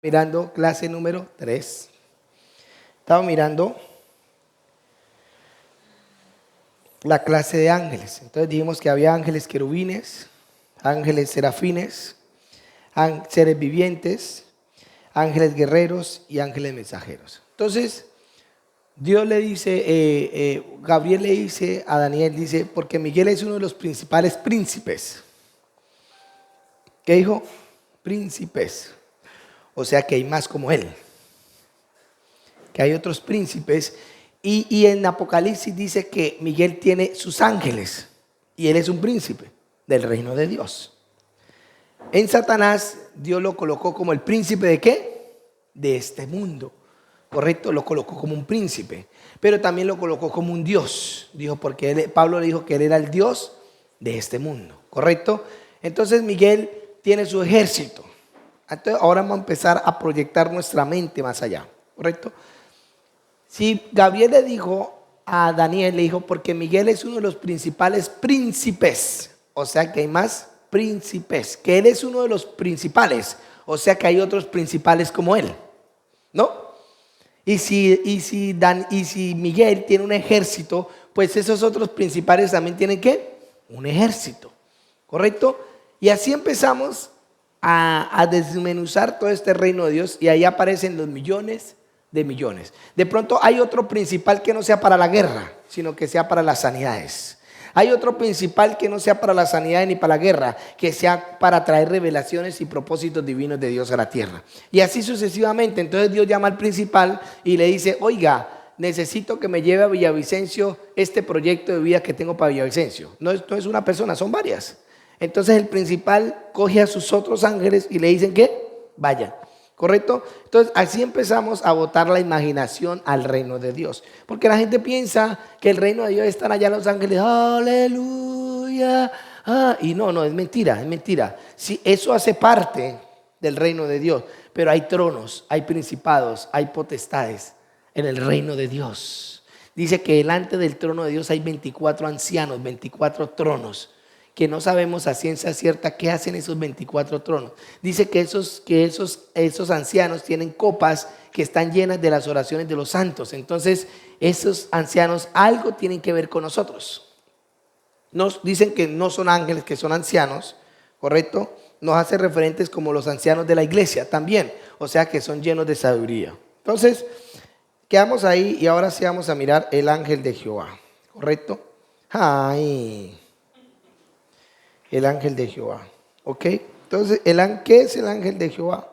Mirando clase número 3. Estaba mirando la clase de ángeles. Entonces dijimos que había ángeles querubines, ángeles serafines, seres vivientes, ángeles guerreros y ángeles mensajeros. Entonces Dios le dice, Gabriel le dice a Daniel, dice, porque Miguel es uno de los principales príncipes. ¿Qué dijo? Príncipes. O sea que hay más como él, que hay otros príncipes. Y en Apocalipsis dice que Miguel tiene sus ángeles y él es un príncipe del reino de Dios. En Satanás Dios lo colocó como el príncipe ¿de qué? De este mundo. Correcto, lo colocó como un príncipe, pero también lo colocó como un Dios. Dijo porque Pablo le dijo que él era el Dios de este mundo. Correcto. Entonces Miguel tiene su ejército. Entonces ahora vamos a empezar a proyectar nuestra mente más allá. Correcto. Si Gabriel le dijo a Daniel, le dijo porque Miguel es uno de los principales príncipes, o sea que hay más príncipes, que él es uno de los principales, o sea que hay otros principales como él, ¿no? Y si Miguel tiene un ejército, pues esos otros principales también tienen ¿qué? Un ejército, ¿correcto? Y así empezamos a desmenuzar todo este reino de Dios y ahí aparecen los millones de millones. De pronto hay otro principal que no sea para la guerra, sino que sea para las sanidades. Hay otro principal que no sea para la sanidad ni para la guerra, que sea para traer revelaciones y propósitos divinos de Dios a la tierra. Y así sucesivamente. Entonces Dios llama al principal y le dice, oiga, necesito que me lleve a Villavicencio este proyecto de vida que tengo para Villavicencio. No es una persona, son varias. Entonces el principal coge a sus otros ángeles y le dicen que vayan. ¿Correcto? Entonces así empezamos a botar la imaginación al reino de Dios. Porque la gente piensa que el reino de Dios están allá los ángeles, aleluya. Y no, es mentira, es mentira. Sí, eso hace parte del reino de Dios. Pero hay tronos, hay principados, hay potestades en el reino de Dios. Dice que delante del trono de Dios hay 24 ancianos, 24 tronos, que no sabemos a ciencia cierta qué hacen esos 24 tronos. Dice que esos ancianos tienen copas que están llenas de las oraciones de los santos. Entonces esos ancianos algo tienen que ver con nosotros. Nos dicen que no son ángeles, que son ancianos, ¿correcto? Nos hace referentes como los ancianos de la iglesia también, o sea que son llenos de sabiduría. Entonces quedamos ahí y ahora sí vamos a mirar el ángel de Jehová, ¿correcto? El ángel de Jehová, ¿ok? Entonces, ¿qué es el ángel de Jehová?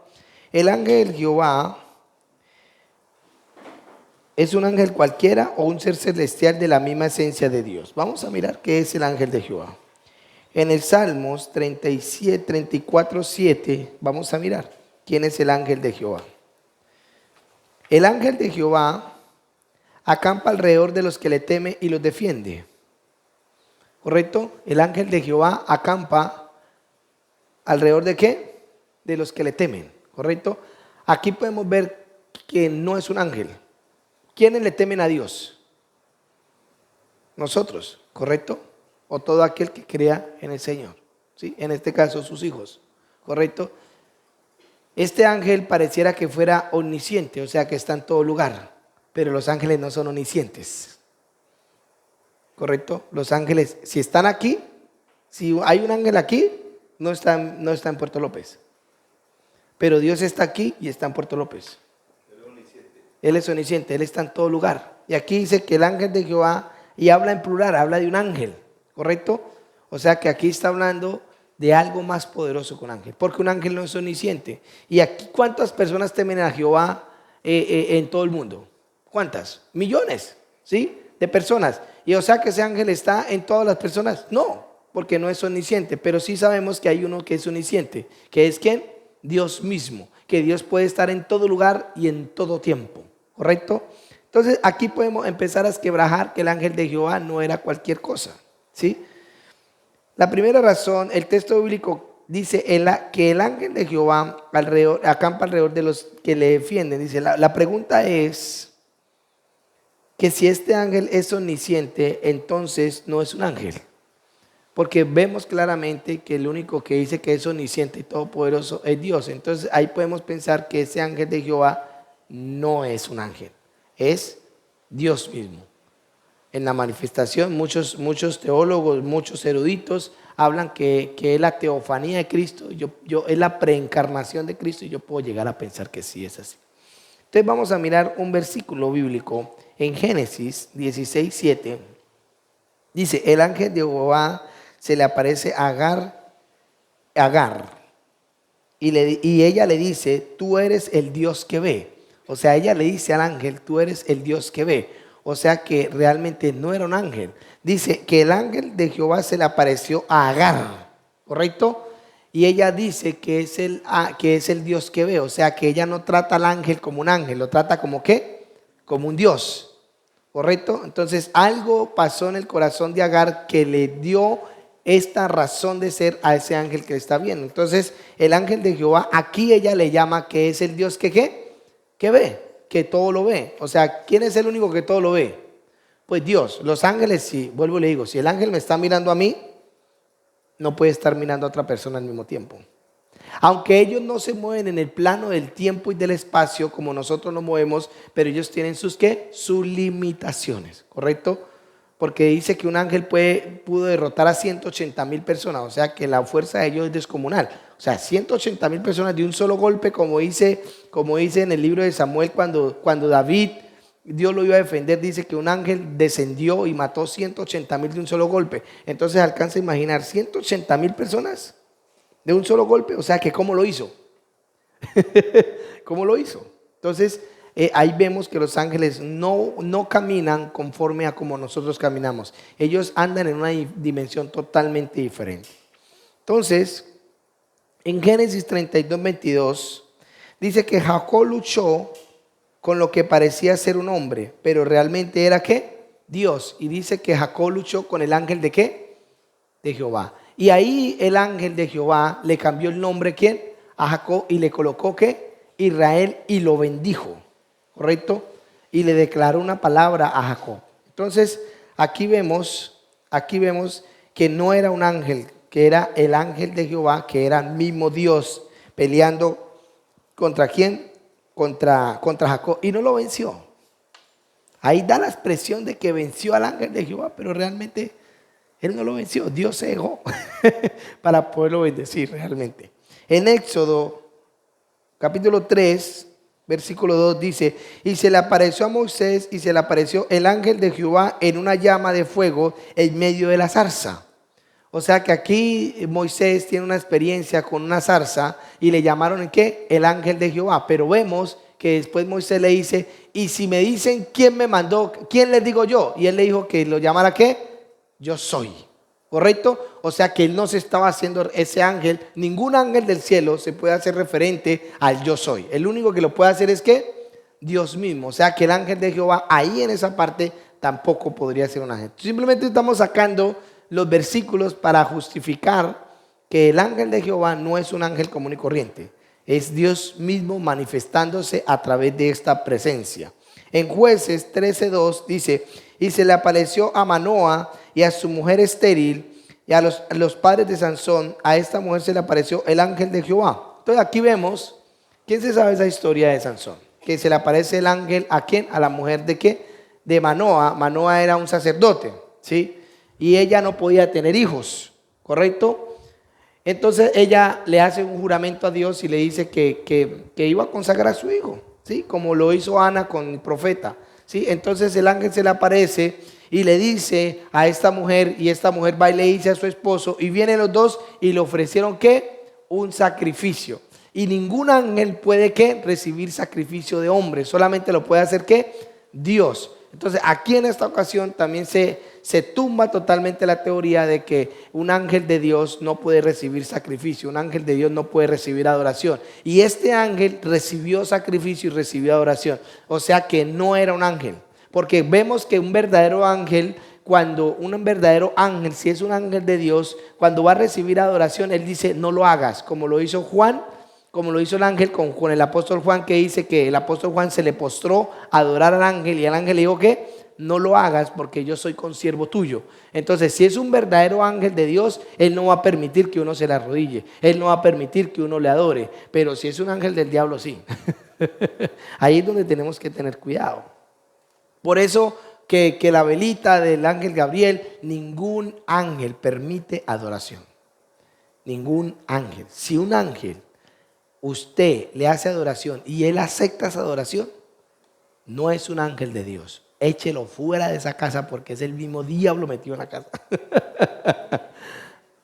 El ángel de Jehová es un ángel cualquiera o un ser celestial de la misma esencia de Dios. Vamos a mirar qué es el ángel de Jehová. En el Salmos 34:7, vamos a mirar quién es el ángel de Jehová. El ángel de Jehová acampa alrededor de los que le temen y los defiende. ¿Correcto? El ángel de Jehová acampa alrededor de ¿qué? De los que le temen. ¿Correcto? Aquí podemos ver que no es un ángel. ¿Quiénes le temen a Dios? Nosotros, ¿correcto? O todo aquel que crea en el Señor. ¿Sí? En este caso, sus hijos. ¿Correcto? Este ángel pareciera que fuera omnisciente, o sea que está en todo lugar. Pero los ángeles no son omniscientes. ¿Correcto? Los ángeles, si están aquí, si hay un ángel aquí, no está en Puerto López. Pero Dios está aquí y está en Puerto López. Él es omnisciente, Él está en todo lugar. Y aquí dice que el ángel de Jehová, y habla en plural, habla de un ángel, ¿correcto? O sea que aquí está hablando de algo más poderoso que un ángel, porque un ángel no es omnisciente. Y aquí, ¿cuántas personas temen a Jehová en todo el mundo? ¿Cuántas? Millones, ¿sí? De personas. Y o sea que ese ángel está en todas las personas. No, porque no es omnisciente, pero sí sabemos que hay uno que es omnisciente, que es ¿quién? Dios mismo, que Dios puede estar en todo lugar y en todo tiempo, ¿correcto? Entonces aquí podemos empezar a esquebrajar que el ángel de Jehová no era cualquier cosa, ¿sí? La primera razón, el texto bíblico dice que el ángel de Jehová acampa alrededor de los que le defienden. Dice, la pregunta es que si este ángel es omnisciente, entonces no es un ángel. porque vemos claramente que el único que dice que es omnisciente y todopoderoso es Dios. Entonces ahí podemos pensar que ese ángel de Jehová no es un ángel, es Dios mismo. En la manifestación, muchos teólogos, muchos eruditos hablan que es la teofanía de Cristo, es la preencarnación de Cristo, y yo puedo llegar a pensar que sí es así. Entonces vamos a mirar un versículo bíblico en Génesis 16:7. Dice, el ángel de Jehová se le aparece a Agar y ella le dice, tú eres el Dios que ve. O sea, ella le dice al ángel, tú eres el Dios que ve. O sea que realmente no era un ángel. Dice que el ángel de Jehová se le apareció a Agar, ¿correcto? Y ella dice que es el Dios que ve. O sea que ella no trata al ángel como un ángel, lo trata como ¿qué? Como un Dios, ¿correcto? Entonces algo pasó en el corazón de Agar que le dio esta razón de ser a ese ángel que está viendo. Entonces el ángel de Jehová, aquí ella le llama que es el Dios que ¿qué? Que ve, que todo lo ve. O sea, ¿quién es el único que todo lo ve? Pues Dios. Los ángeles, sí, vuelvo y le digo, si el ángel me está mirando a mí, no puede estar mirando a otra persona al mismo tiempo. Aunque ellos no se mueven en el plano del tiempo y del espacio como nosotros nos movemos, pero ellos tienen sus ¿qué? Sus limitaciones, ¿correcto? Porque dice que un ángel pudo derrotar a 180,000 personas, o sea que la fuerza de ellos es descomunal. O sea, 180,000 personas de un solo golpe, como dice en el libro de Samuel, cuando David, Dios lo iba a defender, dice que un ángel descendió y mató 180,000 de un solo golpe. Entonces alcanza a imaginar 180,000 personas de un solo golpe, o sea que ¿cómo lo hizo? ¿Cómo lo hizo? Entonces ahí vemos que los ángeles no caminan conforme a como nosotros caminamos. Ellos andan en una dimensión totalmente diferente. Entonces, en Génesis 32:22 dice que Jacob luchó con lo que parecía ser un hombre, pero realmente era ¿qué? Dios. Y dice que Jacob luchó con el ángel de ¿qué? De Jehová. Y ahí el ángel de Jehová le cambió el nombre, ¿quién? A Jacob, y le colocó ¿qué? Israel, y lo bendijo, ¿correcto? Y le declaró una palabra a Jacob. Entonces aquí vemos que no era un ángel, que era el ángel de Jehová, que era el mismo Dios peleando ¿contra quién? Contra Jacob, y no lo venció. Ahí da la expresión de que venció al ángel de Jehová, pero realmente él no lo venció. Dios se dejó para poderlo bendecir realmente. En Éxodo capítulo 3 versículo 2 dice, y se le apareció a Moisés y se le apareció el ángel de Jehová en una llama de fuego en medio de la zarza. O sea que aquí Moisés tiene una experiencia con una zarza y le llamaron ¿en qué? El ángel de Jehová. Pero vemos que después Moisés le dice, y si me dicen quién me mandó, ¿quién les digo yo? Y él le dijo que lo llamara ¿qué? Yo soy. ¿Correcto? O sea que él no se estaba haciendo ese ángel. Ningún ángel del cielo se puede hacer referente al yo soy. El único que lo puede hacer es ¿qué? Dios mismo. O sea que el ángel de Jehová ahí en esa parte tampoco podría ser un ángel. Simplemente estamos sacando los versículos para justificar que el ángel de Jehová no es un ángel común y corriente. Es Dios mismo manifestándose a través de esta presencia. En Jueces 13:2 dice, y se le apareció a Manoa y a su mujer estéril y a los padres de Sansón. A esta mujer se le apareció el ángel de Jehová. Entonces aquí vemos, ¿quién se sabe esa historia de Sansón? Que se le aparece el ángel ¿a quién? A la mujer de ¿qué? De Manoa. Manoa era un sacerdote, ¿sí? Y ella no podía tener hijos, ¿correcto? Entonces ella le hace un juramento a Dios y le dice que iba a consagrar a su hijo, ¿sí? Como lo hizo Ana con el profeta, ¿sí? Entonces el ángel se le aparece y le dice a esta mujer, y esta mujer va y le dice a su esposo, y vienen los dos y le ofrecieron ¿qué? Un sacrificio. Y ningún ángel puede ¿qué? Recibir sacrificio de hombre, solamente lo puede hacer ¿qué? Dios. Entonces aquí en esta ocasión también se tumba totalmente la teoría de que un ángel de Dios no puede recibir sacrificio, un ángel de Dios no puede recibir adoración. Y este ángel recibió sacrificio y recibió adoración. O sea que no era un ángel, porque vemos que un verdadero ángel, si es un ángel de Dios, cuando va a recibir adoración, él dice no lo hagas, como lo hizo Juan como lo hizo el ángel con el apóstol Juan, que dice que el apóstol Juan se le postró a adorar al ángel y el ángel le dijo que no lo hagas porque yo soy consiervo tuyo. Entonces, si es un verdadero ángel de Dios, él no va a permitir que uno se le arrodille, él no va a permitir que uno le adore, pero si es un ángel del diablo, sí. Ahí es donde tenemos que tener cuidado. Por eso que la velita del ángel Gabriel, ningún ángel permite adoración. Ningún ángel. Si un ángel, usted le hace adoración y él acepta esa adoración, no es un ángel de Dios. Échelo fuera de esa casa porque es el mismo diablo metido en la casa.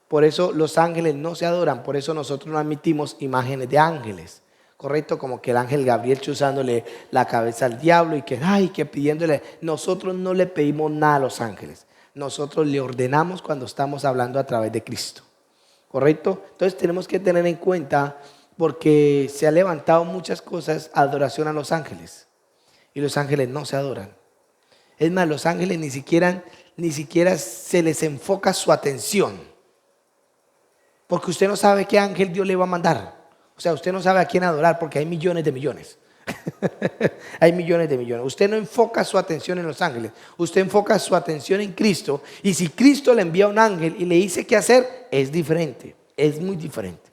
Por eso los ángeles no se adoran, por eso nosotros no admitimos imágenes de ángeles. Correcto, como que el ángel Gabriel chuzándole la cabeza al diablo y que pidiéndole. Nosotros no le pedimos nada a los ángeles. Nosotros le ordenamos cuando estamos hablando a través de Cristo. Correcto, entonces tenemos que tener en cuenta porque se ha levantado muchas cosas, adoración a los ángeles. Y los ángeles no se adoran. Es más, los ángeles ni siquiera se les enfoca su atención. Porque usted no sabe qué ángel Dios le va a mandar. O sea, usted no sabe a quién adorar porque hay millones de millones. Hay millones de millones. Usted no enfoca su atención en los ángeles. Usted enfoca su atención en Cristo. Y si Cristo le envía a un ángel y le dice qué hacer, es diferente. Es muy diferente.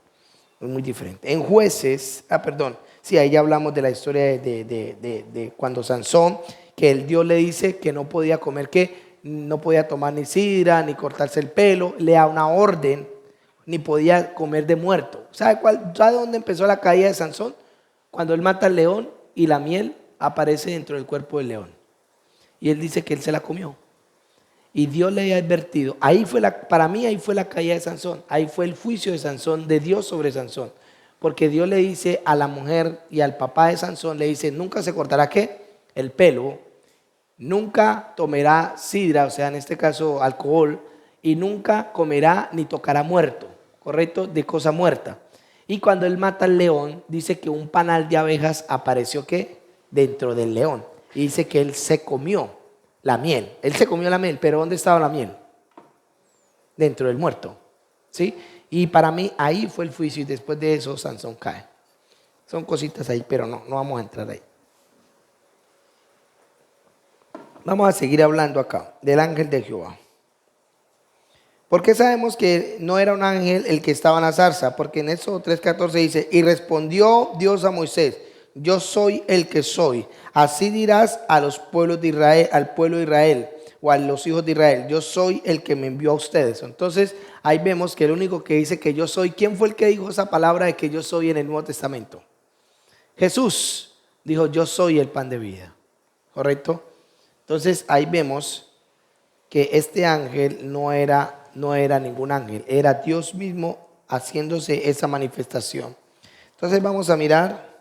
Es muy diferente. En Jueces, sí, ahí ya hablamos de la historia de cuando Sansón, que el Dios le dice que no podía comer, que no podía tomar ni sidra, ni cortarse el pelo, le da una orden, ni podía comer de muerto. ¿Sabe dónde empezó la caída de Sansón? Cuando él mata al león y la miel aparece dentro del cuerpo del león. Y él dice que él se la comió. Y Dios le había advertido. Para mí ahí fue la caída de Sansón. Ahí fue el juicio de Sansón, de Dios sobre Sansón. Porque Dios le dice a la mujer y al papá de Sansón, le dice, nunca se cortará ¿qué? El pelo, nunca tomará sidra, o sea, en este caso alcohol, y nunca comerá ni tocará muerto, ¿correcto? De cosa muerta. Y cuando él mata al león, dice que un panal de abejas apareció ¿qué? Dentro del león. Y dice que él se comió la miel. Él se comió la miel, pero ¿dónde estaba la miel? Dentro del muerto, ¿sí? Y para mí ahí fue el juicio y después de eso Sansón cae. Son cositas ahí, pero no vamos a entrar ahí. Vamos a seguir hablando acá del ángel de Jehová. ¿Por qué sabemos que no era un ángel el que estaba en la zarza? Porque en Éxodo 3:14 dice, y respondió Dios a Moisés, yo soy el que soy. Así dirás a los pueblos de Israel, al pueblo de Israel o a los hijos de Israel, yo soy el que me envió a ustedes. Entonces ahí vemos que el único que dice que yo soy, ¿quién fue el que dijo esa palabra de que yo soy en el Nuevo Testamento? Jesús dijo, yo soy el pan de vida. ¿Correcto? Entonces ahí vemos que este ángel no era ningún ángel, era Dios mismo haciéndose esa manifestación. Entonces vamos a mirar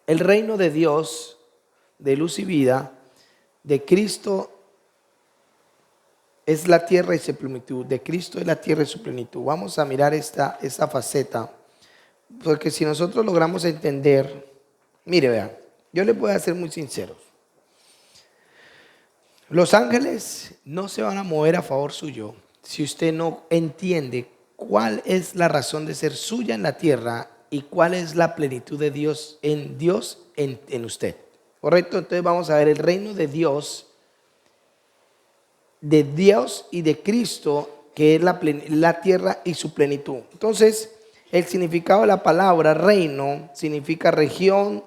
el reino de Dios, de luz y vida, de Cristo es la tierra y su plenitud, de Cristo es la tierra y su plenitud. Vamos a mirar esta faceta, porque si nosotros logramos entender, mire, vean, yo les voy a ser muy sincero. Los ángeles no se van a mover a favor suyo si usted no entiende cuál es la razón de ser suya en la tierra y cuál es la plenitud de Dios en usted. ¿Correcto? Entonces vamos a ver el reino de Dios y de Cristo, que es la tierra y su plenitud. Entonces, el significado de la palabra reino significa región,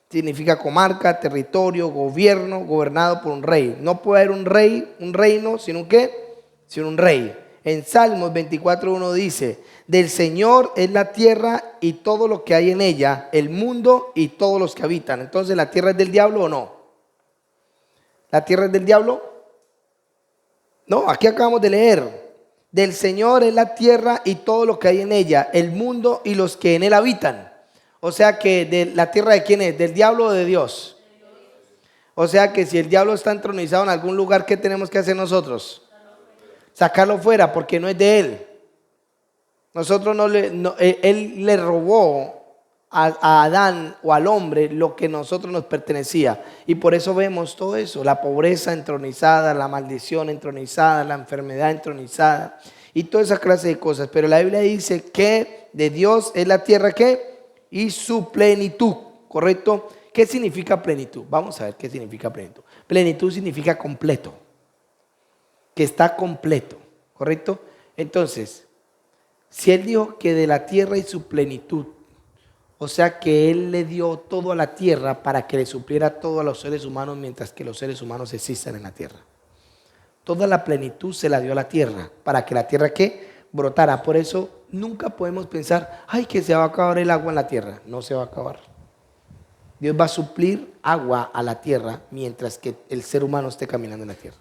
significa comarca, territorio, gobierno, gobernado por un rey. No puede haber un reino, sino un rey. En Salmos 24:1 dice, del Señor es la tierra y todo lo que hay en ella, el mundo y todos los que habitan. Entonces, ¿la tierra es del diablo o no? ¿La tierra es del diablo? No, aquí acabamos de leer. Del Señor es la tierra y todo lo que hay en ella, el mundo y los que en él habitan. O sea que de la tierra de quién es, del diablo o de Dios. O sea que si el diablo está entronizado en algún lugar, ¿qué tenemos que hacer nosotros? Sacarlo fuera porque no es de él. Él le robó a Adán o al hombre lo que a nosotros nos pertenecía. Y por eso vemos todo eso, la pobreza entronizada, la maldición entronizada, la enfermedad entronizada y toda esa clase de cosas. Pero la Biblia dice que de Dios es la tierra ¿qué? y su plenitud, ¿correcto? ¿Qué significa plenitud? Vamos a ver qué significa plenitud. Plenitud significa completo, que está completo, ¿correcto? Entonces, si Él dijo que de la tierra y su plenitud, o sea que Él le dio todo a la tierra para que le supliera todo a los seres humanos mientras que los seres humanos existan en la tierra. Toda la plenitud se la dio a la tierra para que la tierra ¿qué? Brotara. Por eso nunca podemos pensar, ay, que se va a acabar el agua en la tierra. No se va a acabar. Dios va a suplir agua a la tierra mientras que el ser humano esté caminando en la tierra.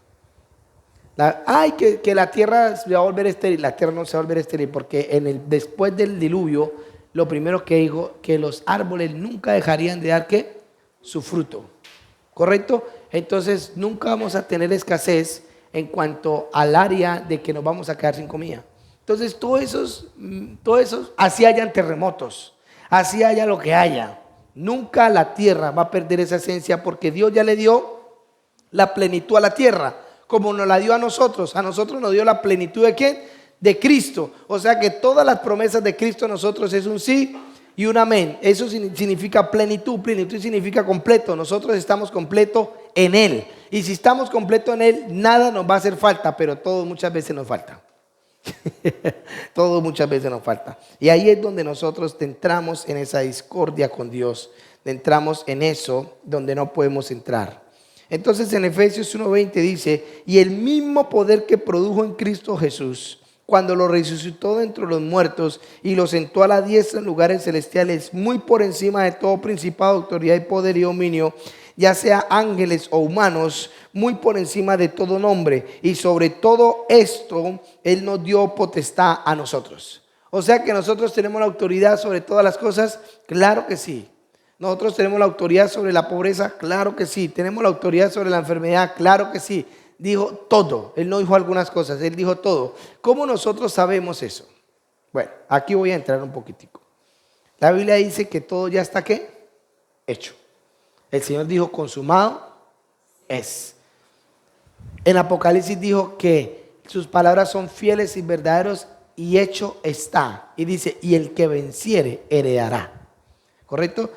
Que la tierra se va a volver estéril. La tierra no se va a volver estéril porque después del diluvio, lo primero que dijo, que los árboles nunca dejarían de dar ¿qué? Su fruto. ¿Correcto? Entonces nunca vamos a tener escasez en cuanto al área de que nos vamos a quedar sin comida. Entonces todos esos, así hayan terremotos, así haya lo que haya, nunca la tierra va a perder esa esencia porque Dios ya le dio la plenitud a la tierra, como nos la dio a nosotros nos dio la plenitud ¿de quién? De Cristo. O sea que todas las promesas de Cristo a nosotros es un sí y un amén. Eso significa plenitud. Plenitud significa completo. Nosotros estamos completos en Él. Y si estamos completos en Él, nada nos va a hacer falta, pero todo muchas veces nos falta. Todo muchas veces nos falta. Y ahí es donde nosotros entramos en esa discordia con Dios. Entramos en eso donde no podemos entrar. Entonces en Efesios 1:20 dice, y el mismo poder que produjo en Cristo Jesús, cuando lo resucitó de entre los muertos y lo sentó a la diestra en lugares celestiales, muy por encima de todo principado, autoridad y poder y dominio, ya sea ángeles o humanos, muy por encima de todo nombre, y sobre todo esto Él nos dio potestad a nosotros. O sea que nosotros tenemos la autoridad sobre todas las cosas, claro que sí. Nosotros tenemos la autoridad sobre la pobreza, claro que sí. Tenemos la autoridad sobre la enfermedad, claro que sí. Dijo todo, Él no dijo algunas cosas, Él dijo todo. ¿Cómo nosotros sabemos eso? Bueno, aquí voy a entrar un poquitico. La Biblia dice que todo ya está ¿qué? Hecho. El Señor dijo consumado es. En Apocalipsis dijo que sus palabras son fieles y verdaderos y hecho está. Y dice, y el que venciere heredará. ¿Correcto?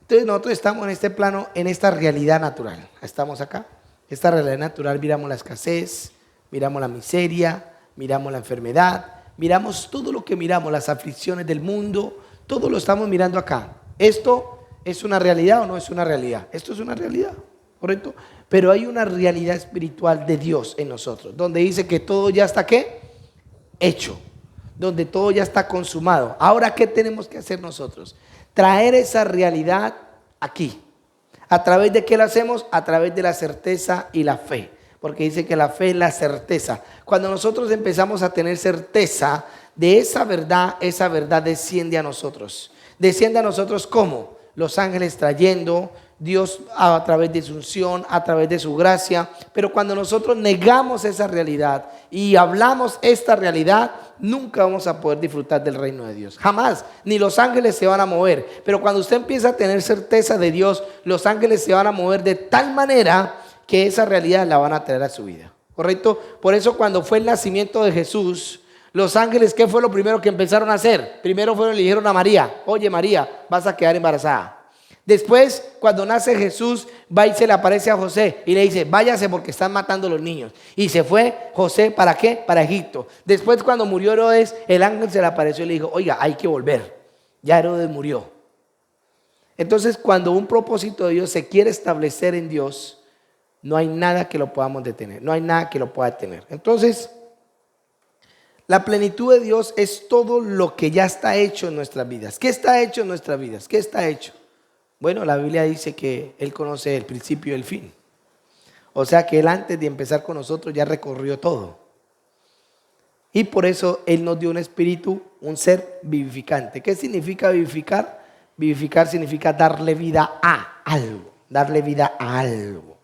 Entonces nosotros estamos en este plano, en esta realidad natural. Estamos acá. Esta realidad natural, miramos la escasez, miramos la miseria, miramos la enfermedad, miramos todo lo que miramos, las aflicciones del mundo, todo lo estamos mirando acá. ¿Esto es una realidad o no es una realidad? Esto es una realidad, ¿correcto? Pero hay una realidad espiritual de Dios en nosotros, donde dice que todo ya está ¿qué? Hecho, donde todo ya está consumado. Ahora, ¿qué tenemos que hacer nosotros? Traer esa realidad aquí. ¿A través de qué lo hacemos? A través de la certeza y la fe. Porque dice que la fe es la certeza. Cuando nosotros empezamos a tener certeza de esa verdad desciende a nosotros. ¿Desciende a nosotros cómo? Los ángeles trayendo, Dios a través de su unción, a través de su gracia. Pero cuando nosotros negamos esa realidad y hablamos esta realidad, nunca vamos a poder disfrutar del reino de Dios. Jamás, ni los ángeles se van a mover. Pero cuando usted empieza a tener certeza de Dios, los ángeles se van a mover de tal manera que esa realidad la van a traer a su vida. ¿Correcto? Por eso cuando fue el nacimiento de Jesús, los ángeles, ¿qué fue lo primero que empezaron a hacer? Primero le dijeron a María, oye María, vas a quedar embarazada. Después, cuando nace Jesús, va y se le aparece a José y le dice, váyase porque están matando a los niños. Y se fue José, ¿para qué? Para Egipto. Después, cuando murió Herodes, el ángel se le apareció y le dijo, oiga, hay que volver. Ya Herodes murió. Entonces, cuando un propósito de Dios se quiere establecer en Dios, no hay nada que lo podamos detener. No hay nada que lo pueda detener. Entonces, la plenitud de Dios es todo lo que ya está hecho en nuestras vidas. ¿Qué está hecho en nuestras vidas? ¿Qué está hecho? Bueno, la Biblia dice que Él conoce el principio y el fin. O sea que Él antes de empezar con nosotros ya recorrió todo. Y por eso Él nos dio un espíritu, un ser vivificante. ¿Qué significa vivificar? Vivificar significa darle vida a algo. Darle vida a algo.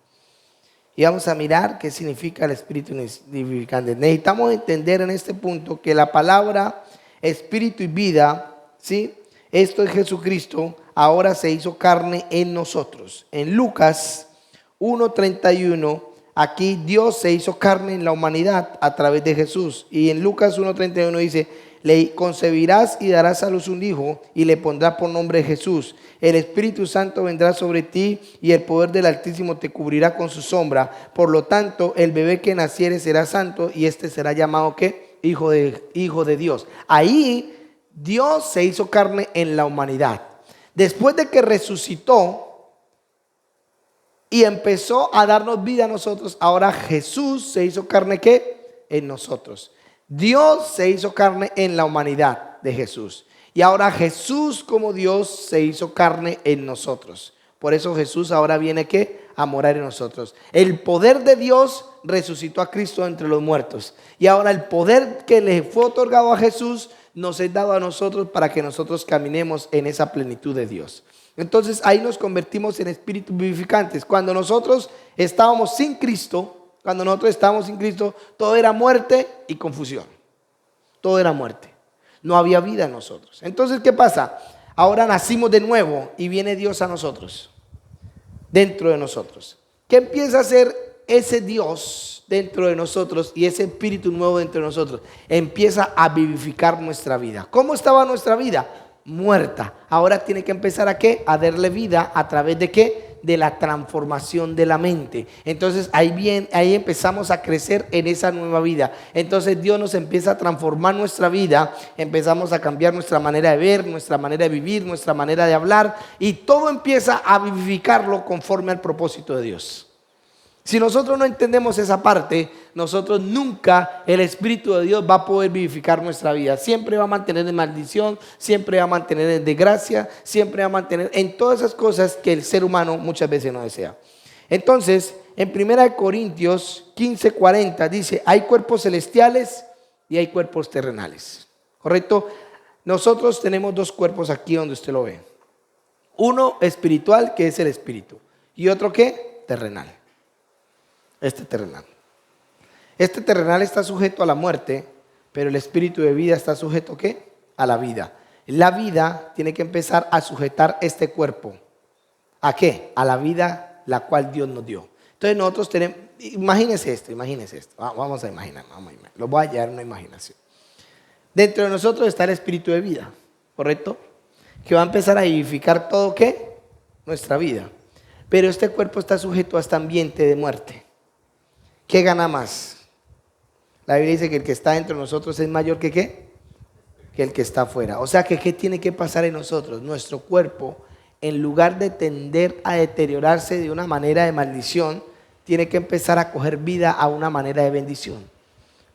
Y vamos a mirar qué significa el espíritu vivificante. Necesitamos entender en este punto que la palabra espíritu y vida, ¿sí? Esto es Jesucristo, ahora se hizo carne en nosotros. En Lucas 1:31, aquí Dios se hizo carne en la humanidad a través de Jesús. Y en Lucas 1:31 dice, le concebirás y darás a luz un hijo y le pondrás por nombre Jesús. El Espíritu Santo vendrá sobre ti y el poder del Altísimo te cubrirá con su sombra. Por lo tanto, el bebé que naciere será santo y este será llamado ¿qué? Hijo de Dios. Ahí Dios se hizo carne en la humanidad. Después de que resucitó y empezó a darnos vida a nosotros, ahora Jesús se hizo carne ¿qué? En nosotros. Dios se hizo carne en la humanidad de Jesús. Y ahora Jesús como Dios se hizo carne en nosotros. Por eso Jesús ahora viene ¿qué? A morar en nosotros. El poder de Dios resucitó a Cristo entre los muertos. Y ahora el poder que le fue otorgado a Jesús nos es dado a nosotros para que nosotros caminemos en esa plenitud de Dios. Entonces ahí nos convertimos en espíritus vivificantes. Cuando nosotros estábamos sin Cristo, todo era muerte y confusión. Todo era muerte. No había vida en nosotros. Entonces, ¿qué pasa? Ahora nacimos de nuevo y viene Dios a nosotros, dentro de nosotros. ¿Qué empieza a hacer ese Dios dentro de nosotros y ese espíritu nuevo dentro de nosotros? Empieza a vivificar nuestra vida. ¿Cómo estaba nuestra vida? Muerta. Ahora tiene que empezar a ¿qué? A darle vida a través de ¿qué? De la transformación de la mente. Entonces ahí empezamos a crecer en esa nueva vida. Entonces Dios nos empieza a transformar nuestra vida, empezamos a cambiar nuestra manera de ver, nuestra manera de vivir, nuestra manera de hablar, y todo empieza a vivificarlo conforme al propósito de Dios. Si nosotros no entendemos esa parte, nosotros nunca, el Espíritu de Dios va a poder vivificar nuestra vida. Siempre va a mantener en maldición, siempre va a mantener en desgracia, siempre va a mantener en todas esas cosas que el ser humano muchas veces no desea. Entonces, en 1 Corintios 15:40 dice, hay cuerpos celestiales y hay cuerpos terrenales. ¿Correcto? Nosotros tenemos dos cuerpos aquí donde usted lo ve. Uno espiritual, que es el espíritu, y otro ¿qué? Terrenal. Este terrenal está sujeto a la muerte, pero el espíritu de vida está sujeto ¿qué? A la vida. La vida tiene que empezar a sujetar este cuerpo. ¿A qué? A la vida la cual Dios nos dio. Entonces nosotros tenemos, imagínense esto. Vamos a imaginar. Lo voy a llevar a una imaginación. Dentro de nosotros está el espíritu de vida, ¿correcto? Que va a empezar a vivificar todo ¿qué? Nuestra vida. Pero este cuerpo está sujeto a este ambiente de muerte. ¿Qué gana más? La Biblia dice que el que está dentro de nosotros es mayor que ¿qué? Que el que está afuera. O sea que ¿qué tiene que pasar en nosotros? Nuestro cuerpo, en lugar de tender a deteriorarse de una manera de maldición, tiene que empezar a coger vida a una manera de bendición.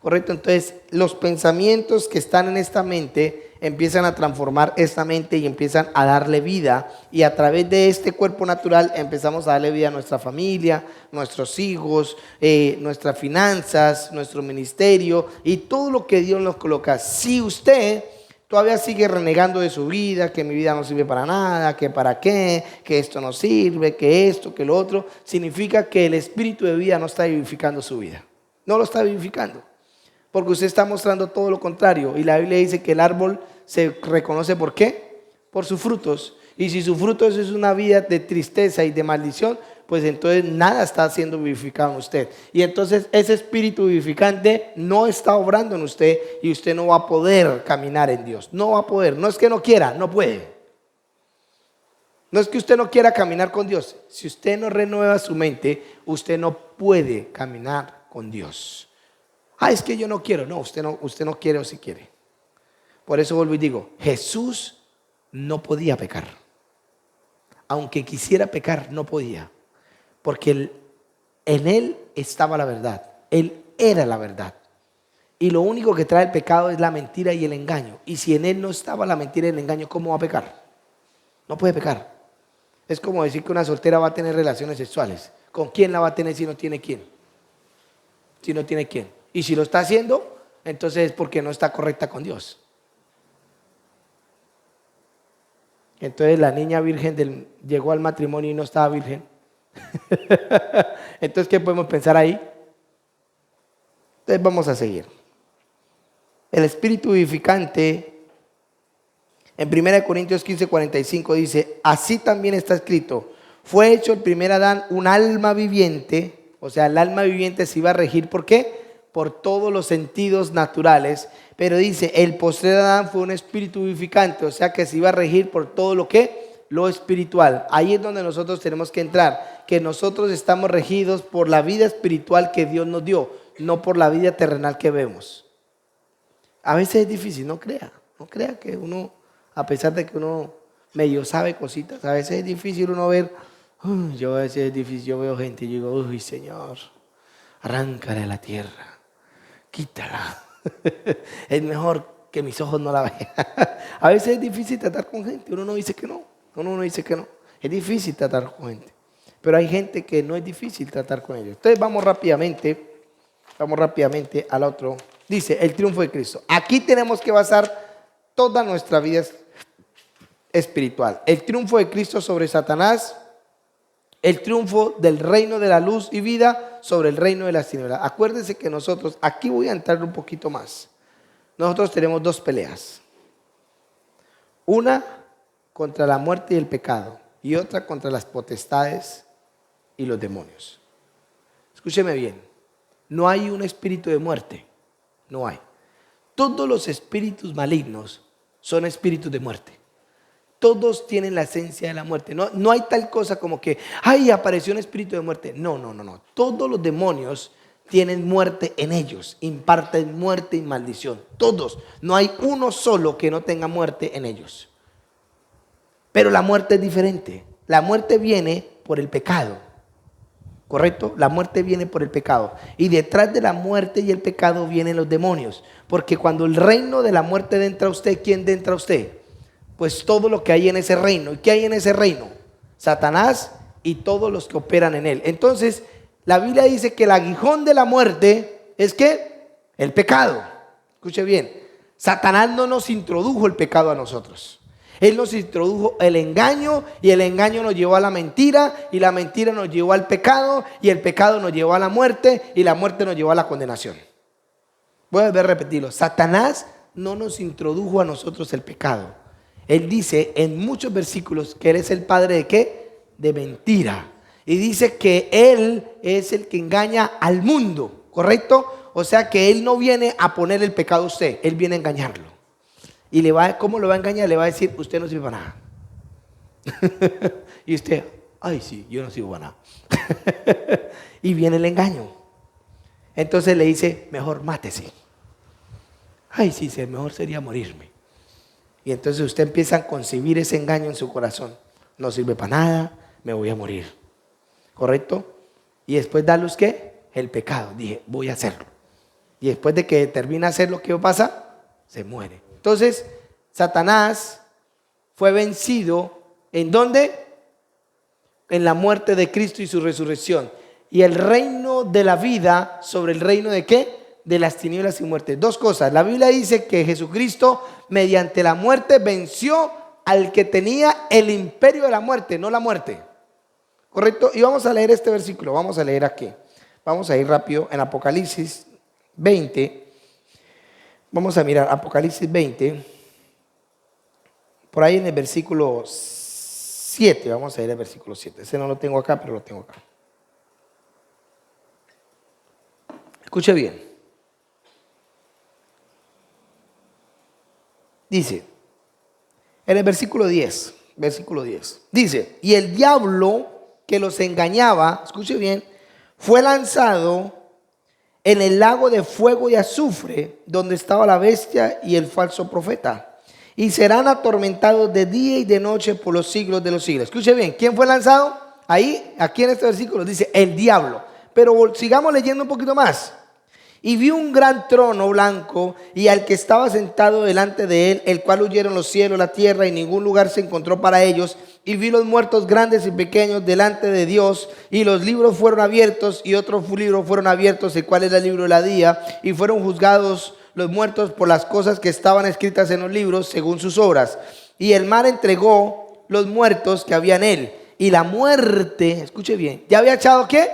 ¿Correcto? Entonces los pensamientos que están en esta mente empiezan a transformar esta mente y empiezan a darle vida, y a través de este cuerpo natural empezamos a darle vida a nuestra familia, nuestros hijos, nuestras finanzas, nuestro ministerio y todo lo que Dios nos coloca. Si usted todavía sigue renegando de su vida, que mi vida no sirve para nada, que para qué, que esto no sirve, que esto, que lo otro, significa que el espíritu de vida no está vivificando su vida. No lo está vivificando. Porque usted está mostrando todo lo contrario. Y la Biblia dice que el árbol se reconoce ¿por qué? Por sus frutos. Y si su fruto es una vida de tristeza y de maldición, pues entonces nada está siendo vivificado en usted. Y entonces ese espíritu vivificante no está obrando en usted y usted no va a poder caminar en Dios. No va a poder. No es que no quiera, no puede. No es que usted no quiera caminar con Dios. Si usted no renueva su mente, usted no puede caminar con Dios. Es que yo no quiero. No, usted no quiere o si quiere. Por eso vuelvo y digo, Jesús no podía pecar. Aunque quisiera pecar, no podía. Porque en Él estaba la verdad. Él era la verdad. Y lo único que trae el pecado es la mentira y el engaño. Y si en Él no estaba la mentira y el engaño, ¿cómo va a pecar? No puede pecar. Es como decir que una soltera va a tener relaciones sexuales. ¿Con quién la va a tener si no tiene quién? Si no tiene quién. Y si lo está haciendo, entonces es porque no está correcta con Dios. Entonces la niña virgen llegó al matrimonio y no estaba virgen. Entonces, ¿qué podemos pensar ahí? Entonces vamos a seguir. El espíritu vivificante, en 1 Corintios 15:45 dice, así también está escrito, fue hecho el primer Adán un alma viviente. O sea, el alma viviente se iba a regir, ¿por qué? por todos los sentidos naturales, pero dice, el postrer Adán fue un espíritu vivificante, o sea que se iba a regir por todo lo espiritual. Ahí es donde nosotros tenemos que entrar, que nosotros estamos regidos por la vida espiritual que Dios nos dio, no por la vida terrenal que vemos. A veces es difícil, no crea que uno, a pesar de que uno medio sabe cositas, a veces es difícil uno ver, yo a veces es difícil, yo veo gente y digo, uy Señor, arráncala de la tierra, quítala. Es mejor que mis ojos no la vean. A veces es difícil tratar con gente, uno no dice que no, es difícil tratar con gente, pero hay gente que no es difícil tratar con ellos. Entonces vamos rápidamente al otro. Dice, el triunfo de Cristo. Aquí tenemos que basar toda nuestra vida espiritual. El triunfo de Cristo sobre Satanás, el triunfo del reino de la luz y vida sobre el reino de las tinieblas. Acuérdense que nosotros, aquí voy a entrar un poquito más. Nosotros tenemos dos peleas. Una contra la muerte y el pecado y otra contra las potestades y los demonios. Escúcheme bien, no hay un espíritu de muerte, no hay. Todos los espíritus malignos son espíritus de muerte. Todos tienen la esencia de la muerte. No hay tal cosa como que, ay, apareció un espíritu de muerte. No. Todos los demonios tienen muerte en ellos, imparten muerte y maldición. Todos. No hay uno solo que no tenga muerte en ellos. Pero la muerte es diferente. La muerte viene por el pecado. ¿Correcto? La muerte viene por el pecado. Y detrás de la muerte y el pecado vienen los demonios. Porque cuando el reino de la muerte entra a usted, ¿quién entra a usted? Pues todo lo que hay en ese reino. ¿Y qué hay en ese reino? Satanás y todos los que operan en él. Entonces, la Biblia dice que el aguijón de la muerte es ¿qué? El pecado. Escuche bien. Satanás no nos introdujo el pecado a nosotros. Él nos introdujo el engaño y el engaño nos llevó a la mentira y la mentira nos llevó al pecado y el pecado nos llevó a la muerte y la muerte nos llevó a la condenación. Voy a volver a repetirlo. Satanás no nos introdujo a nosotros el pecado. Él dice en muchos versículos que Él es el padre ¿de qué? De mentira. Y dice que Él es el que engaña al mundo, ¿correcto? O sea que Él no viene a poner el pecado a usted, Él viene a engañarlo. Y ¿cómo lo va a engañar? Le va a decir, usted no sirve para nada. Y usted, ay sí, yo no sirvo para nada. Y viene el engaño. Entonces le dice, mejor mátese. Ay sí, mejor sería morirme. Y entonces usted empieza a concebir ese engaño en su corazón. No sirve para nada, me voy a morir. ¿Correcto? Y después da luz, ¿qué? El pecado. Dije, voy a hacerlo. Y después de que termina de hacerlo, ¿qué pasa? Se muere. Entonces, Satanás fue vencido, ¿en dónde? En la muerte de Cristo y su resurrección. Y el reino de la vida sobre el reino ¿de qué? De las tinieblas y muerte. Dos cosas. La Biblia dice que Jesucristo, mediante la muerte, venció al que tenía el imperio de la muerte, no la muerte. ¿Correcto? Y vamos a leer este versículo. Vamos a leer aquí. Vamos a ir rápido en Apocalipsis 20. Vamos a mirar Apocalipsis 20, por ahí en el versículo 7, vamos a ir al versículo 7. Ese no lo tengo acá, pero lo tengo acá. Escuche bien. Dice, en el versículo 10, dice, y el diablo que los engañaba, escuche bien, fue lanzado en el lago de fuego y azufre, donde estaba la bestia y el falso profeta. Y serán atormentados de día y de noche por los siglos de los siglos. Escuche bien, ¿quién fue lanzado? Ahí, aquí en este versículo dice el diablo. Pero sigamos leyendo un poquito más. Y vi un gran trono blanco y al que estaba sentado delante de él, el cual huyeron los cielos, la tierra y ningún lugar se encontró para ellos. Y vi los muertos grandes y pequeños delante de Dios, y los libros fueron abiertos, y otros libros fueron abiertos, el cual es el libro de la vida, y fueron juzgados los muertos por las cosas que estaban escritas en los libros según sus obras. Y el mar entregó los muertos que había en él, y la muerte, escuche bien, ¿ya había echado qué?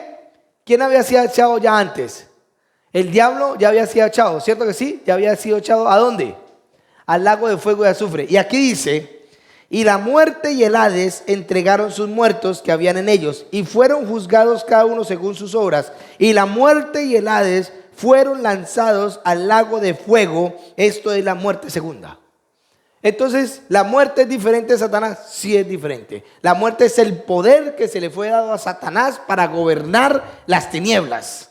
¿Quién había sido echado ya antes? El diablo ya había sido echado, ¿cierto que sí? Ya había sido echado, ¿a dónde? Al lago de fuego y azufre. Y aquí dice, y la muerte y el Hades entregaron sus muertos que habían en ellos, y fueron juzgados cada uno según sus obras. Y la muerte y el Hades fueron lanzados al lago de fuego. Esto es la muerte segunda. Entonces, ¿la muerte es diferente de Satanás? Sí, es diferente. La muerte es el poder que se le fue dado a Satanás para gobernar las tinieblas.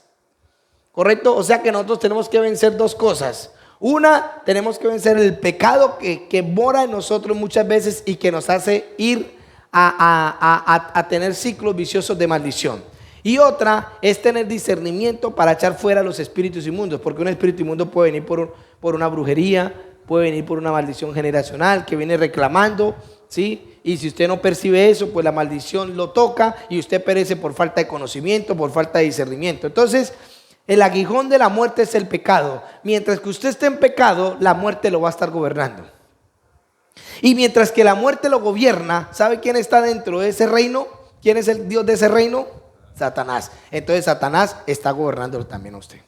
¿Correcto? O sea que nosotros tenemos que vencer dos cosas. Una, tenemos que vencer el pecado que mora en nosotros muchas veces y que nos hace ir a tener ciclos viciosos de maldición. Y otra es tener discernimiento para echar fuera los espíritus inmundos, porque un espíritu inmundo puede venir por una brujería, puede venir por una maldición generacional que viene reclamando, ¿sí? Y si usted no percibe eso, pues la maldición lo toca y usted perece por falta de conocimiento, por falta de discernimiento. Entonces, el aguijón de la muerte es el pecado. Mientras que usted esté en pecado, la muerte lo va a estar gobernando. Y mientras que la muerte lo gobierna, ¿sabe quién está dentro de ese reino? ¿Quién es el Dios de ese reino? Satanás. Entonces Satanás está gobernándolo también a usted.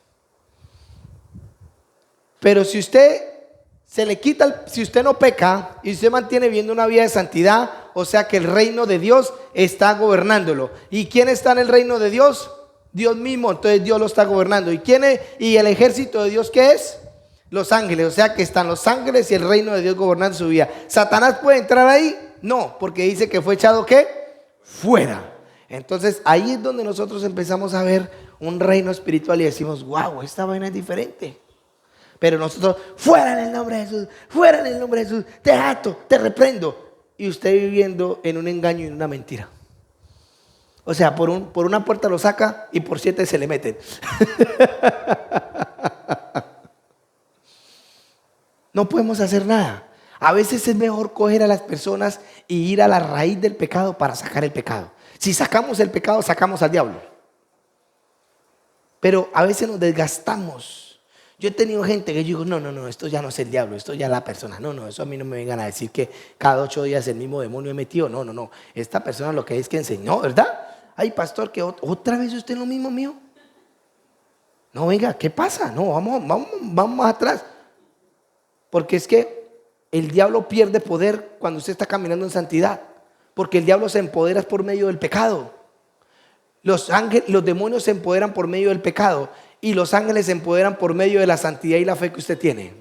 Pero si usted se le quita, si usted no peca y usted mantiene viviendo una vida de santidad, o sea que el reino de Dios está gobernándolo. ¿Y quién está en el reino de Dios? Dios mismo. Entonces Dios lo está gobernando. ¿Y el ejército de Dios qué es? Los ángeles. O sea que están los ángeles y el reino de Dios gobernando su vida. ¿Satanás puede entrar ahí? No, porque dice que fue echado ¿qué? Fuera. Entonces ahí es donde nosotros empezamos a ver un reino espiritual y decimos, wow, esta vaina es diferente. Pero nosotros, fuera en el nombre de Jesús, fuera en el nombre de Jesús, te ato, te reprendo. Y usted viviendo en un engaño y en una mentira. O sea, por una puerta lo saca y por 7 se le meten. No podemos hacer nada. A veces es mejor coger a las personas y ir a la raíz del pecado para sacar el pecado. Si sacamos el pecado, sacamos al diablo. Pero a veces nos desgastamos. Yo he tenido gente que yo digo, no, esto ya no es el diablo, esto ya es la persona. No, eso a mí no me vengan a decir que cada 8 días el mismo demonio he metido. No. Esta persona lo que es que enseñó, ¿verdad? Ay, pastor, que otra vez usted lo mismo mío. No, venga, ¿qué pasa? No, vamos más atrás. Porque es que el diablo pierde poder cuando usted está caminando en santidad. Porque el diablo se empodera por medio del pecado. Los demonios se empoderan por medio del pecado. Y los ángeles se empoderan por medio de la santidad y la fe que usted tiene.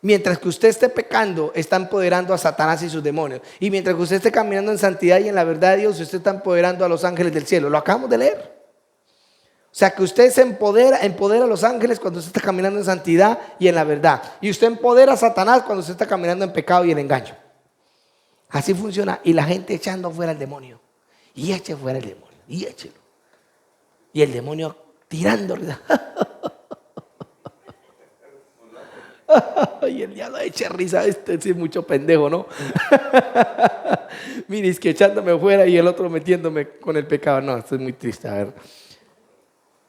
Mientras que usted esté pecando, está empoderando a Satanás y sus demonios. Y mientras que usted esté caminando en santidad y en la verdad de Dios, usted está empoderando a los ángeles del cielo. Lo acabamos de leer. O sea que usted se empodera a los ángeles cuando usted está caminando en santidad y en la verdad. Y usted empodera a Satanás cuando usted está caminando en pecado y en engaño. Así funciona. Y la gente echando fuera al demonio. Y eche fuera el demonio. Y échelo. Y el demonio tirando. Y el diablo echa risa. Este es mucho pendejo, ¿no? Mire, es que echándome fuera y el otro metiéndome con el pecado. No, esto es muy triste. A ver.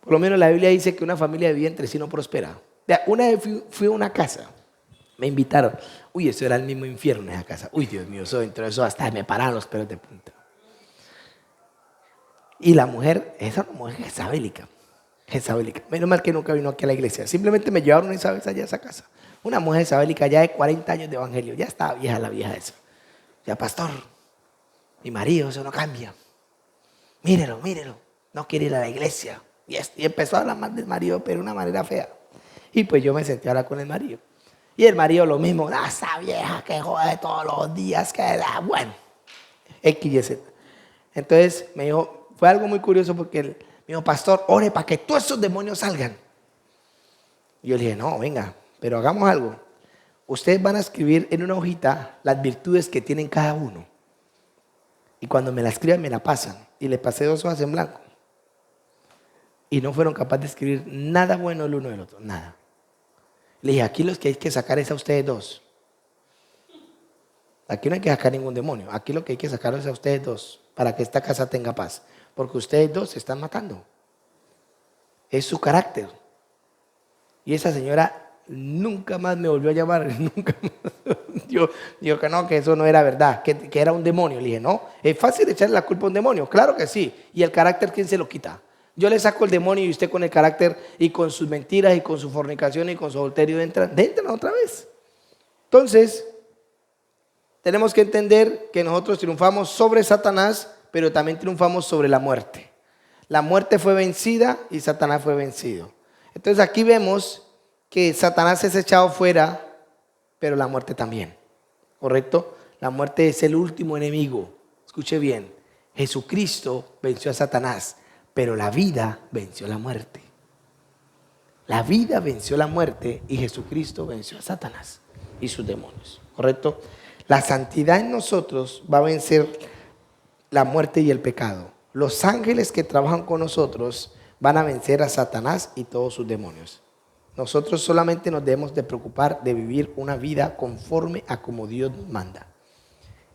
Por lo menos la Biblia dice que una familia de vida entre sí no prospera. Una vez fui a una casa. Me invitaron. Uy, eso era el mismo infierno en esa casa. Uy, Dios mío, eso dentro de eso hasta me pararon los pelos de punta. Y la mujer, esa mujer jezabélica. Menos mal que nunca vino aquí a la iglesia. Simplemente me llevaron esa vez allá a esa casa. Una mujer jezabélica ya de 40 años de evangelio. Ya estaba vieja la vieja esa. Ya, pastor, mi marido, eso no cambia. Mírelo. No quiere ir a la iglesia. Y empezó a hablar más del marido, pero de una manera fea. Y pues yo me senté a hablar con el marido. Y el marido lo mismo. Esa vieja que jode todos los días. Bueno, X y Z. Entonces me dijo, fue algo muy curioso porque él me dijo, pastor, ore para que todos esos demonios salgan. Y yo le dije, no, venga, pero hagamos algo. Ustedes van a escribir en una hojita las virtudes que tienen cada uno. Y cuando me la escriban, me la pasan. Y le pasé 2 hojas en blanco. Y no fueron capaces de escribir nada bueno el uno del otro, nada. Le dije, aquí los que hay que sacar es a ustedes 2. Aquí no hay que sacar ningún demonio. Aquí lo que hay que sacar es a ustedes 2 para que esta casa tenga paz. Porque ustedes 2 se están matando. Es su carácter. Y esa señora nunca más me volvió a llamar. Nunca más. Dijo que no, que eso no era verdad, que era un demonio. Le dije, no, es fácil echarle la culpa a un demonio. Claro que sí. ¿Y el carácter quién se lo quita? Yo le saco el demonio y usted con el carácter y con sus mentiras y con su fornicación y con su adulterio entran otra vez. Entonces, tenemos que entender que nosotros triunfamos sobre Satanás, pero también triunfamos sobre la muerte. La muerte fue vencida y Satanás fue vencido. Entonces aquí vemos que Satanás es echado fuera, pero la muerte también. ¿Correcto? La muerte es el último enemigo. Escuche bien, Jesucristo venció a Satanás, pero la vida venció la muerte. La vida venció la muerte y Jesucristo venció a Satanás y sus demonios. ¿Correcto? La santidad en nosotros va a vencer la muerte y el pecado. Los ángeles que trabajan con nosotros van a vencer a Satanás y todos sus demonios. Nosotros solamente nos debemos de preocupar de vivir una vida conforme a como Dios nos manda,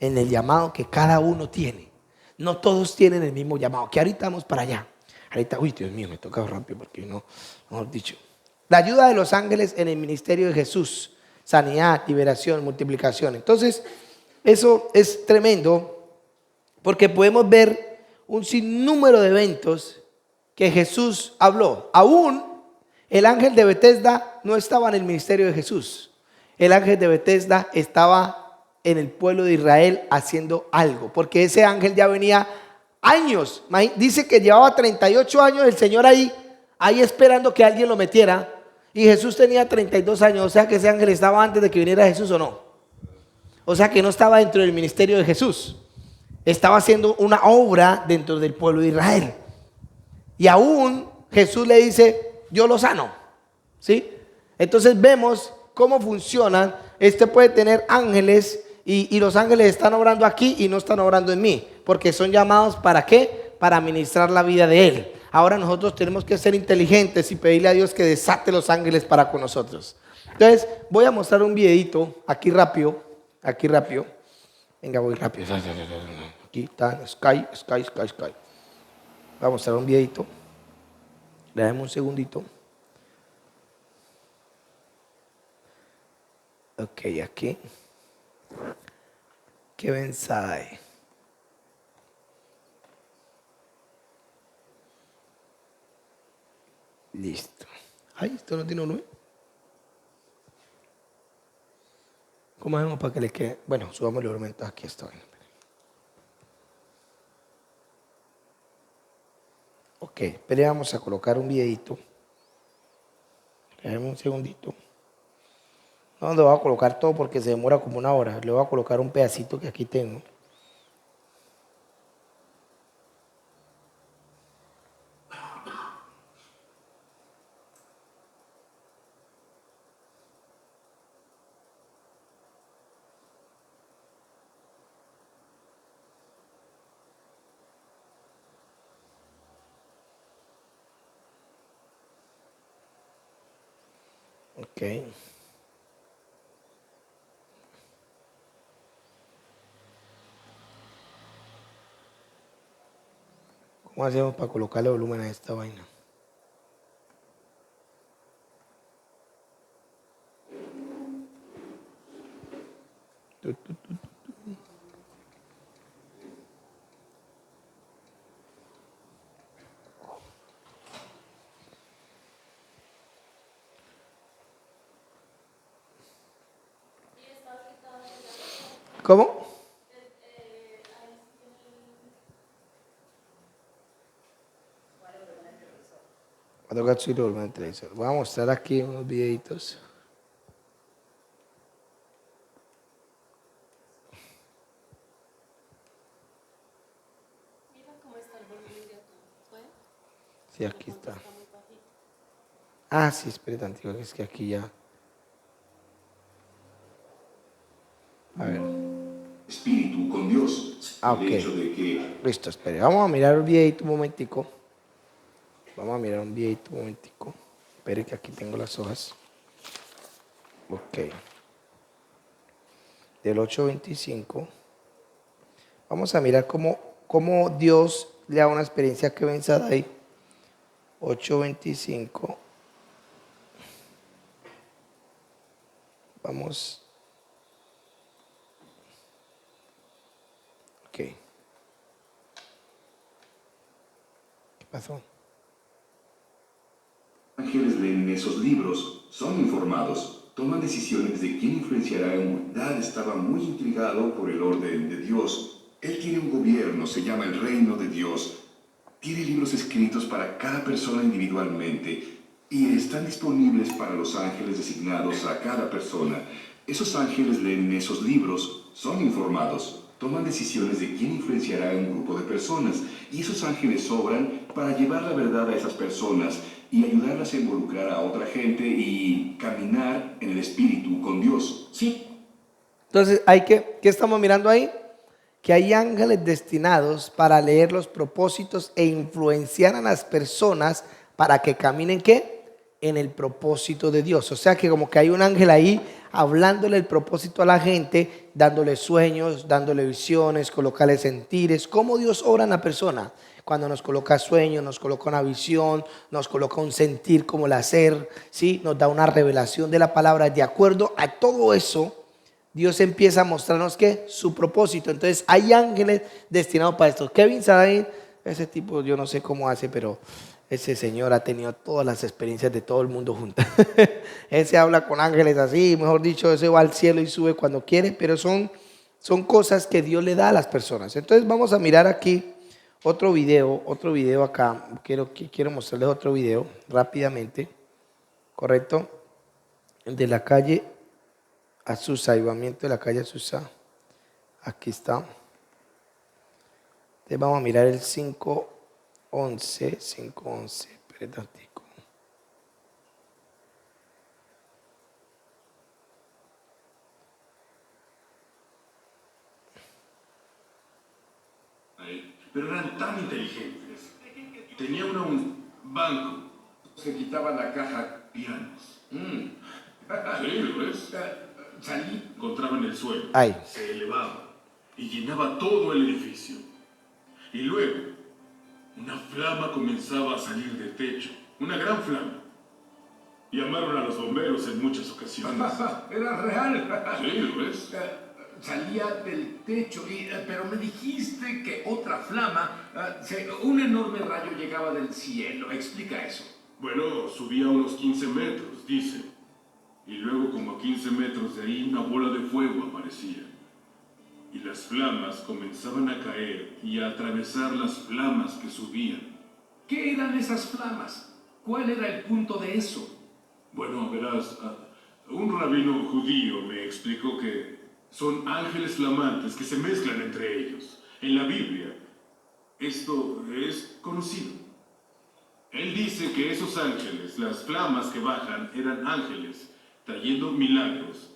en el llamado que cada uno tiene. No todos tienen el mismo llamado, que ahorita vamos para allá. Ahorita, uy, Dios mío, me toca rápido porque no hemos dicho. La ayuda de los ángeles en el ministerio de Jesús, sanidad, liberación, multiplicación. Entonces, eso es tremendo porque podemos ver un sinnúmero de eventos que Jesús habló. Aún el ángel de Betesda no estaba en el ministerio de Jesús. El ángel de Betesda estaba en el pueblo de Israel haciendo algo, porque ese ángel ya venía años. Dice que llevaba 38 años el Señor ahí esperando que alguien lo metiera, y Jesús tenía 32 años. O sea que ese ángel estaba antes de que viniera Jesús, ¿o no? O sea que no estaba dentro del ministerio de Jesús, estaba haciendo una obra dentro del pueblo de Israel. Y aún Jesús le dice: yo lo sano, ¿sí? Entonces vemos cómo funcionan. Puede tener ángeles y los ángeles están obrando aquí y no están obrando en mí, porque son llamados ¿para qué? Para ministrar la vida de Él. Ahora nosotros tenemos que ser inteligentes y pedirle a Dios que desate los ángeles para con nosotros. Entonces voy a mostrar un videito aquí rápido. Venga, voy rápido. Aquí está, Sky. Voy a mostrar un videito. Déjame un segundito. Ok, aquí. ¿Qué mensaje? Listo. Ay, esto no tiene uno. ¿Cómo hacemos para que le quede? Bueno, subamos el volumen. Aquí está. Ok, pero vamos a colocar un videito. Déjame un segundito. No le voy a colocar todo porque se demora como una hora. Le voy a colocar un pedacito que aquí tengo. Ok. ¿Cómo hacemos para colocarle volumen a esta vaina? ¿Cómo? Voy a mostrar aquí unos videitos. Sí, aquí está. Ah, sí, espera tantito, es que aquí ya. A ver. Espíritu con Dios. Ah, ok. El hecho de que Listo, espere. Vamos a mirar un videito un momentico. Espere que aquí tengo las hojas. Ok. Del 8:25. Vamos a mirar cómo Dios le da una experiencia que vence a ahí. 8:25. Vamos. Ok. ¿Qué pasó? ángeles leen esos libros, son informados, toman decisiones de quién influenciará en humanidad. Estaba muy intrigado por el orden de Dios. Él tiene un gobierno, se llama el reino de Dios. Tiene libros escritos para cada persona individualmente. y están disponibles para los ángeles designados a cada persona. Esos ángeles leen esos libros, son informados, toman decisiones de quién influenciará a un grupo de personas, y esos ángeles obran para llevar la verdad a esas personas y ayudarlas a involucrar a otra gente y caminar en el Espíritu con Dios. Sí, Entonces, ¿qué estamos mirando ahí? Que hay ángeles destinados para leer los propósitos e influenciar a las personas para que caminen, ¿qué? En el propósito de Dios. O sea que como que hay un ángel ahí hablándole el propósito a la gente, dándole sueños, dándole visiones, colocarle sentires, cómo Dios obra en la persona. Cuando nos coloca sueños, nos coloca una visión, nos coloca un sentir como el hacer, ¿sí? Nos da una revelación de la palabra. De acuerdo a todo eso, Dios empieza a mostrarnos que su propósito. Entonces hay ángeles destinados para esto. Kevin Saday, ese tipo yo no sé cómo hace, pero ese señor ha tenido todas las experiencias de todo el mundo juntas. Ese habla con ángeles así, mejor dicho, ese va al cielo y sube cuando quiere, pero son cosas que Dios le da a las personas. Entonces vamos a mirar aquí otro video acá. Quiero mostrarles otro video rápidamente, ¿correcto? De la calle Azusa, avivamiento de la calle Azusa. Aquí está. Entonces vamos a mirar el 5:11. Espera tantico. pero eran tan inteligentes. Tenía un banco. Se quitaba la caja pianos. Sí, ¿lo ves? Salí, encontraba en el suelo. Ay. Se elevaba y llenaba todo el edificio. Y luego, una flama comenzaba a salir del techo. Una gran flama. Llamaron a los bomberos en muchas ocasiones. Era real. Sí, ¿lo ves? Salía del techo, pero me dijiste que otra flama, un enorme rayo llegaba del cielo. Explica eso. Bueno, subía unos 15 metros, dice. Y luego, como a 15 metros de ahí, una bola de fuego aparecía. Y las flamas comenzaban a caer y a atravesar las flamas que subían. ¿Qué eran esas flamas? ¿Cuál era el punto de eso? Bueno, verás, un rabino judío me explicó que son ángeles flamantes que se mezclan entre ellos. En la Biblia, esto es conocido. Él dice que esos ángeles, las flamas que bajan, eran ángeles trayendo milagros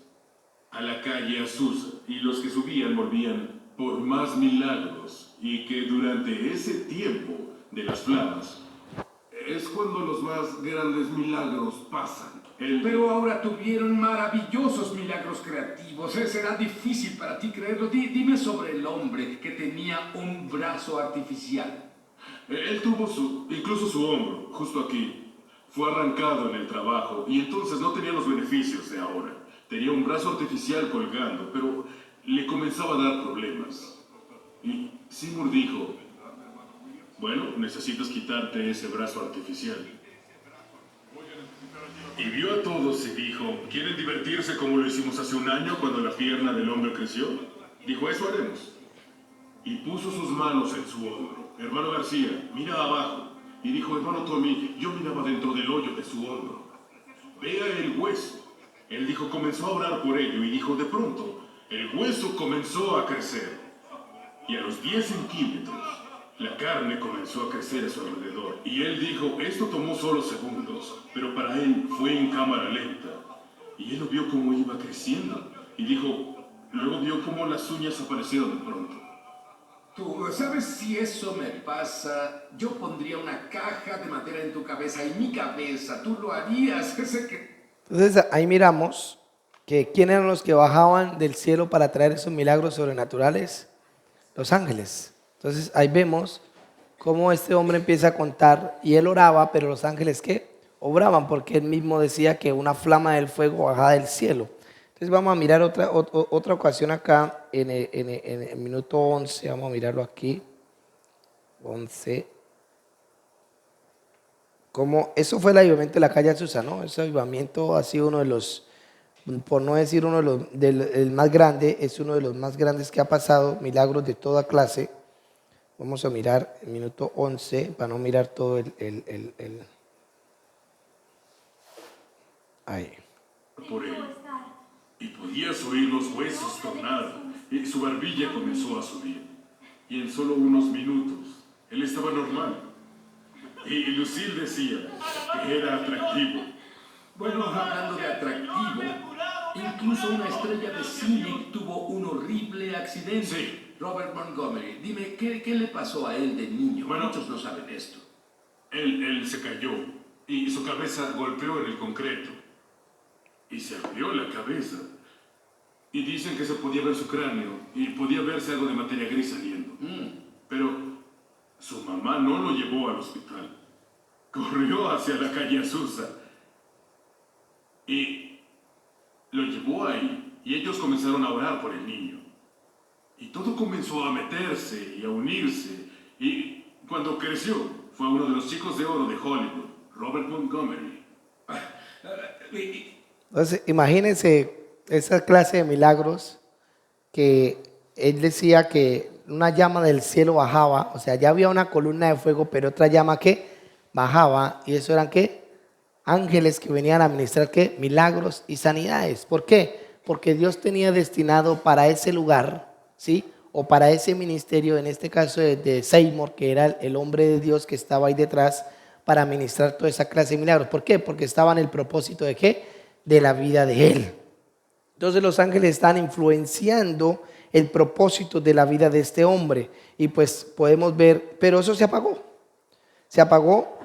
a la calle Azusa, y los que subían volvían por más milagros, y que durante ese tiempo de las flamas es cuando los más grandes milagros pasan. Pero ahora tuvieron maravillosos milagros creativos. Será difícil para ti creerlo. Dime sobre el hombre que tenía un brazo artificial. Él tuvo incluso su hombro, justo aquí. Fue arrancado en el trabajo y entonces no tenía los beneficios de ahora. Tenía un brazo artificial colgando, pero le comenzaba a dar problemas. Y Seymour dijo, bueno, necesitas quitarte ese brazo artificial. Y vio a todos y dijo, ¿quieren divertirse como lo hicimos hace un año cuando la pierna del hombre creció? Dijo, eso haremos. Y puso sus manos en su hombro. Hermano García, mira abajo. Y dijo, hermano Tommy, yo miraba dentro del hoyo de su hombro. Vea el hueso. Él dijo, comenzó a orar por ello y dijo, de pronto, el hueso comenzó a crecer. Y a los 10 centímetros, la carne comenzó a crecer a su alrededor. Y él dijo, esto tomó solo segundos, pero para él fue en cámara lenta. Y él lo vio cómo iba creciendo. Y dijo, luego vio cómo las uñas aparecieron de pronto. Tú, ¿sabes si eso me pasa? Yo pondría una caja de madera en tu cabeza y mi cabeza. Tú lo harías. Entonces ahí miramos que quiénes eran los que bajaban del cielo para traer esos milagros sobrenaturales. Los ángeles. Entonces ahí vemos cómo este hombre empieza a contar y él oraba, pero los ángeles ¿qué? Obraban, porque él mismo decía que una flama del fuego bajaba del cielo. Entonces vamos a mirar otra ocasión acá en el minuto 11, vamos a mirarlo aquí, 11. Como eso fue el avivamiento de la calle Azusa, ¿no? Ese avivamiento ha sido uno de los, por no decir uno de los, el más grande, es uno de los más grandes que ha pasado, milagros de toda clase. Vamos a mirar el minuto 11, para no mirar todo Ahí. por él. Y podías oír los huesos tronar, y su barbilla comenzó a subir. Y en solo unos minutos, él estaba normal. Y Lucille decía que era atractivo. Bueno, hablando de atractivo, incluso una estrella de cine tuvo un horrible accidente. Sí. Robert Montgomery, dime, ¿qué le pasó a él de niño? Bueno, muchos no saben esto. Él se cayó y su cabeza golpeó en el concreto. Y se abrió la cabeza. Y dicen que se podía ver su cráneo y podía verse algo de materia gris saliendo. Pero su mamá no lo llevó al hospital. Corrió hacia la calle Azusa y lo llevó ahí. Y ellos comenzaron a orar por el niño. Y todo comenzó a meterse y a unirse. Y cuando creció, fue uno de los chicos de oro de Hollywood, Robert Montgomery. Entonces, imagínense esa clase de milagros que él decía que una llama del cielo bajaba, o sea, ya había una columna de fuego, pero otra llama que bajaba, y eso eran ¿qué? Ángeles que venían a administrar ¿qué? Milagros y sanidades. ¿Por qué? Porque Dios tenía destinado para ese lugar, ¿sí? O para ese ministerio, en este caso de Seymour, que era el hombre de Dios que estaba ahí detrás, para administrar toda esa clase de milagros. ¿Por qué? Porque estaba en el propósito de ¿qué? De la vida de él. Entonces los ángeles están influenciando el propósito de la vida de este hombre. Y pues podemos ver, pero eso se apagó. Se apagó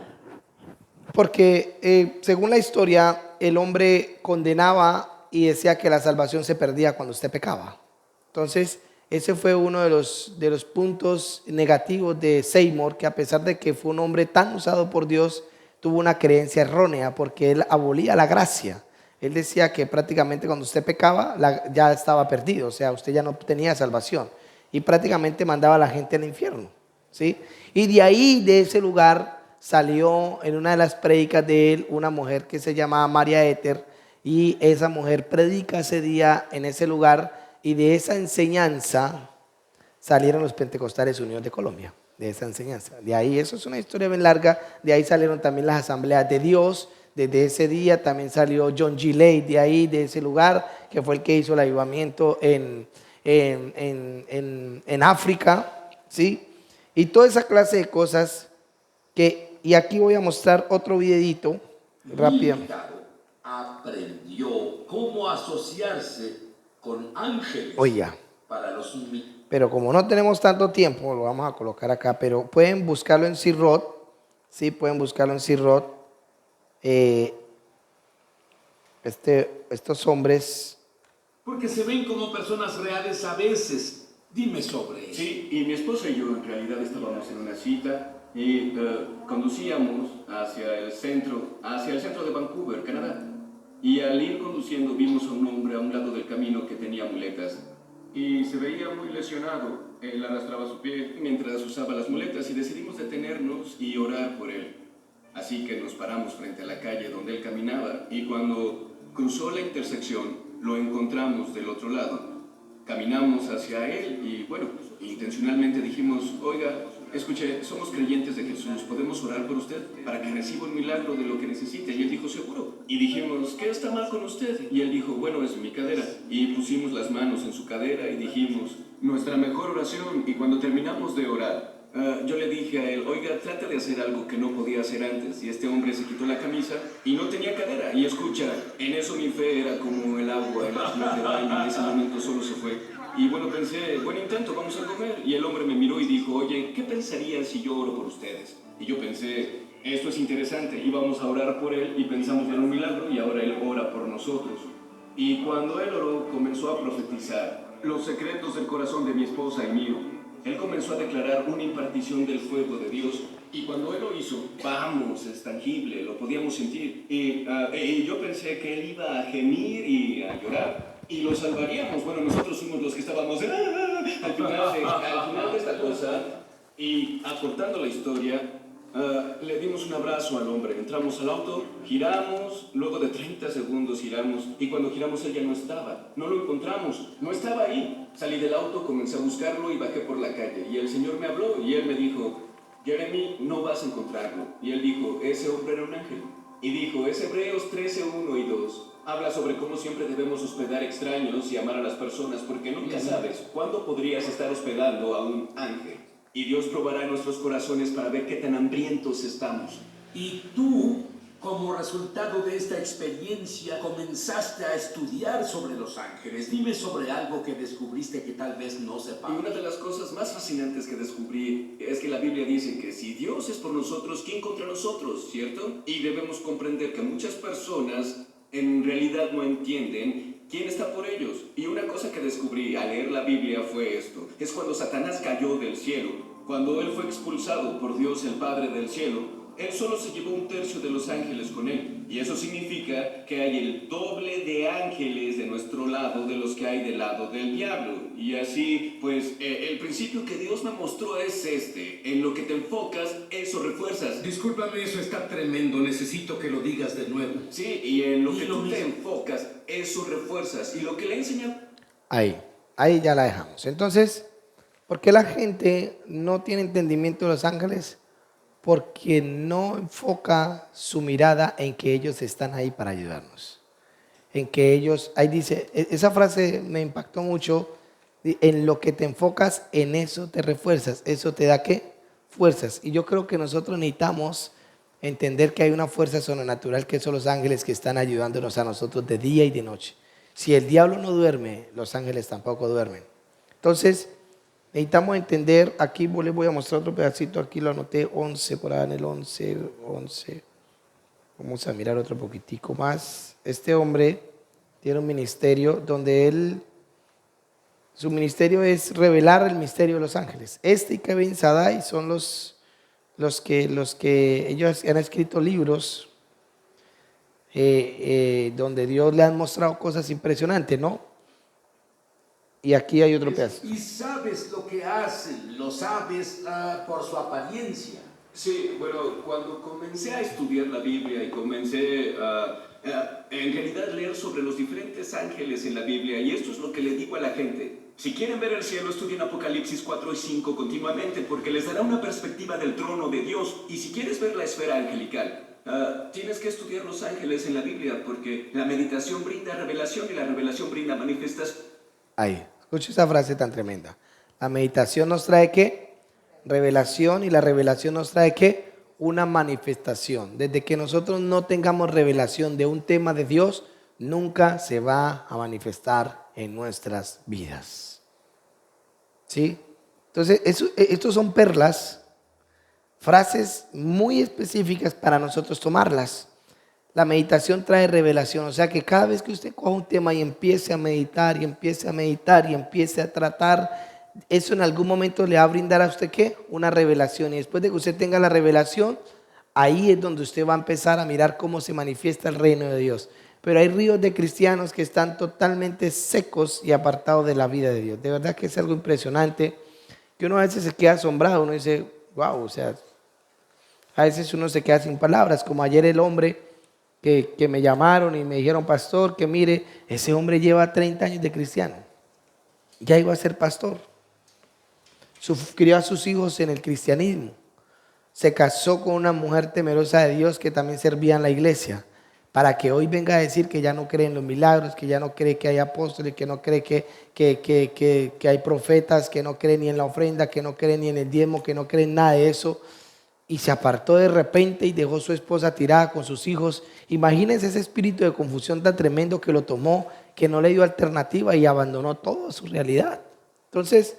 porque según la historia, el hombre condenaba y decía que la salvación se perdía cuando usted pecaba. Entonces, ese fue uno de los puntos negativos de Seymour, que a pesar de que fue un hombre tan usado por Dios, tuvo una creencia errónea porque él abolía la gracia. Él decía que prácticamente cuando usted pecaba ya estaba perdido, o sea, usted ya no tenía salvación y prácticamente mandaba a la gente al infierno, ¿sí? Y de ahí, de ese lugar, salió en una de las prédicas de él una mujer que se llamaba María Éter, y esa mujer predica ese día en ese lugar, y de esa enseñanza salieron los Pentecostales Unidos de Colombia, de esa enseñanza. De ahí, eso es una historia bien larga, de ahí salieron también las Asambleas de Dios. Desde ese día también salió John G. Lake de ahí, de ese lugar, que fue el que hizo el avivamiento en África, ¿sí? Y toda esa clase de cosas y aquí voy a mostrar otro videito rápido. Aprendió cómo asociarse con ángeles. Oye, para los pero como no tenemos tanto tiempo, lo vamos a colocar acá, pero pueden buscarlo en C-Rod, sí, pueden buscarlo en C-Rod. Estos hombres, porque se ven como personas reales a veces. Dime sobre eso. Sí, y mi esposa y yo en realidad estábamos en una cita y conducíamos hacia el centro de Vancouver, Canadá. Y al ir conduciendo vimos a un hombre a un lado del camino que tenía muletas. Y se veía muy lesionado. Él arrastraba su pie mientras usaba las muletas y decidimos detenernos y orar por él. Así que nos paramos frente a la calle donde él caminaba y cuando cruzó la intersección lo encontramos del otro lado. Caminamos hacia él y bueno, intencionalmente dijimos, oiga, escuche, somos creyentes de Jesús, ¿podemos orar por usted para que reciba un milagro de lo que necesite? Y él dijo, seguro. Y dijimos, ¿qué está mal con usted? Y él dijo, bueno, es mi cadera. Y pusimos las manos en su cadera y dijimos, nuestra mejor oración. Y cuando terminamos de orar, yo le dije a él, oiga, trata de hacer algo que no podía hacer antes. Y este hombre se quitó la camisa y no tenía cadera. Y escucha, en eso mi fe era como el agua en la flor de baño. En ese momento solo se fue. Y bueno, pensé, buen intento, vamos a comer. Y el hombre me miró y dijo, oye, ¿qué pensarían si yo oro por ustedes? Y yo pensé, esto es interesante. Íbamos a orar por él y pensamos en un milagro y ahora él ora por nosotros. Y cuando él oró, comenzó a profetizar los secretos del corazón de mi esposa y mío. Él comenzó a declarar una impartición del fuego de Dios. Y cuando él lo hizo, vamos, es tangible, lo podíamos sentir. Y yo pensé que él iba a gemir y a llorar. Y lo salvaríamos. Bueno, nosotros fuimos los que estábamos al final de esta cosa. Y acortando la historia, le dimos un abrazo al hombre. Entramos al auto, giramos, luego de 30 segundos giramos. Y cuando giramos él ya no estaba. No lo encontramos, no estaba ahí. Salí del auto, comencé a buscarlo y bajé por la calle. Y el Señor me habló y él me dijo, Jeremy, no vas a encontrarlo. Y él dijo, ese hombre era un ángel. Y dijo, es Hebreos 13, 1 y 2. Habla sobre cómo siempre debemos hospedar extraños y amar a las personas, porque nunca sabes cuándo podrías estar hospedando a un ángel. Y Dios probará nuestros corazones para ver qué tan hambrientos estamos. Y tú, como resultado de esta experiencia, comenzaste a estudiar sobre los ángeles. Dime sobre algo que descubriste que tal vez no Y sepamos. una de las cosas más fascinantes que descubrí es que la Biblia dice que si Dios es por nosotros, ¿quién contra nosotros? ¿Cierto? Y debemos comprender que muchas personas en realidad no entienden quién está por ellos. Y una cosa que descubrí al leer la Biblia fue esto. Es cuando Satanás cayó del cielo, cuando él fue expulsado por Dios el Padre del cielo, él solo se llevó un tercio de los ángeles con él. Y eso significa que hay el doble de ángeles de nuestro lado de los que hay del lado del diablo. Y así, pues, el principio que Dios me mostró es este. En lo que te enfocas, eso refuerzas. Discúlpame, eso está tremendo. Necesito que lo digas de nuevo. Sí, y en lo Y que lo tú te mismo. enfocas, eso refuerzas. Y lo que le enseña... Ahí ya la dejamos. Entonces, ¿por qué la gente no tiene entendimiento de los ángeles? Porque no enfoca su mirada en que ellos están ahí para ayudarnos. En que ellos, ahí dice, esa frase me impactó mucho, en lo que te enfocas, en eso te refuerzas. ¿Eso te da qué? Fuerzas. Y yo creo que nosotros necesitamos entender que hay una fuerza sobrenatural que son los ángeles que están ayudándonos a nosotros de día y de noche. Si el diablo no duerme, los ángeles tampoco duermen. Entonces, necesitamos entender, aquí les voy a mostrar otro pedacito, aquí lo anoté, 11, por ahí en el 11. Vamos a mirar otro poquitico más. Este hombre tiene un ministerio donde su ministerio es revelar el misterio de los ángeles. Este y Kevin Sadai son los que ellos han escrito libros donde Dios le ha mostrado cosas impresionantes, ¿no? Y aquí hay otro pedazo. Y sabes lo que hacen. Lo sabes por su apariencia. Sí, bueno, cuando comencé a estudiar la Biblia y comencé en realidad leer sobre los diferentes ángeles en la Biblia, y esto es lo que le digo a la gente. Si quieren ver el cielo, estudien Apocalipsis 4 y 5 continuamente, porque les dará una perspectiva del trono de Dios. Y si quieres ver la esfera angelical, tienes que estudiar los ángeles en la Biblia, porque la meditación brinda revelación y la revelación brinda manifestación. Ahí, escucha esa frase tan tremenda. La meditación nos trae ¿qué? Revelación, y la revelación nos trae ¿qué? Una manifestación. Desde que nosotros no tengamos revelación de un tema de Dios, nunca se va a manifestar en nuestras vidas. ¿Sí? Entonces, estos son perlas, frases muy específicas para nosotros tomarlas. La meditación trae revelación, o sea que cada vez que usted coja un tema y empiece a meditar y empiece a meditar y empiece a tratar, eso en algún momento le va a brindar a usted ¿qué? Una revelación, y después de que usted tenga la revelación, ahí es donde usted va a empezar a mirar cómo se manifiesta el reino de Dios. Pero hay ríos de cristianos que están totalmente secos y apartados de la vida de Dios. De verdad que es algo impresionante, que uno a veces se queda asombrado, uno dice, wow, o sea, a veces uno se queda sin palabras, como ayer el hombre que me llamaron y me dijeron, pastor, que mire, ese hombre lleva 30 años de cristiano, ya iba a ser pastor, crió a sus hijos en el cristianismo, se casó con una mujer temerosa de Dios que también servía en la iglesia, para que hoy venga a decir que ya no cree en los milagros, que ya no cree que hay apóstoles, que no cree que hay profetas, que no cree ni en la ofrenda, que no cree ni en el diezmo, que no cree en nada de eso, y se apartó de repente y dejó a su esposa tirada con sus hijos. Imagínense ese espíritu de confusión tan tremendo que lo tomó, que no le dio alternativa y abandonó toda su realidad. Entonces,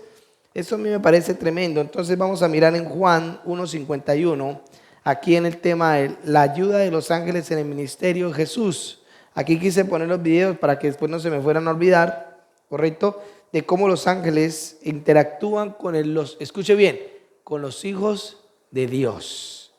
eso a mí me parece tremendo. Entonces vamos a mirar en Juan 1:51, aquí en el tema de la ayuda de los ángeles en el ministerio de Jesús. Aquí quise poner los videos para que después no se me fueran a olvidar, ¿correcto? De cómo los ángeles interactúan con escuche bien, con los hijos de Dios.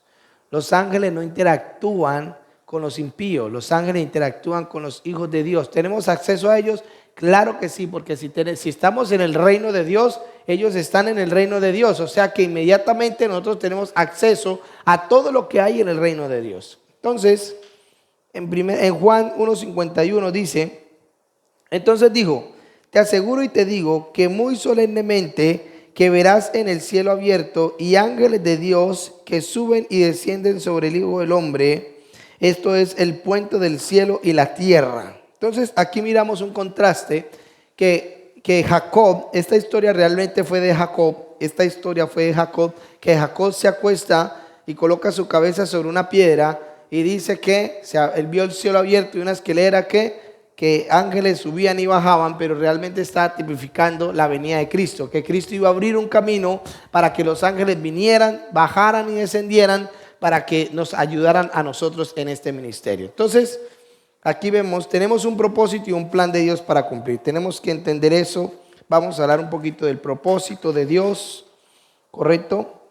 Los ángeles no interactúan con los impíos, los ángeles interactúan con los hijos de Dios. ¿Tenemos acceso a ellos? Claro que sí, porque si estamos en el reino de Dios, ellos están en el reino de Dios, o sea que inmediatamente nosotros tenemos acceso a todo lo que hay en el reino de Dios. Entonces, en Juan 1:51 dice, entonces dijo, te aseguro y te digo que muy solemnemente que verás en el cielo abierto y ángeles de Dios que suben y descienden sobre el Hijo del Hombre. Esto es el puente del cielo y la tierra. Entonces aquí miramos un contraste que Jacob, esta historia realmente fue de Jacob, esta historia fue de Jacob, que Jacob se acuesta y coloca su cabeza sobre una piedra y dice que él vio el cielo abierto y una escalera que ángeles subían y bajaban, pero realmente está tipificando la venida de Cristo, que Cristo iba a abrir un camino para que los ángeles vinieran, bajaran y descendieran para que nos ayudaran a nosotros en este ministerio. Entonces, aquí vemos, tenemos un propósito y un plan de Dios para cumplir. Tenemos que entender eso. Vamos a hablar un poquito del propósito de Dios, ¿correcto?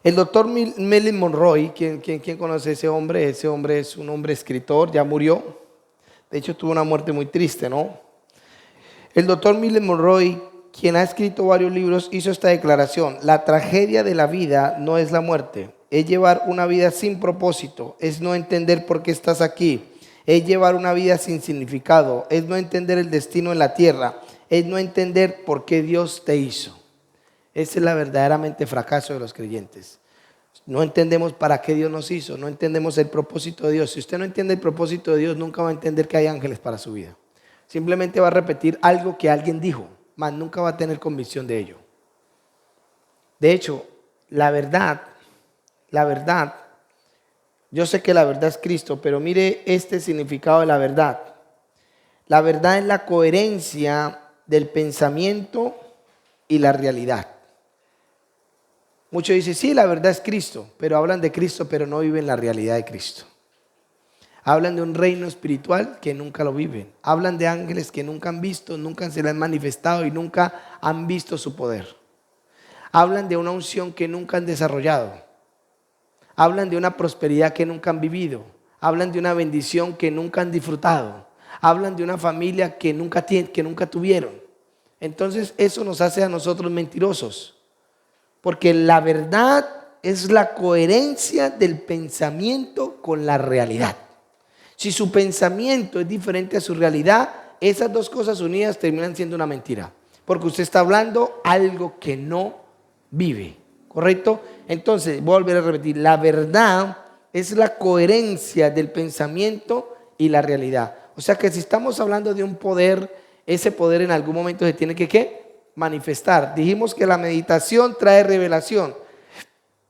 El doctor Marilyn Monroe, ¿quién conoce a ese hombre? Ese hombre es un hombre escritor, ya murió. De hecho, tuvo una muerte muy triste, ¿no? El doctor Marilyn Monroe, quien ha escrito varios libros, hizo esta declaración: la tragedia de la vida no es la muerte, es llevar una vida sin propósito, es no entender por qué estás aquí, es llevar una vida sin significado, es no entender el destino en la tierra, es no entender por qué Dios te hizo. Ese es la verdaderamente fracaso de los creyentes. No entendemos para qué Dios nos hizo, no entendemos el propósito de Dios. Si usted no entiende el propósito de Dios, nunca va a entender que hay ángeles para su vida. Simplemente va a repetir algo que alguien dijo, mas nunca va a tener convicción de ello. De hecho, la verdad, yo sé que la verdad es Cristo, pero mire este significado de la verdad. La verdad es la coherencia del pensamiento y la realidad. Muchos dicen, sí, la verdad es Cristo, pero hablan de Cristo, pero no viven la realidad de Cristo. Hablan de un reino espiritual que nunca lo viven. Hablan de ángeles que nunca han visto, nunca se les han manifestado y nunca han visto su poder. Hablan de una unción que nunca han desarrollado. Hablan de una prosperidad que nunca han vivido. Hablan de una bendición que nunca han disfrutado. Hablan de una familia que nunca tuvieron. Entonces eso nos hace a nosotros mentirosos. Porque la verdad es la coherencia del pensamiento con la realidad. Si su pensamiento es diferente a su realidad, esas dos cosas unidas terminan siendo una mentira. Porque usted está hablando algo que no vive, ¿correcto? Entonces, voy a volver a repetir, la verdad es la coherencia del pensamiento y la realidad. O sea que si estamos hablando de un poder, ese poder en algún momento se tiene que ¿qué? Manifestar. Dijimos que la meditación trae revelación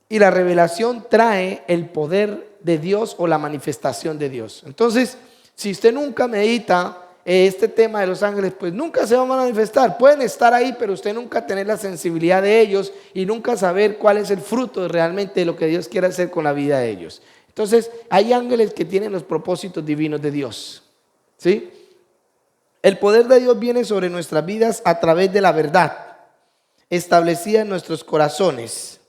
y la revelación trae el poder de Dios o la manifestación de Dios. Entonces, si usted nunca medita este tema de los ángeles, pues nunca se van a manifestar. Pueden estar ahí, pero usted nunca tener la sensibilidad de ellos y nunca saber cuál es el fruto realmente de lo que Dios quiere hacer con la vida de ellos. Entonces, hay ángeles que tienen los propósitos divinos de Dios, ¿sí? El poder de Dios viene sobre nuestras vidas a través de la verdad establecida en nuestros corazones.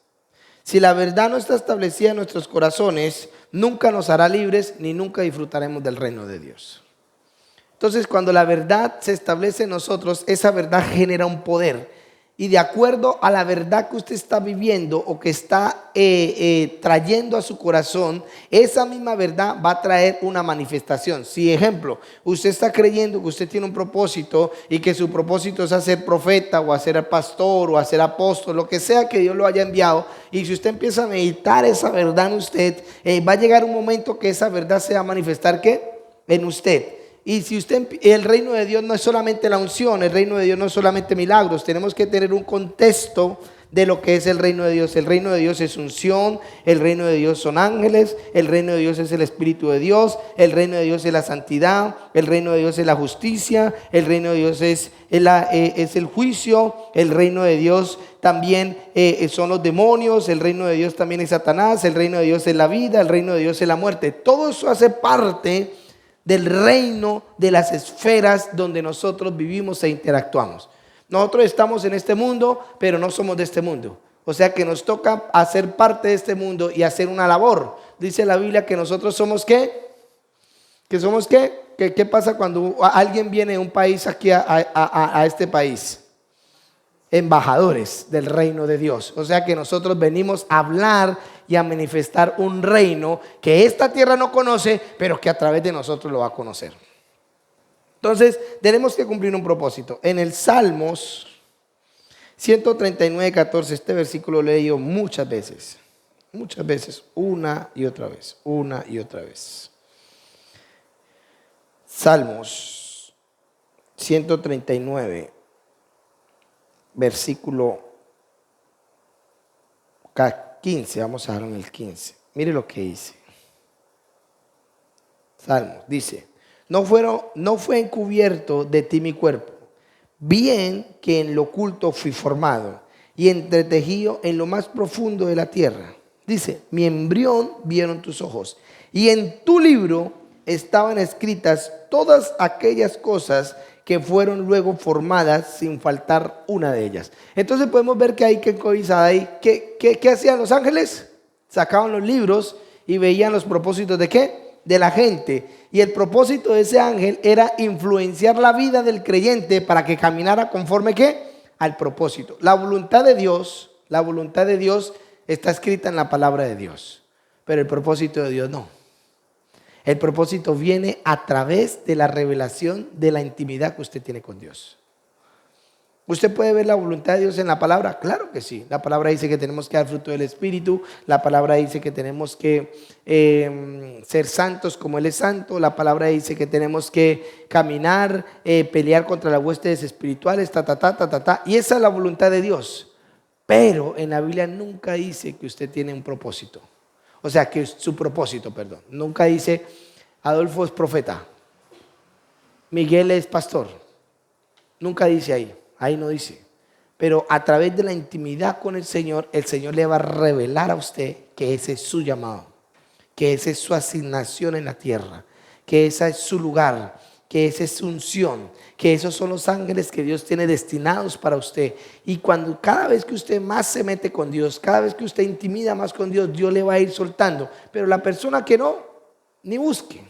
Si la verdad no está establecida en nuestros corazones, nunca nos hará libres ni nunca disfrutaremos del reino de Dios. Entonces, cuando la verdad se establece en nosotros, esa verdad genera un poder. Y de acuerdo a la verdad que usted está viviendo o que está trayendo a su corazón, esa misma verdad va a traer una manifestación. Si, ejemplo, usted está creyendo que usted tiene un propósito y que su propósito es hacer profeta o hacer pastor o hacer apóstol, lo que sea que Dios lo haya enviado, y si usted empieza a meditar esa verdad en usted, va a llegar un momento que esa verdad se va a manifestar ¿qué? En usted. Y si el reino de Dios no es solamente la unción, el reino de Dios no es solamente milagros, tenemos que tener un contexto de lo que es el reino de Dios. El reino de Dios es unción, el reino de Dios son ángeles, el reino de Dios es el Espíritu de Dios, el reino de Dios es la santidad, el reino de Dios es la justicia, el reino de Dios es el juicio, el reino de Dios también son los demonios, el reino de Dios también es Satanás, el reino de Dios es la vida, el reino de Dios es la muerte. Todo eso hace parte del reino de las esferas donde nosotros vivimos e interactuamos. Nosotros estamos en este mundo, pero no somos de este mundo. O sea que nos toca hacer parte de este mundo y hacer una labor. Dice la Biblia que nosotros somos ¿qué? ¿Que somos qué? ¿Qué pasa cuando alguien viene de un país aquí a este país? Embajadores del reino de Dios. O sea que nosotros venimos a hablar y a manifestar un reino que esta tierra no conoce, pero que a través de nosotros lo va a conocer. Entonces tenemos que cumplir un propósito. En el Salmos 139:14, este versículo lo he leído muchas veces. Muchas veces, una y otra vez, una y otra vez. Salmos 139, versículo 15, vamos a dejar en el 15. Mire lo que dice. Salmos, dice, no fue encubierto de ti mi cuerpo, bien que en lo oculto fui formado y entretejido en lo más profundo de la tierra. Dice, mi embrión vieron tus ojos y en tu libro estaban escritas todas aquellas cosas que fueron luego formadas sin faltar una de ellas. Entonces podemos ver que hay que covisada ahí. ¿Qué hacían los ángeles? Sacaban los libros y veían los propósitos ¿de qué? De la gente. Y el propósito de ese ángel era influenciar la vida del creyente para que caminara conforme ¿qué? Al propósito. La voluntad de Dios está escrita en la palabra de Dios, pero el propósito de Dios no. El propósito viene a través de la revelación de la intimidad que usted tiene con Dios. ¿Usted puede ver la voluntad de Dios en la palabra? Claro que sí. La palabra dice que tenemos que dar fruto del Espíritu. La palabra dice que tenemos que ser santos como Él es santo. La palabra dice que tenemos que caminar, pelear contra las huestes espirituales, Y esa es la voluntad de Dios. Pero en la Biblia nunca dice que usted tiene un propósito. O sea, que su propósito, perdón. Nunca dice, Adolfo es profeta, Miguel es pastor. Nunca dice ahí. Ahí no dice. Pero a través de la intimidad con el Señor le va a revelar a usted que ese es su llamado, que esa es su asignación en la tierra, que ese es su lugar, que esa es su unción, que esos son los ángeles que Dios tiene destinados para usted. Y cada vez que usted más se mete con Dios, cada vez que usted intimida más con Dios, Dios le va a ir soltando. Pero la persona que no, ni busque.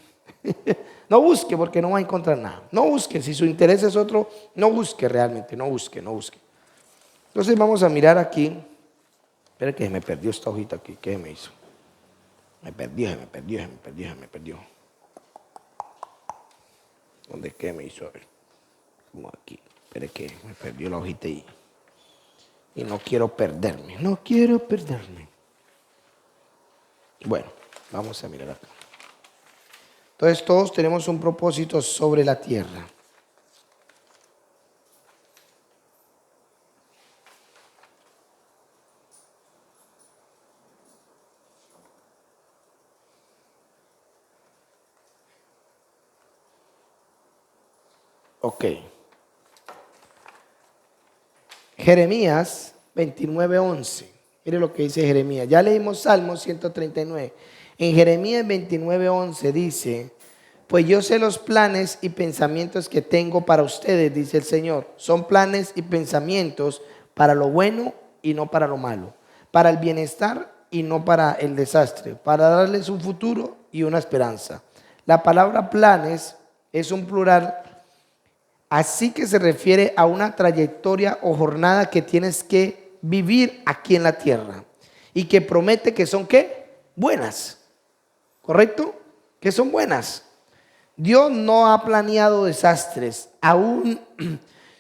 No busque porque no va a encontrar nada. No busque, si su interés es otro, no busque realmente, no busque. Entonces vamos a mirar aquí. Espera que se me perdió esta hojita aquí. ¿Qué me hizo? Se me perdió. ¿Dónde es que me hizo? A ver. Como aquí. Espera que me perdió la hojita y no quiero perderme. Bueno, vamos a mirar acá. Entonces todos tenemos un propósito sobre la tierra. Ok. Jeremías 29:11. Mire lo que dice Jeremías. Ya leímos Salmos 139. En Jeremías 29:11 dice, pues yo sé los planes y pensamientos que tengo para ustedes, dice el Señor. Son planes y pensamientos para lo bueno y no para lo malo, para el bienestar y no para el desastre, para darles un futuro y una esperanza. La palabra planes es un plural, así que se refiere a una trayectoria o jornada que tienes que vivir aquí en la tierra y que promete que son ¿qué? Buenas. ¿Correcto? Que son buenas. Dios no ha planeado desastres. Aún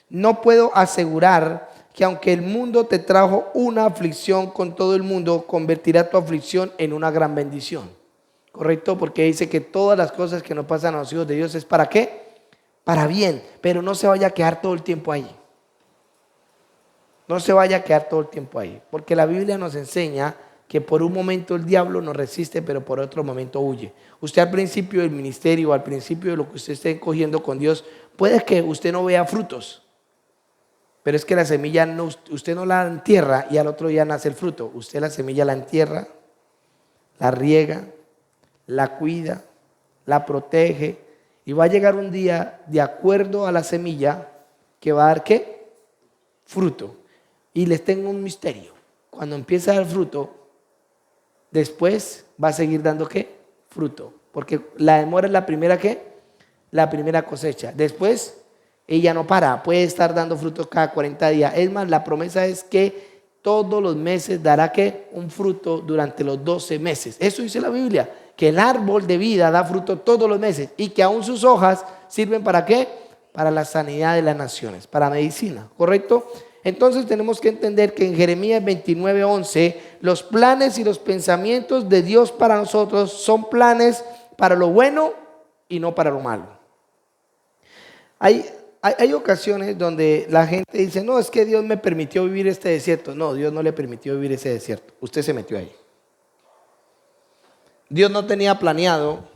no puedo asegurar que aunque el mundo te trajo una aflicción con todo el mundo, convertirá tu aflicción en una gran bendición. ¿Correcto? Porque dice que todas las cosas que nos pasan a los hijos de Dios es ¿para qué? Para bien. Pero no se vaya a quedar todo el tiempo ahí. No se vaya a quedar todo el tiempo ahí. Porque la Biblia nos enseña que por un momento el diablo nos resiste, pero por otro momento huye. Usted al principio del ministerio, al principio de lo que usted esté cogiendo con Dios, puede que usted no vea frutos, pero es que la semilla usted no la entierra y al otro día nace el fruto. Usted la semilla la entierra, la riega, la cuida, la protege y va a llegar un día de acuerdo a la semilla que va a dar ¿qué? Fruto. Y les tengo un misterio. Cuando empieza a dar fruto, después va a seguir dando ¿qué? Fruto. Porque la demora es la primera ¿qué? La primera cosecha. Después ella no para, puede estar dando frutos cada 40 días. Es más, la promesa es que todos los meses dará ¿qué? Un fruto durante los 12 meses. Eso dice la Biblia, que el árbol de vida da fruto todos los meses y que aún sus hojas sirven ¿para qué? Para la sanidad de las naciones, para medicina, ¿correcto? Entonces tenemos que entender que en Jeremías 29:11, los planes y los pensamientos de Dios para nosotros son planes para lo bueno y no para lo malo. Hay ocasiones donde la gente dice, no, es que Dios me permitió vivir este desierto. No, Dios no le permitió vivir ese desierto. Usted se metió ahí. Dios no tenía planeado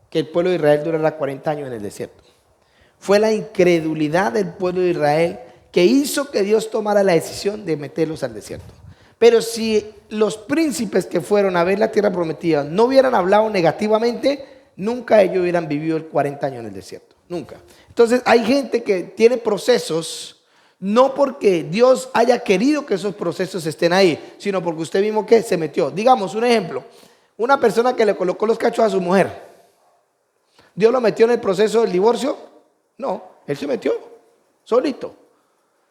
que el pueblo de Israel durara 40 años en el desierto. Fue la incredulidad del pueblo de Israel que hizo que Dios tomara la decisión de meterlos al desierto. Pero si los príncipes que fueron a ver la tierra prometida no hubieran hablado negativamente, nunca ellos hubieran vivido el 40 años en el desierto. Nunca. Entonces hay gente que tiene procesos, no porque Dios haya querido que esos procesos estén ahí, sino porque usted mismo que se metió. Digamos, un ejemplo, una persona que le colocó los cachos a su mujer, ¿Dios lo metió en el proceso del divorcio? No, él se metió solito.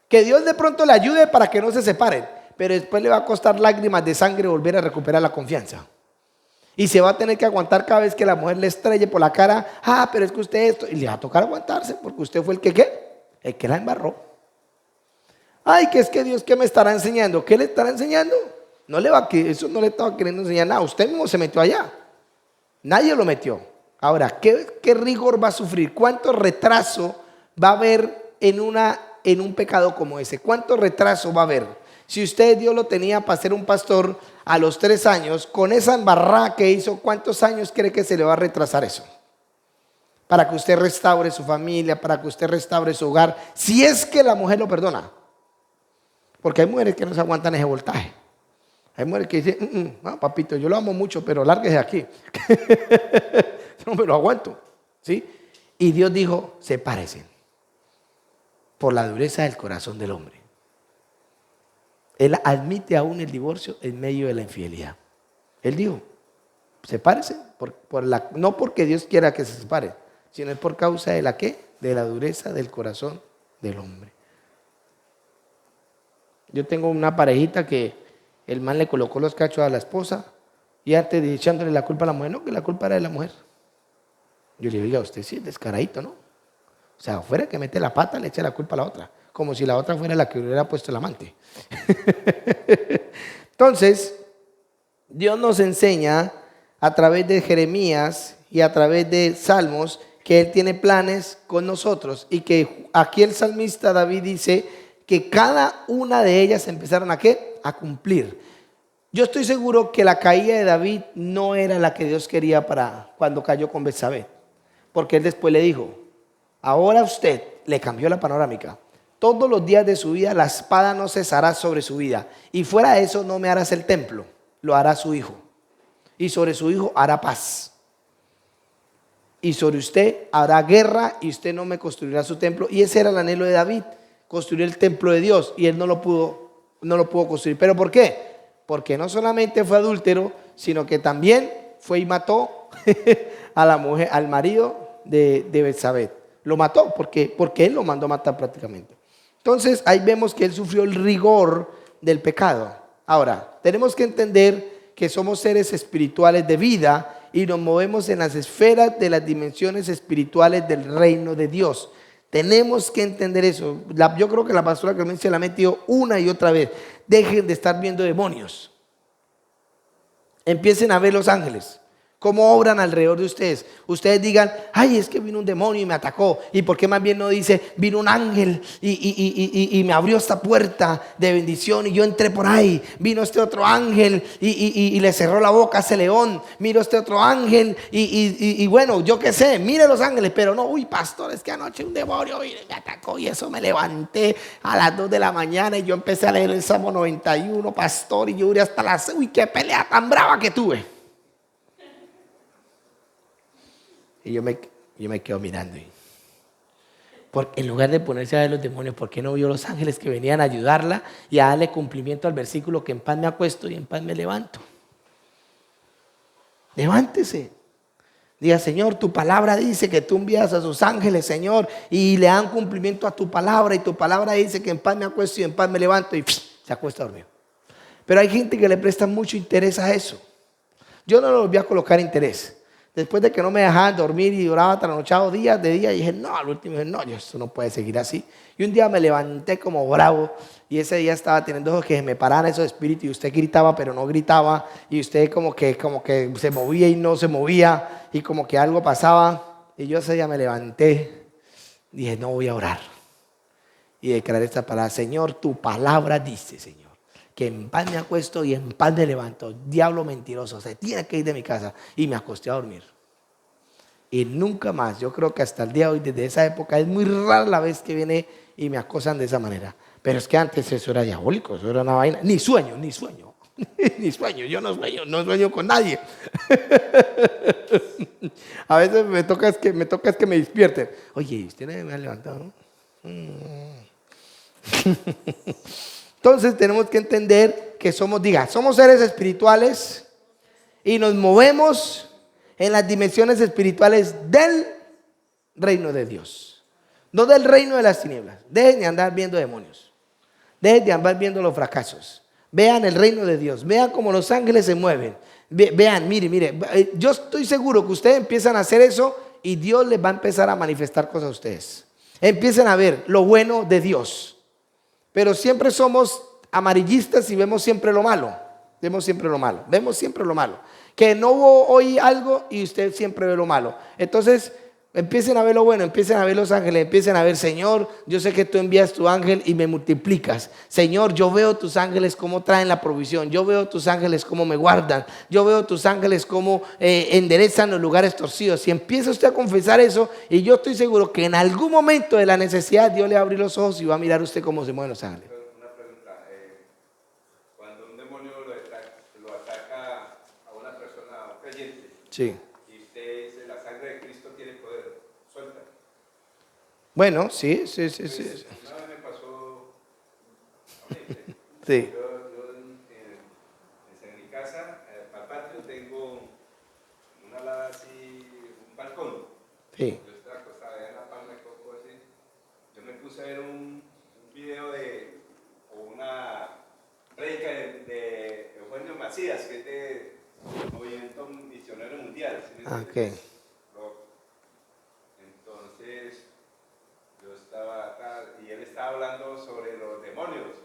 Que Dios de pronto le ayude para que no se separen, pero después le va a costar lágrimas de sangre volver a recuperar la confianza. Y se va a tener que aguantar cada vez que la mujer le estrelle por la cara, pero es que usted esto, y le va a tocar aguantarse porque usted fue el que ¿qué? El que la embarró. Ay, que es que Dios, ¿qué me estará enseñando? ¿Qué le estará enseñando? Eso no le estaba queriendo enseñar nada, usted mismo se metió allá. Nadie lo metió. Ahora, ¿qué rigor va a sufrir? ¿Cuánto retraso va a haber en un pecado como ese? ¿Cuánto retraso va a haber? Si usted Dios lo tenía para ser un pastor a los 3 años, con esa embarrada que hizo, ¿cuántos años cree que se le va a retrasar eso? Para que usted restaure su familia, para que usted restaure su hogar, si es que la mujer lo perdona. Porque hay mujeres que no se aguantan ese voltaje. Hay mujeres que dicen, no, papito, yo lo amo mucho, pero lárguese de aquí. No me lo aguanto, ¿sí? Y Dios dijo, sepárense por la dureza del corazón del hombre. Él admite aún el divorcio en medio de la infidelidad. Él dijo, sepárense, no porque Dios quiera que se separen, sino es por causa de la ¿qué? De la dureza del corazón del hombre. Yo tengo una parejita que el man le colocó los cachos a la esposa y antes de echándole la culpa a la mujer, no, que la culpa era de la mujer. Yo le digo, oiga, usted sí es descaradito, ¿no? O sea, fuera que mete la pata, le echa la culpa a la otra, como si la otra fuera la que hubiera puesto el amante. Entonces, Dios nos enseña a través de Jeremías y a través de Salmos que Él tiene planes con nosotros y que aquí el salmista David dice que cada una de ellas empezaron ¿a qué? A cumplir. Yo estoy seguro que la caída de David no era la que Dios quería para cuando cayó con Betsabé, porque Él después le dijo, ahora usted le cambió la panorámica. Todos los días de su vida la espada no cesará sobre su vida. Y fuera de eso no me harás el templo, lo hará su hijo. Y sobre su hijo hará paz. Y sobre usted hará guerra y usted no me construirá su templo. Y ese era el anhelo de David, construir el templo de Dios. Y él no lo pudo construir. ¿Pero por qué? Porque no solamente fue adúltero, sino que también fue y mató a la mujer, al marido de Betsabé. Lo mató porque él lo mandó a matar prácticamente. Entonces ahí vemos que él sufrió el rigor del pecado. Ahora, tenemos que entender que somos seres espirituales de vida y nos movemos en las esferas de las dimensiones espirituales del reino de Dios. Tenemos que entender eso. Yo creo que la pastora Clemencia se la ha metido una y otra vez. Dejen de estar viendo demonios. Empiecen a ver los ángeles. ¿Cómo obran alrededor de ustedes? Ustedes digan, ay, es que vino un demonio y me atacó. ¿Y por qué más bien no dice, vino un ángel y me abrió esta puerta de bendición y yo entré por ahí? Vino este otro ángel y le cerró la boca a ese león. Miro este otro ángel y bueno, yo qué sé, mire los ángeles. Pero no, uy, pastor, es que anoche un demonio me atacó y eso me levanté a las 2 de la mañana y yo empecé a leer el Salmo 91, pastor, y yo duré hasta las... Uy, qué pelea tan brava que tuve. Y yo me quedo mirando. Porque en lugar de ponerse a ver los demonios, ¿por qué no vio los ángeles que venían a ayudarla y a darle cumplimiento al versículo que en paz me acuesto y en paz me levanto? Levántese. Diga, Señor, tu palabra dice que tú envías a sus ángeles, Señor, y le dan cumplimiento a tu palabra. Y tu palabra dice que en paz me acuesto y en paz me levanto. Y se acuesta a dormir. Pero hay gente que le presta mucho interés a eso. Yo no le voy a colocar interés. Después de que no me dejaban dormir y duraba trasnochado días de día, dije, no, al último dije, no, yo esto no puede seguir así. Y un día me levanté como bravo y ese día estaba teniendo que me pararan esos espíritus y usted gritaba pero no gritaba y usted como que se movía y no se movía y como que algo pasaba. Y yo ese día me levanté, dije, no voy a orar. Y declaré esta palabra, Señor, tu palabra dice, Señor, que en paz me acuesto y en paz me levanto. Diablo mentiroso, se tiene que ir de mi casa. Y me acosté a dormir. Y nunca más, yo creo que hasta el día de hoy, desde esa época, es muy rara la vez que viene y me acosan de esa manera. Pero es que antes eso era diabólico, eso era una vaina. Ni sueño, ni sueño. Ni sueño, yo no sueño con nadie. A veces me toca es que me despierten. Oye, ¿usted no me ha levantado? Entonces tenemos que entender que somos seres espirituales y nos movemos en las dimensiones espirituales del reino de Dios, no del reino de las tinieblas. Dejen de andar viendo demonios, dejen de andar viendo los fracasos, vean el reino de Dios, vean cómo los ángeles se mueven, vean, mire, yo estoy seguro que ustedes empiezan a hacer eso y Dios les va a empezar a manifestar cosas a ustedes. Empiecen a ver lo bueno de Dios. Pero siempre somos amarillistas y vemos siempre lo malo. Vemos siempre lo malo. Que no hubo hoy algo y usted siempre ve lo malo. Entonces, empiecen a ver lo bueno, empiecen a ver los ángeles, empiecen a ver, Señor, yo sé que tú envías tu ángel y me multiplicas. Señor, yo veo tus ángeles cómo traen la provisión. Yo veo tus ángeles cómo me guardan. Yo veo tus ángeles cómo enderezan los lugares torcidos. Y empieza usted a confesar eso y yo estoy seguro que en algún momento de la necesidad Dios le va a abrir los ojos y va a mirar usted cómo se mueven los ángeles. Una pregunta, cuando un demonio lo ataca a una persona, a un creyente, Sí. y usted dice la sangre de Cristo tiene poder, suelta. Bueno, sí. Una vez me pasó, Sí. yo en mi casa, al patio, tengo una lada así, un balcón. Sí. Yo estaba acostado en la palma de coco así. Yo me puse a ver un video o una prédica de Eugenio Macías, que es de Movimiento Misionero Mundial. ¿Sí me entiendes? Ok. Entonces, yo estaba acá y él estaba hablando sobre los demonios,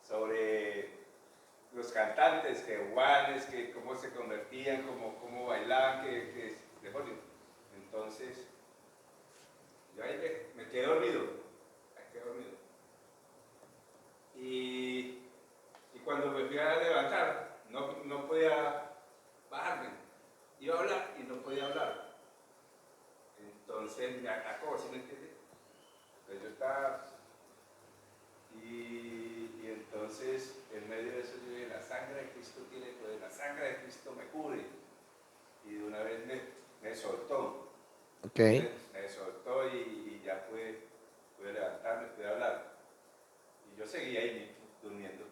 sobre los cantantes, que Juanes, que cómo se convertían, cómo bailaban, que demonios. Entonces, yo ahí me quedé dormido. Y cuando me fui a levantar, no podía bajarme. Iba a hablar y no podía hablar. Entonces me atacó, ¿sí me entiendes? Pues yo estaba... Y entonces, en medio de eso, yo dije, la sangre de Cristo tiene poder, la sangre de Cristo me cubre. Y de una vez me soltó. Ok. Me soltó y ya pude levantarme, pude hablar. Y yo seguí ahí durmiendo.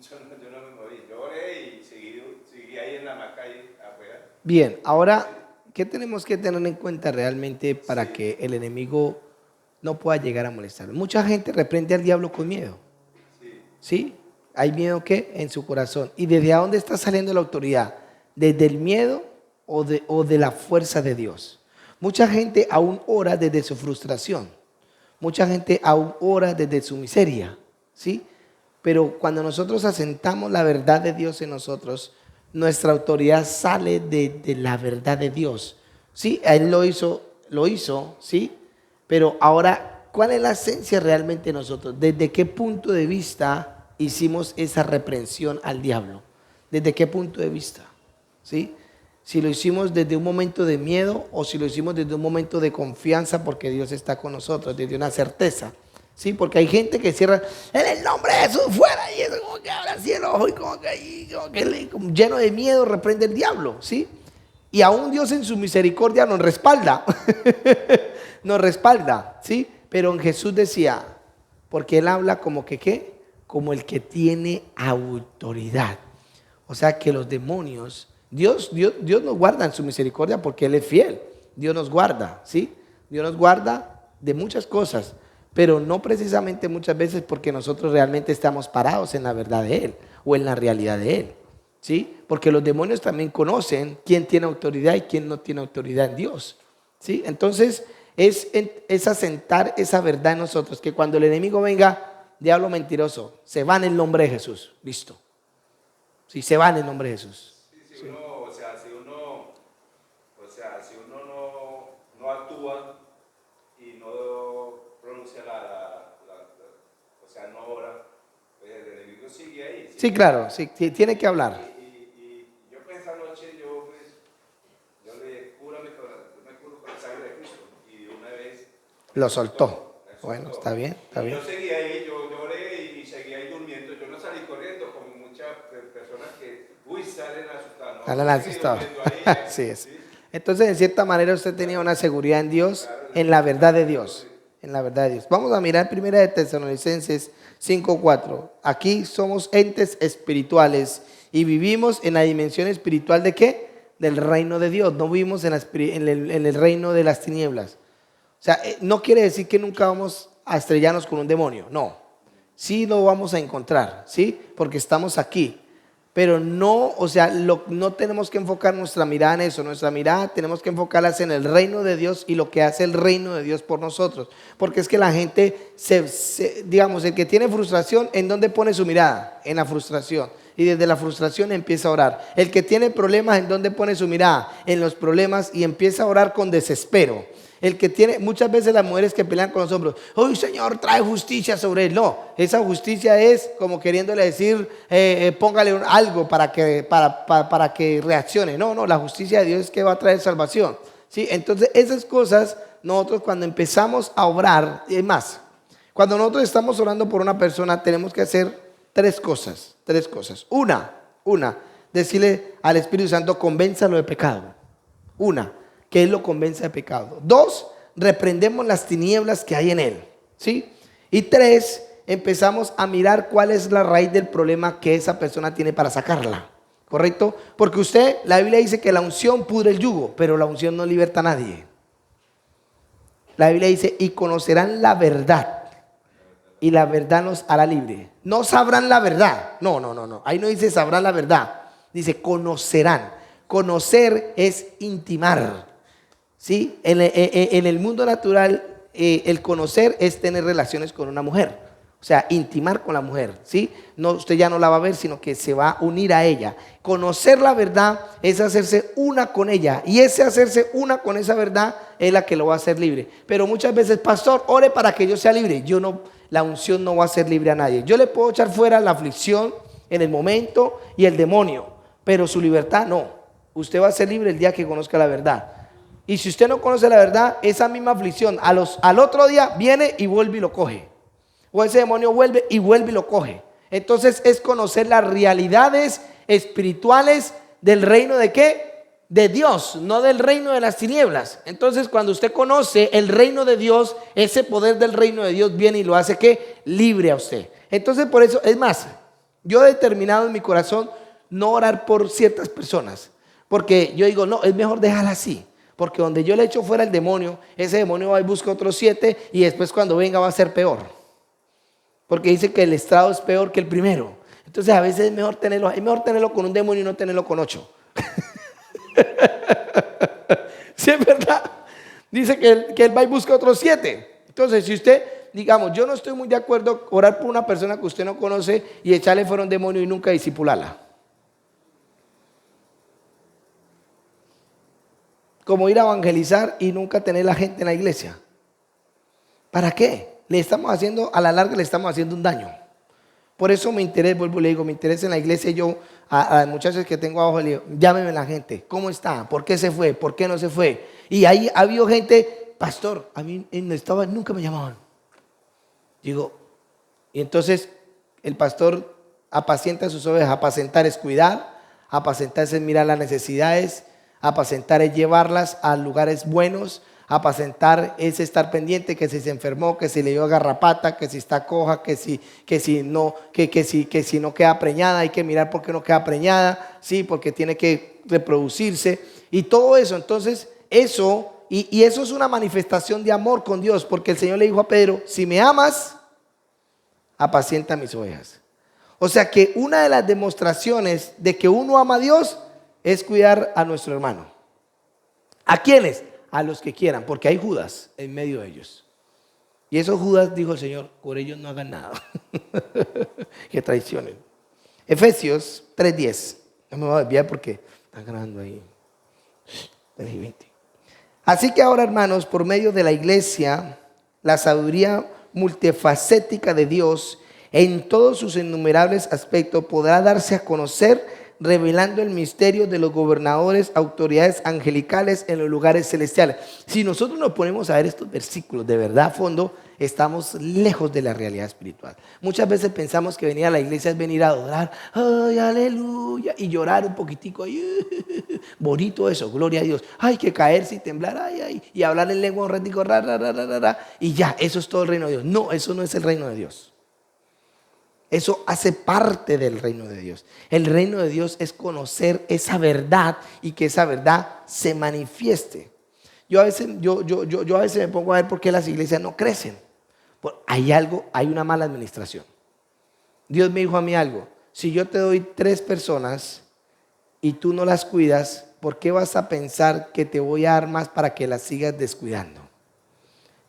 Yo no me moví. Yo oré y seguí ahí en la hamaca ahí afuera. Bien, ahora, ¿qué tenemos que tener en cuenta realmente para que el enemigo no pueda llegar a molestar? Mucha gente reprende al diablo con miedo. ¿Sí? ¿Hay miedo qué? En su corazón. ¿Y desde dónde está saliendo la autoridad? ¿Desde el miedo o de la fuerza de Dios? Mucha gente aún ora desde su frustración. Mucha gente aún ora desde su miseria. ¿Sí? Pero cuando nosotros asentamos la verdad de Dios en nosotros, nuestra autoridad sale de la verdad de Dios. Sí, Él lo hizo, ¿sí? Pero ahora, ¿cuál es la esencia realmente de nosotros? ¿Desde qué punto de vista hicimos esa reprensión al diablo? ¿Desde qué punto de vista? ¿Sí? Si lo hicimos desde un momento de miedo o si lo hicimos desde un momento de confianza porque Dios está con nosotros, desde una certeza. Sí, porque hay gente que cierra en el nombre de Jesús fuera y eso como que abre así el ojo y como lleno de miedo reprende el diablo, ¿sí? Y aún Dios en su misericordia nos respalda, nos respalda, ¿sí? Pero en Jesús decía, porque Él habla como que ¿qué? Como el que tiene autoridad. O sea que los demonios, Dios nos guarda en su misericordia porque Él es fiel. Dios nos guarda, ¿sí? Dios nos guarda de muchas cosas, pero no precisamente muchas veces porque nosotros realmente estamos parados en la verdad de Él o en la realidad de Él, ¿sí? Porque los demonios también conocen quién tiene autoridad y quién no tiene autoridad en Dios, ¿sí? Entonces es asentar esa verdad en nosotros, que cuando el enemigo venga, diablo mentiroso, se va en el nombre de Jesús, listo. Sí, se va en el nombre de Jesús. Si uno no actúa y no pronuncia no ora, pues el enemigo sigue ahí. Sí, claro, sí, tiene que hablar. Y yo pues esa noche, yo le curo con la sangre de Cristo, y de una vez Lo soltó. Bueno, está bien, está bien. Yo seguí ahí, yo lloré y seguí ahí durmiendo. Yo no salí corriendo como muchas personas que, salen asustadas. ¿No? Salen asustadas. Sí, es. Entonces, en cierta manera, usted tenía una seguridad en Dios, en la verdad de Dios. En la verdad de Dios. Vamos a mirar 1 de Tesalonicenses 5:4. Aquí somos entes espirituales y vivimos en la dimensión espiritual ¿de qué? Del reino de Dios. No vivimos en el reino de las tinieblas. O sea, no quiere decir que nunca vamos a estrellarnos con un demonio. No. Sí lo vamos a encontrar, ¿sí? Porque estamos aquí. Pero no, o sea, no tenemos que enfocar nuestra mirada en eso. Nuestra mirada tenemos que enfocarlas en el reino de Dios y lo que hace el reino de Dios por nosotros. Porque es que la gente, digamos, el que tiene frustración, ¿en dónde pone su mirada? En la frustración. Y desde la frustración empieza a orar. El que tiene problemas, ¿en dónde pone su mirada? En los problemas, y empieza a orar con desespero. El que tiene, muchas veces las mujeres que pelean con los hombros, ¡uy, Señor, trae justicia sobre él! No, esa justicia es como queriéndole decir, póngale algo para que reaccione. No, la justicia de Dios es que va a traer salvación, ¿sí? Entonces esas cosas, nosotros cuando empezamos a orar, es más, cuando nosotros estamos orando por una persona, tenemos que hacer tres cosas. Una, decirle al Espíritu Santo, convénzalo de pecado. Que Él lo convence de pecado. 2, reprendemos las tinieblas que hay en él, ¿sí? Y 3, empezamos a mirar cuál es la raíz del problema que esa persona tiene para sacarla, ¿correcto? Porque la Biblia dice que la unción pudre el yugo, pero la unción no liberta a nadie. La Biblia dice, y conocerán la verdad, y la verdad nos hará libre. No sabrán la verdad, no, ahí no dice sabrán la verdad, dice conocerán. Conocer es intimar, ¿sí? En el mundo natural, el conocer es tener relaciones con una mujer, o sea, intimar con la mujer, ¿sí? No, usted ya no la va a ver, sino que se va a unir a ella. Conocer la verdad es hacerse una con ella, y ese hacerse una con esa verdad es la que lo va a hacer libre. Pero muchas veces, pastor, ore para que yo sea libre. La unción no va a hacer libre a nadie. Yo le puedo echar fuera la aflicción en el momento y el demonio, pero su libertad no. Usted va a ser libre el día que conozca la verdad. Y si usted no conoce la verdad, esa misma aflicción al otro día viene y vuelve y lo coge. O ese demonio vuelve y lo coge. Entonces es conocer las realidades espirituales del reino de ¿qué? De Dios, no del reino de las tinieblas. Entonces cuando usted conoce el reino de Dios, ese poder del reino de Dios viene y lo hace ¿qué? Libre a usted. Entonces por eso, es más, yo he determinado en mi corazón no orar por ciertas personas. Porque yo digo, no, es mejor dejarla así. Porque donde yo le echo fuera el demonio, ese demonio va y busca otros 7 y después cuando venga va a ser peor. Porque dice que el estrado es peor que el primero. Entonces a veces es mejor tenerlo con un demonio y no tenerlo con 8. Sí, es verdad. Dice que él va y busca otros 7. Entonces si usted, digamos, yo no estoy muy de acuerdo orar por una persona que usted no conoce y echarle fuera un demonio y nunca disipularla. Como ir a evangelizar y nunca tener la gente en la iglesia. ¿Para qué? A la larga le estamos haciendo un daño. Por eso me interesa, vuelvo y le digo, me interesa en la iglesia. Yo a las muchachas que tengo abajo le digo, llámeme la gente, ¿cómo está? ¿Por qué se fue? ¿Por qué no se fue? Y ahí ha habido gente, pastor, a mí nunca me llamaban. Digo, y entonces el pastor apacienta a sus ovejas. Apacentar es cuidar, apacentar es mirar las necesidades, apacentar es llevarlas a lugares buenos, apacentar es estar pendiente que si se enfermó, que si le dio garrapata, que si está coja, que si no queda preñada, hay que mirar por qué no queda preñada, sí, porque tiene que reproducirse y todo eso. Entonces eso es una manifestación de amor con Dios, porque el Señor le dijo a Pedro, si me amas, apacienta mis ovejas. O sea que una de las demostraciones de que uno ama a Dios es cuidar a nuestro hermano. ¿A quiénes? A los que quieran, porque hay Judas en medio de ellos. Y esos Judas, dijo el Señor, por ellos no hagan nada. Que traicionen. Efesios 3:10. No me voy a desviar porque están grabando ahí. 3:20. Así que ahora, hermanos, por medio de la iglesia, la sabiduría multifacética de Dios en todos sus innumerables aspectos podrá darse a conocer, revelando el misterio de los gobernadores, autoridades angelicales en los lugares celestiales. Si nosotros nos ponemos a ver estos versículos de verdad a fondo, estamos lejos de la realidad espiritual. Muchas veces pensamos que venir a la iglesia es venir a adorar, ay, aleluya, y llorar un poquitico, ay, bonito eso, gloria a Dios. Hay que caerse y temblar, ay, ay, y hablar en lengua un ratico, y ya, eso es todo el reino de Dios. No, eso no es el reino de Dios. Eso hace parte del reino de Dios. El reino de Dios es conocer esa verdad y que esa verdad se manifieste. Yo a veces me pongo a ver por qué las iglesias no crecen. Hay una mala administración. Dios me dijo a mí algo: si yo te doy 3 personas y tú no las cuidas, ¿por qué vas a pensar que te voy a dar más para que las sigas descuidando?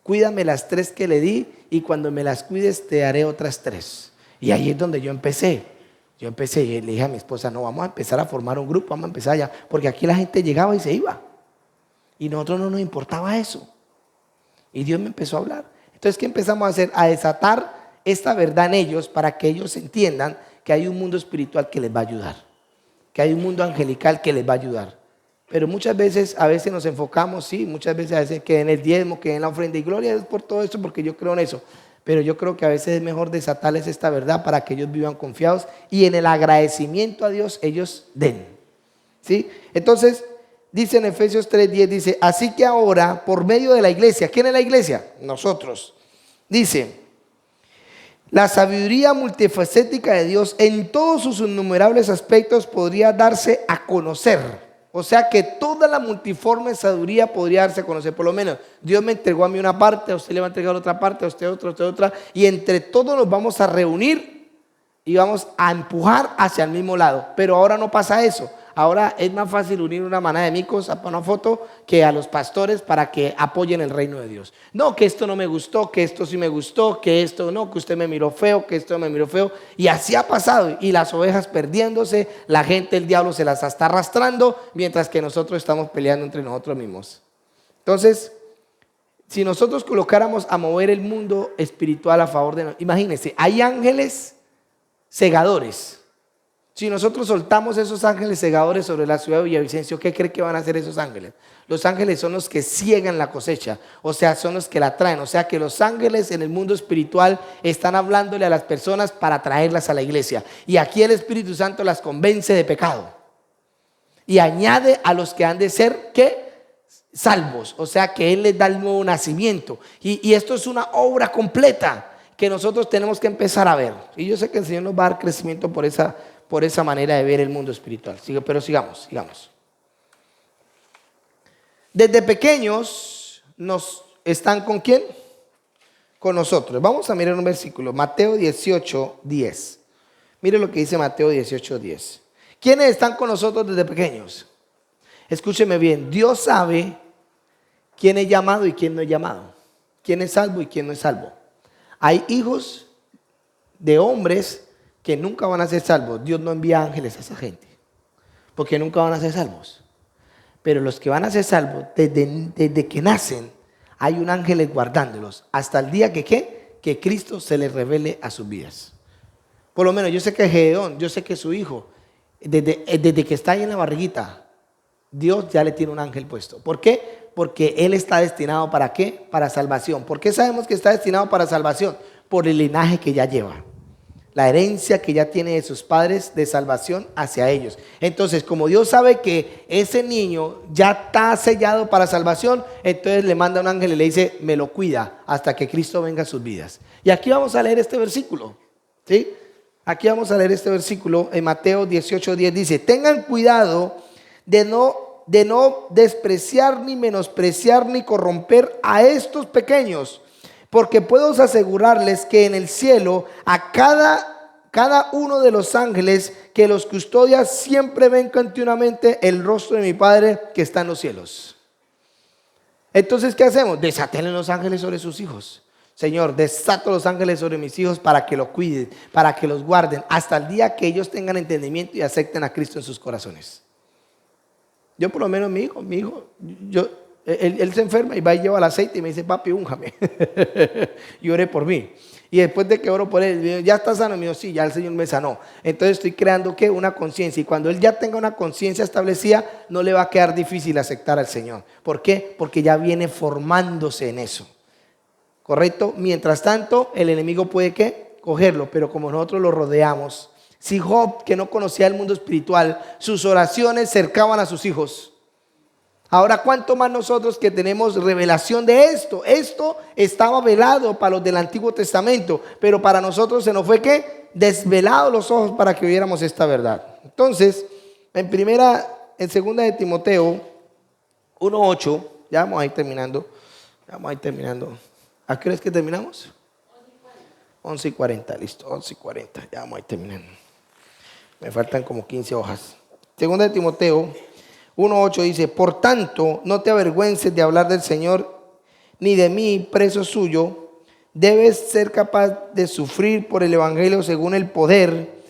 Cuídame las 3 que le di y cuando me las cuides te daré otras 3. Y ahí es donde yo empecé y le dije a mi esposa, no, vamos a empezar a formar un grupo, vamos a empezar allá, porque aquí la gente llegaba y se iba. Y nosotros no nos importaba eso. Y Dios me empezó a hablar. Entonces, ¿qué empezamos a hacer? A desatar esta verdad en ellos para que ellos entiendan que hay un mundo espiritual que les va a ayudar, que hay un mundo angelical que les va a ayudar. Pero muchas veces, nos enfocamos, sí, muchas veces que en el diezmo, que en la ofrenda, y gloria es por todo eso porque yo creo en eso. Pero yo creo que a veces es mejor desatarles esta verdad para que ellos vivan confiados y en el agradecimiento a Dios ellos den. ¿Sí? Entonces, dice en Efesios 3:10, dice, así que ahora, por medio de la iglesia, ¿quién es la iglesia? Nosotros. Dice, la sabiduría multifacética de Dios en todos sus innumerables aspectos podría darse a conocer. O sea que toda la multiforme sabiduría podría darse a conocer. Por lo menos Dios me entregó a mí una parte, a usted le va a entregar otra parte, a usted otra. Y entre todos nos vamos a reunir y vamos a empujar hacia el mismo lado. Pero ahora no pasa eso. Ahora es más fácil unir una manada de micos a una foto que a los pastores para que apoyen el reino de Dios. No, que esto no me gustó, que esto sí me gustó, que esto no, que usted me miró feo, que esto me miró feo. Y así ha pasado. Y las ovejas perdiéndose, la gente, el diablo se las está arrastrando, mientras que nosotros estamos peleando entre nosotros mismos. Entonces, si nosotros colocáramos a mover el mundo espiritual a favor de nosotros, imagínense, hay ángeles segadores. Si nosotros soltamos esos ángeles segadores sobre la ciudad de Villavicencio, ¿qué cree que van a hacer esos ángeles? Los ángeles son los que ciegan la cosecha, o sea, son los que la traen. O sea que los ángeles en el mundo espiritual están hablándole a las personas para traerlas a la iglesia. Y aquí el Espíritu Santo las convence de pecado. Y añade a los que han de ser, ¿qué? Salvos. O sea que Él les da el nuevo nacimiento. Y esto es una obra completa que nosotros tenemos que empezar a ver. Y yo sé que el Señor nos va a dar crecimiento por esa manera de ver el mundo espiritual. Pero sigamos. Desde pequeños nos están ¿con quién? Con nosotros. Vamos a mirar un versículo, Mateo 18:10. Mire lo que dice Mateo 18:10. ¿Quiénes están con nosotros desde pequeños? Escúcheme bien, Dios sabe quién es llamado y quién no es llamado, quién es salvo y quién no es salvo. Hay hijos de hombres que nunca van a ser salvos. Dios no envía ángeles a esa gente, porque nunca van a ser salvos. Pero los que van a ser salvos, desde que nacen, hay un ángel guardándolos hasta el día que Cristo se les revele a sus vidas. Por lo menos yo sé que Gedeón, yo sé que su hijo, desde que está ahí en la barriguita, Dios ya le tiene un ángel puesto. ¿Por qué? Porque él está destinado ¿para qué? Para salvación. ¿Por qué sabemos que está destinado para salvación? Por el linaje que ya lleva. La herencia que ya tiene de sus padres de salvación hacia ellos. Entonces, como Dios sabe que ese niño ya está sellado para salvación, entonces le manda un ángel y le dice, me lo cuida hasta que Cristo venga a sus vidas. Y aquí vamos a leer este versículo, ¿sí? Aquí vamos a leer este versículo en Mateo 18:10. Dice, tengan cuidado de no despreciar ni menospreciar ni corromper a estos pequeños, porque puedo asegurarles que en el cielo a cada uno de los ángeles que los custodia siempre ven continuamente el rostro de mi Padre que está en los cielos. Entonces, ¿qué hacemos? Desaten los ángeles sobre sus hijos. Señor, desato los ángeles sobre mis hijos para que los cuiden, para que los guarden, hasta el día que ellos tengan entendimiento y acepten a Cristo en sus corazones. Yo por lo menos mi hijo, él se enferma y va y lleva el aceite y me dice, papi, únjame. Y oré por mí. Y después de que oro por él, ya está sano, me dijo, sí, ya el Señor me sanó. Entonces estoy creando ¿qué? Una conciencia. Y cuando él ya tenga una conciencia establecida, no le va a quedar difícil aceptar al Señor. ¿Por qué? Porque ya viene formándose en eso. ¿Correcto? Mientras tanto, el enemigo puede ¿qué? Cogerlo, pero como nosotros lo rodeamos. Si Job, que no conocía el mundo espiritual, sus oraciones cercaban a sus hijos. Ahora, ¿cuánto más nosotros que tenemos revelación de esto? Esto estaba velado para los del Antiguo Testamento, pero para nosotros se nos fue ¿qué? Desvelado los ojos para que viéramos esta verdad. Entonces, en segunda de Timoteo 1:8, ya vamos a ir terminando. ¿A qué hora es que terminamos? 11:40, listo, 11:40, ya vamos a ir terminando. Me faltan como 15 hojas. Segunda de Timoteo 1:8 dice, por tanto, no te avergüences de hablar del Señor, ni de mí, preso suyo. Debes ser capaz de sufrir por el Evangelio según el poder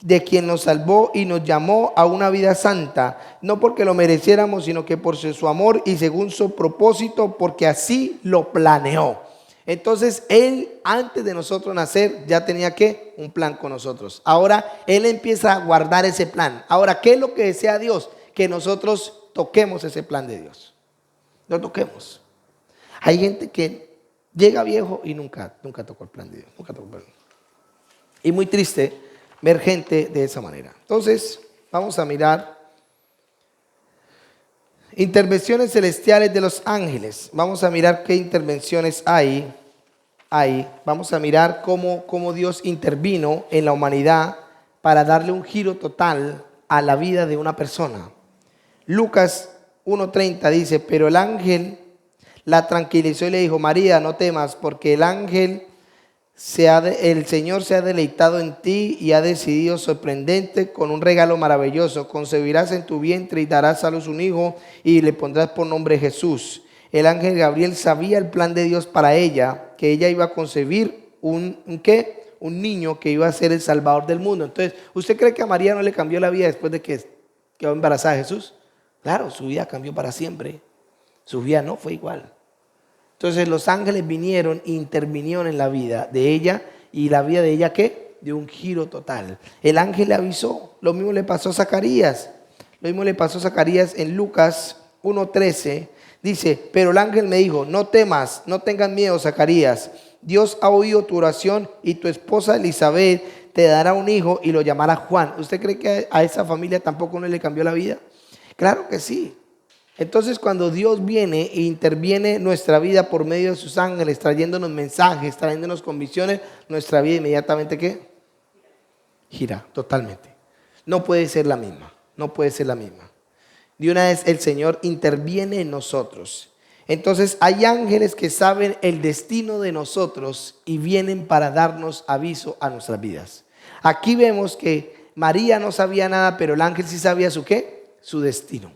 de quien nos salvó y nos llamó a una vida santa, no porque lo mereciéramos, sino que por su amor y según su propósito, porque así lo planeó. Entonces él, antes de nosotros nacer, ya tenía ¿qué? Un plan con nosotros. Ahora él empieza a guardar ese plan. Ahora, ¿qué es lo que desea Dios? Que nosotros toquemos ese plan de Dios. Lo toquemos. Hay gente que llega viejo y nunca tocó el plan de Dios. Nunca tocó el plan. Y muy triste ver gente de esa manera. Entonces, vamos a mirar intervenciones celestiales de los ángeles. Vamos a mirar qué intervenciones hay. Vamos a mirar cómo Dios intervino en la humanidad para darle un giro total a la vida de una persona. Lucas 1:30 dice, pero el ángel la tranquilizó y le dijo, María, no temas, porque el Señor se ha deleitado en ti y ha decidido sorprendente con un regalo maravilloso. Concebirás en tu vientre y darás a luz un hijo y le pondrás por nombre Jesús. El ángel Gabriel sabía el plan de Dios para ella, que ella iba a concebir un niño que iba a ser el Salvador del mundo. Entonces, ¿usted cree que a María no le cambió la vida después de que quedó embarazada de Jesús? Claro, su vida cambió para siempre. Su vida no fue igual. Entonces los ángeles vinieron e intervinieron en la vida de ella. ¿Y la vida de ella qué? De un giro total. El ángel le avisó. Lo mismo le pasó a Zacarías. En Lucas 1:13. Dice, pero el ángel me dijo, no temas, no tengas miedo, Zacarías. Dios ha oído tu oración y tu esposa Elizabeth te dará un hijo y lo llamará Juan. ¿Usted cree que a esa familia tampoco no le cambió la vida? Claro que sí. Entonces cuando Dios viene e interviene en nuestra vida por medio de sus ángeles, trayéndonos mensajes, trayéndonos convicciones, nuestra vida inmediatamente ¿qué? Gira totalmente. No puede ser la misma. De una vez el Señor interviene en nosotros. Entonces hay ángeles que saben el destino de nosotros y vienen para darnos aviso a nuestras vidas. Aquí vemos que María no sabía nada, pero el ángel sí sabía su ¿qué? Su destino.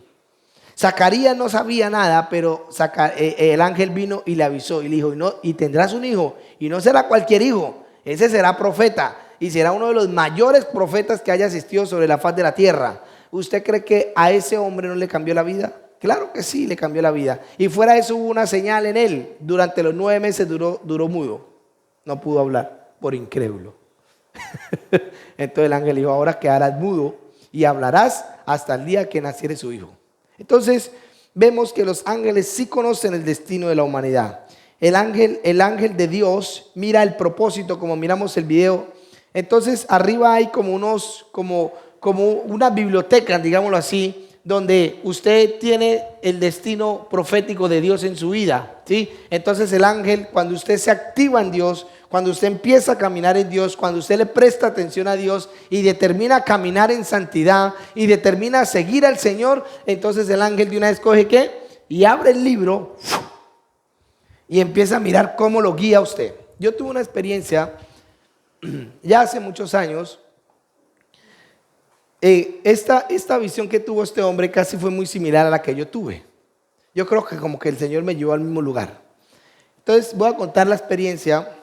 Zacarías no sabía nada, pero el ángel vino y le avisó y le dijo, y tendrás un hijo, y no será cualquier hijo, ese será profeta y será uno de los mayores profetas que haya existido sobre la faz de la tierra. ¿Usted cree que a ese hombre no le cambió la vida? Claro que sí, le cambió la vida. Y fuera de eso hubo una señal en él. Durante los 9 meses duró mudo, no pudo hablar por incrédulo. Entonces el ángel dijo, ahora quedarás mudo y hablarás hasta el día que naciere su hijo. Entonces vemos que los ángeles sí conocen el destino de la humanidad. El ángel de Dios mira el propósito, como miramos el video. Entonces arriba hay como una biblioteca, digámoslo así, donde usted tiene el destino profético de Dios en su vida, ¿sí? Entonces el ángel, cuando usted se activa en Dios, cuando usted empieza a caminar en Dios, cuando usted le presta atención a Dios y determina caminar en santidad y determina seguir al Señor, entonces el ángel de una vez coge ¿qué? Y abre el libro y empieza a mirar cómo lo guía a usted. Yo tuve una experiencia ya hace muchos años, esta visión que tuvo este hombre casi fue muy similar a la que yo tuve. Yo creo que como que el Señor me llevó al mismo lugar. Entonces voy a contar la experiencia.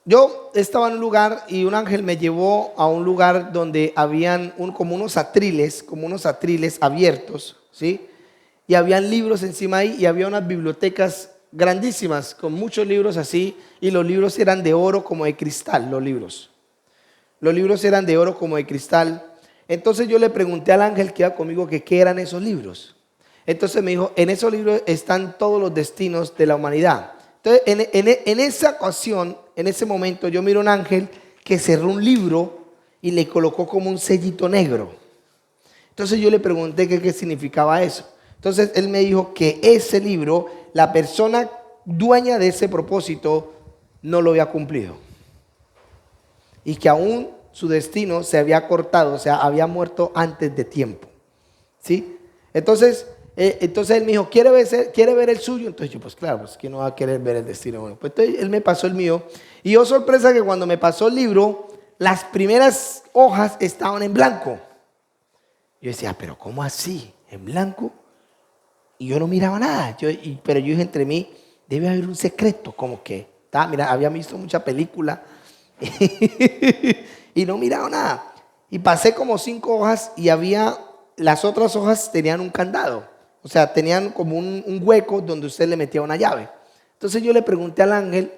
Yo estaba en un lugar y un ángel me llevó a un lugar donde habían como unos atriles abiertos, ¿sí? Y habían libros encima ahí y había unas bibliotecas grandísimas con muchos libros así, y los libros eran de oro como de cristal, los libros eran de oro como de cristal. Entonces yo le pregunté al ángel que iba conmigo que qué eran esos libros. Entonces me dijo, en esos libros están todos los destinos de la humanidad. Entonces en esa ocasión, en ese momento, yo miro un ángel que cerró un libro y le colocó como un sellito negro. Entonces yo le pregunté qué significaba eso. Entonces él me dijo que ese libro, la persona dueña de ese propósito no lo había cumplido. Y que aún su destino se había cortado, o sea, había muerto antes de tiempo. ¿Sí? Entonces él me dijo, ¿quiere ver el suyo? Entonces yo, pues claro, pues ¿quién no va a querer ver el destino? Bueno, pues entonces él me pasó el mío. Y yo, sorpresa, que cuando me pasó el libro, las primeras hojas estaban en blanco. Yo decía, pero ¿cómo así? ¿En blanco? Y yo no miraba nada. Pero yo dije entre mí, debe haber un secreto, como que, mira, había visto mucha película y no miraba nada. Y pasé como 5 hojas y las otras hojas tenían un candado. O sea, tenían como un hueco donde usted le metía una llave. Entonces yo le pregunté al ángel,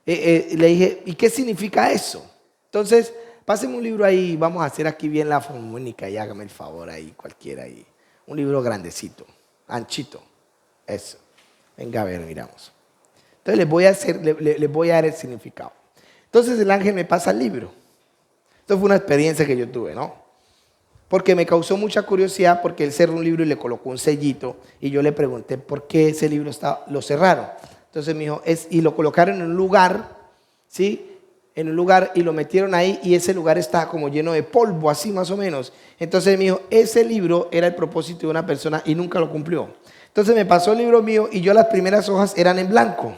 le dije, ¿y qué significa eso? Entonces, páseme un libro ahí, vamos a hacer aquí bien la formónica y hágame el favor ahí, cualquiera ahí. Un libro grandecito, anchito, eso. Venga a ver, miramos. Entonces les voy a dar el significado. Entonces el ángel me pasa el libro. Esto fue una experiencia que yo tuve, ¿no? Porque me causó mucha curiosidad, porque él cerró un libro y le colocó un sellito, y yo le pregunté por qué ese libro lo cerraron. Entonces me dijo, y lo colocaron en un lugar, ¿sí? En un lugar y lo metieron ahí, y ese lugar estaba como lleno de polvo, así más o menos. Entonces me dijo, ese libro era el propósito de una persona y nunca lo cumplió. Entonces me pasó el libro mío y yo las primeras hojas eran en blanco.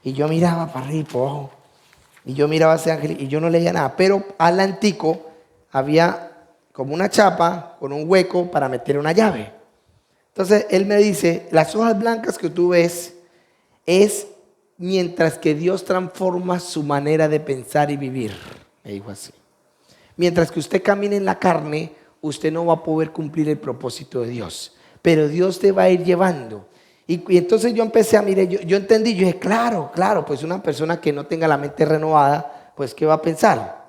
Y yo miraba para arriba y para abajo, y yo miraba a ese ángel y yo no leía nada. Pero al antico había como una chapa con un hueco para meter una llave. Entonces él me dice, las hojas blancas que tú ves es mientras que Dios transforma su manera de pensar y vivir. Me dijo así. Mientras que usted camine en la carne, usted no va a poder cumplir el propósito de Dios. Pero Dios te va a ir llevando. Y entonces yo empecé a mirar, yo entendí, yo dije, claro, pues una persona que no tenga la mente renovada, pues ¿qué va a pensar?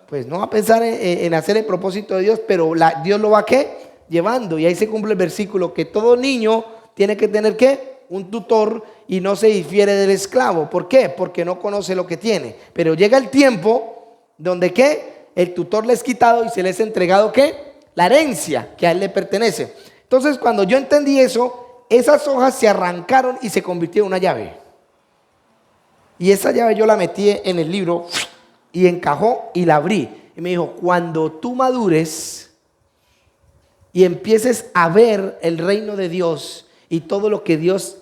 Pues no va a pensar en hacer el propósito de Dios, pero Dios lo va ¿qué? Llevando. Y ahí se cumple el versículo que todo niño tiene que tener ¿qué? Un tutor y no se difiere del esclavo. ¿Por qué? Porque no conoce lo que tiene. Pero llega el tiempo donde ¿qué? El tutor le es quitado y se le es entregado ¿qué? La herencia que a él le pertenece. Entonces cuando yo entendí eso, esas hojas se arrancaron y se convirtieron en una llave. Y esa llave yo la metí en el libro y encajó y la abrí. Y me dijo, cuando tú madures y empieces a ver el reino de Dios y todo lo que Dios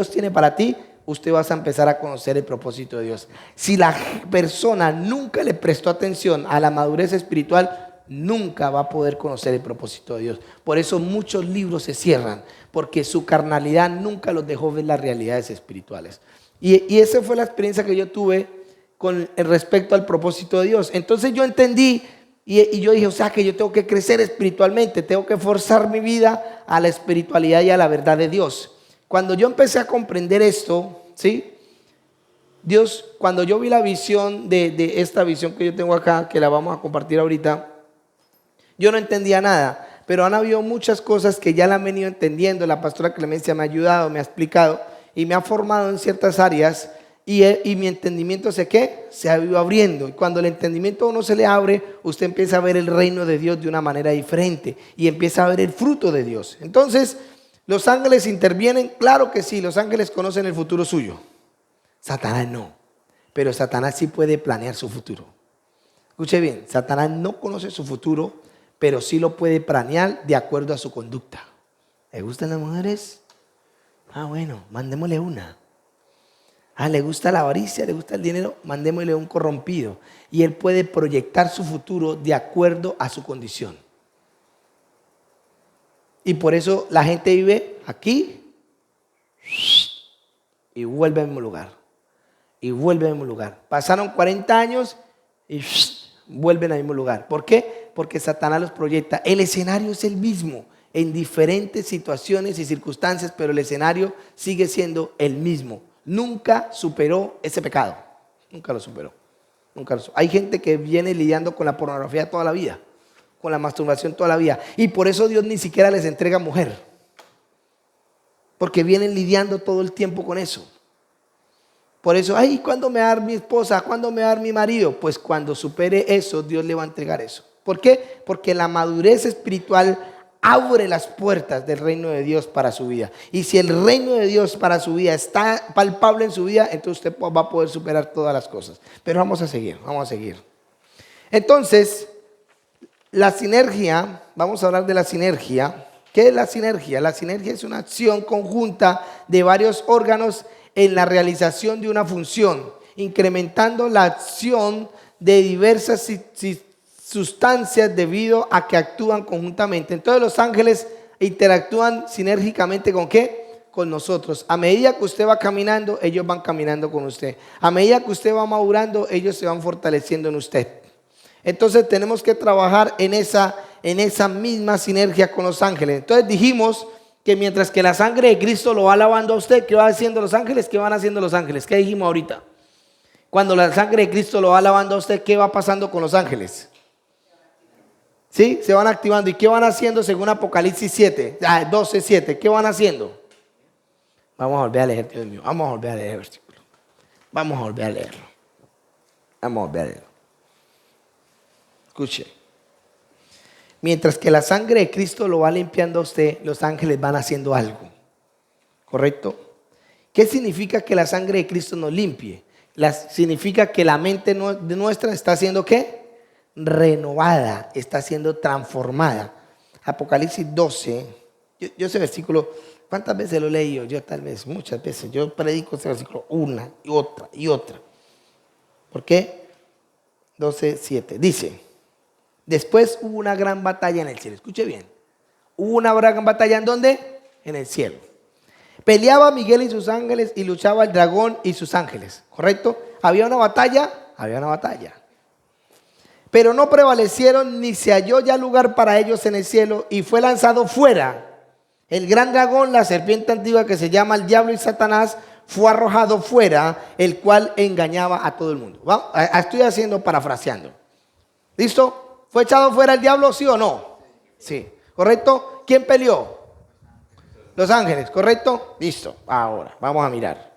tiene para ti, usted va a empezar a conocer el propósito de Dios. Si la persona nunca le prestó atención a la madurez espiritual, nunca va a poder conocer el propósito de Dios. Por eso muchos libros se cierran, porque su carnalidad nunca los dejó ver las realidades espirituales. Y esa fue la experiencia que yo tuve con respecto al propósito de Dios. Entonces yo entendí y yo dije, o sea que yo tengo que crecer espiritualmente, tengo que forzar mi vida a la espiritualidad y a la verdad de Dios. Cuando yo empecé a comprender esto, ¿sí? Dios, cuando yo vi la visión de esta visión que yo tengo acá, que la vamos a compartir ahorita, yo no entendía nada, pero han habido muchas cosas que ya la han venido entendiendo. La pastora Clemencia me ha ayudado, me ha explicado y me ha formado en ciertas áreas y mi entendimiento se ha ido abriendo. Y cuando el entendimiento a uno se le abre, usted empieza a ver el reino de Dios de una manera diferente y empieza a ver el fruto de Dios. Entonces, ¿los ángeles intervienen? Claro que sí, los ángeles conocen el futuro suyo. Satanás no, pero Satanás sí puede planear su futuro. Escuche bien, Satanás no conoce su futuro, pero sí lo puede planear de acuerdo a su conducta. ¿Le gustan las mujeres? Bueno, mandémosle una. Le gusta la avaricia, le gusta el dinero, mandémosle un corrompido. Y él puede proyectar su futuro de acuerdo a su condición. Y por eso la gente vive aquí y vuelve al mismo lugar. Y vuelve al mismo lugar. Pasaron 40 años y vuelven al mismo lugar. ¿Por qué? Porque Satanás los proyecta. El escenario es el mismo en diferentes situaciones y circunstancias, pero el escenario sigue siendo el mismo. Nunca superó ese pecado. Nunca lo superó. Hay gente que viene lidiando con la pornografía toda la vida, con la masturbación toda la vida. Y por eso Dios ni siquiera les entrega mujer. Porque vienen lidiando todo el tiempo con eso. Por eso, ¿cuándo me va a dar mi esposa? ¿Cuándo me va a dar mi marido? Pues cuando supere eso, Dios le va a entregar eso. ¿Por qué? Porque la madurez espiritual abre las puertas del reino de Dios para su vida. Y si el reino de Dios para su vida está palpable en su vida, entonces usted va a poder superar todas las cosas. Pero vamos a seguir. Entonces, la sinergia, vamos a hablar de la sinergia. ¿Qué es la sinergia? La sinergia es una acción conjunta de varios órganos en la realización de una función, incrementando la acción de diversas sustancias debido a que actúan conjuntamente. Entonces los ángeles interactúan sinérgicamente ¿con qué? Con nosotros. A medida que usted va caminando, ellos van caminando con usted. A medida que usted va madurando, ellos se van fortaleciendo en usted. Entonces tenemos que trabajar en esa misma sinergia con los ángeles. Entonces dijimos que mientras que la sangre de Cristo lo va lavando a usted, ¿qué va haciendo los ángeles? ¿Qué van haciendo los ángeles? ¿Qué dijimos ahorita? Cuando la sangre de Cristo lo va lavando a usted, ¿qué va pasando con los ángeles? ¿Sí? Se van activando. ¿Y qué van haciendo según Apocalipsis 12:7? ¿Qué van haciendo? Vamos a volver a leer, Dios mío. Vamos a volver a leer el versículo. Vamos a volver a leerlo. Escuche. Mientras que la sangre de Cristo lo va limpiando a usted, los ángeles van haciendo algo. ¿Correcto? ¿Qué significa que la sangre de Cristo nos limpie? Significa que la mente nuestra está siendo ¿qué? Renovada, está siendo transformada. Apocalipsis 12. Yo ese versículo, ¿cuántas veces lo he leído? Yo tal vez, muchas veces. Yo predico ese versículo una y otra. ¿Por qué? 12:7. Dice: después hubo una gran batalla en el cielo. Escuche bien. Hubo una gran batalla ¿en dónde? En el cielo. Peleaba Miguel y sus ángeles y luchaba el dragón y sus ángeles. ¿Correcto? ¿Había una batalla? Había una batalla. Pero no prevalecieron ni se halló ya lugar para ellos en el cielo y fue lanzado fuera. El gran dragón, la serpiente antigua que se llama el diablo y Satanás, fue arrojado fuera, el cual engañaba a todo el mundo. Estoy parafraseando. ¿Listo? ¿Fue echado fuera el diablo, sí o no? Sí. ¿Correcto? ¿Quién peleó? Los ángeles, ¿correcto? Listo. Ahora, vamos a mirar.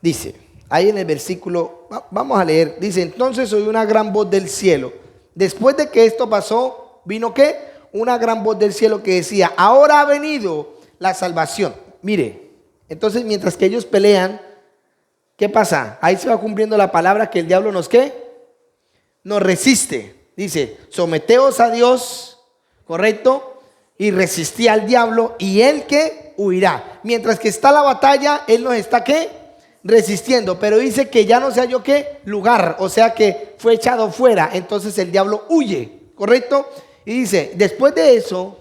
Dice, ahí en el versículo, vamos a leer. Dice, entonces oyó una gran voz del cielo. Después de que esto pasó, ¿vino qué? Una gran voz del cielo que decía, ahora ha venido la salvación. Mire, entonces mientras que ellos pelean, ¿qué pasa? Ahí se va cumpliendo la palabra que el diablo nos ¿qué? Nos resiste. Dice, someteos a Dios, ¿correcto? Y resistí al diablo y él ¿qué? Huirá. Mientras que está la batalla, él nos está ¿qué? Resistiendo. Pero dice que ya no se halló ¿qué? Lugar. O sea que fue echado fuera. Entonces el diablo huye, ¿correcto? Y dice, después de eso,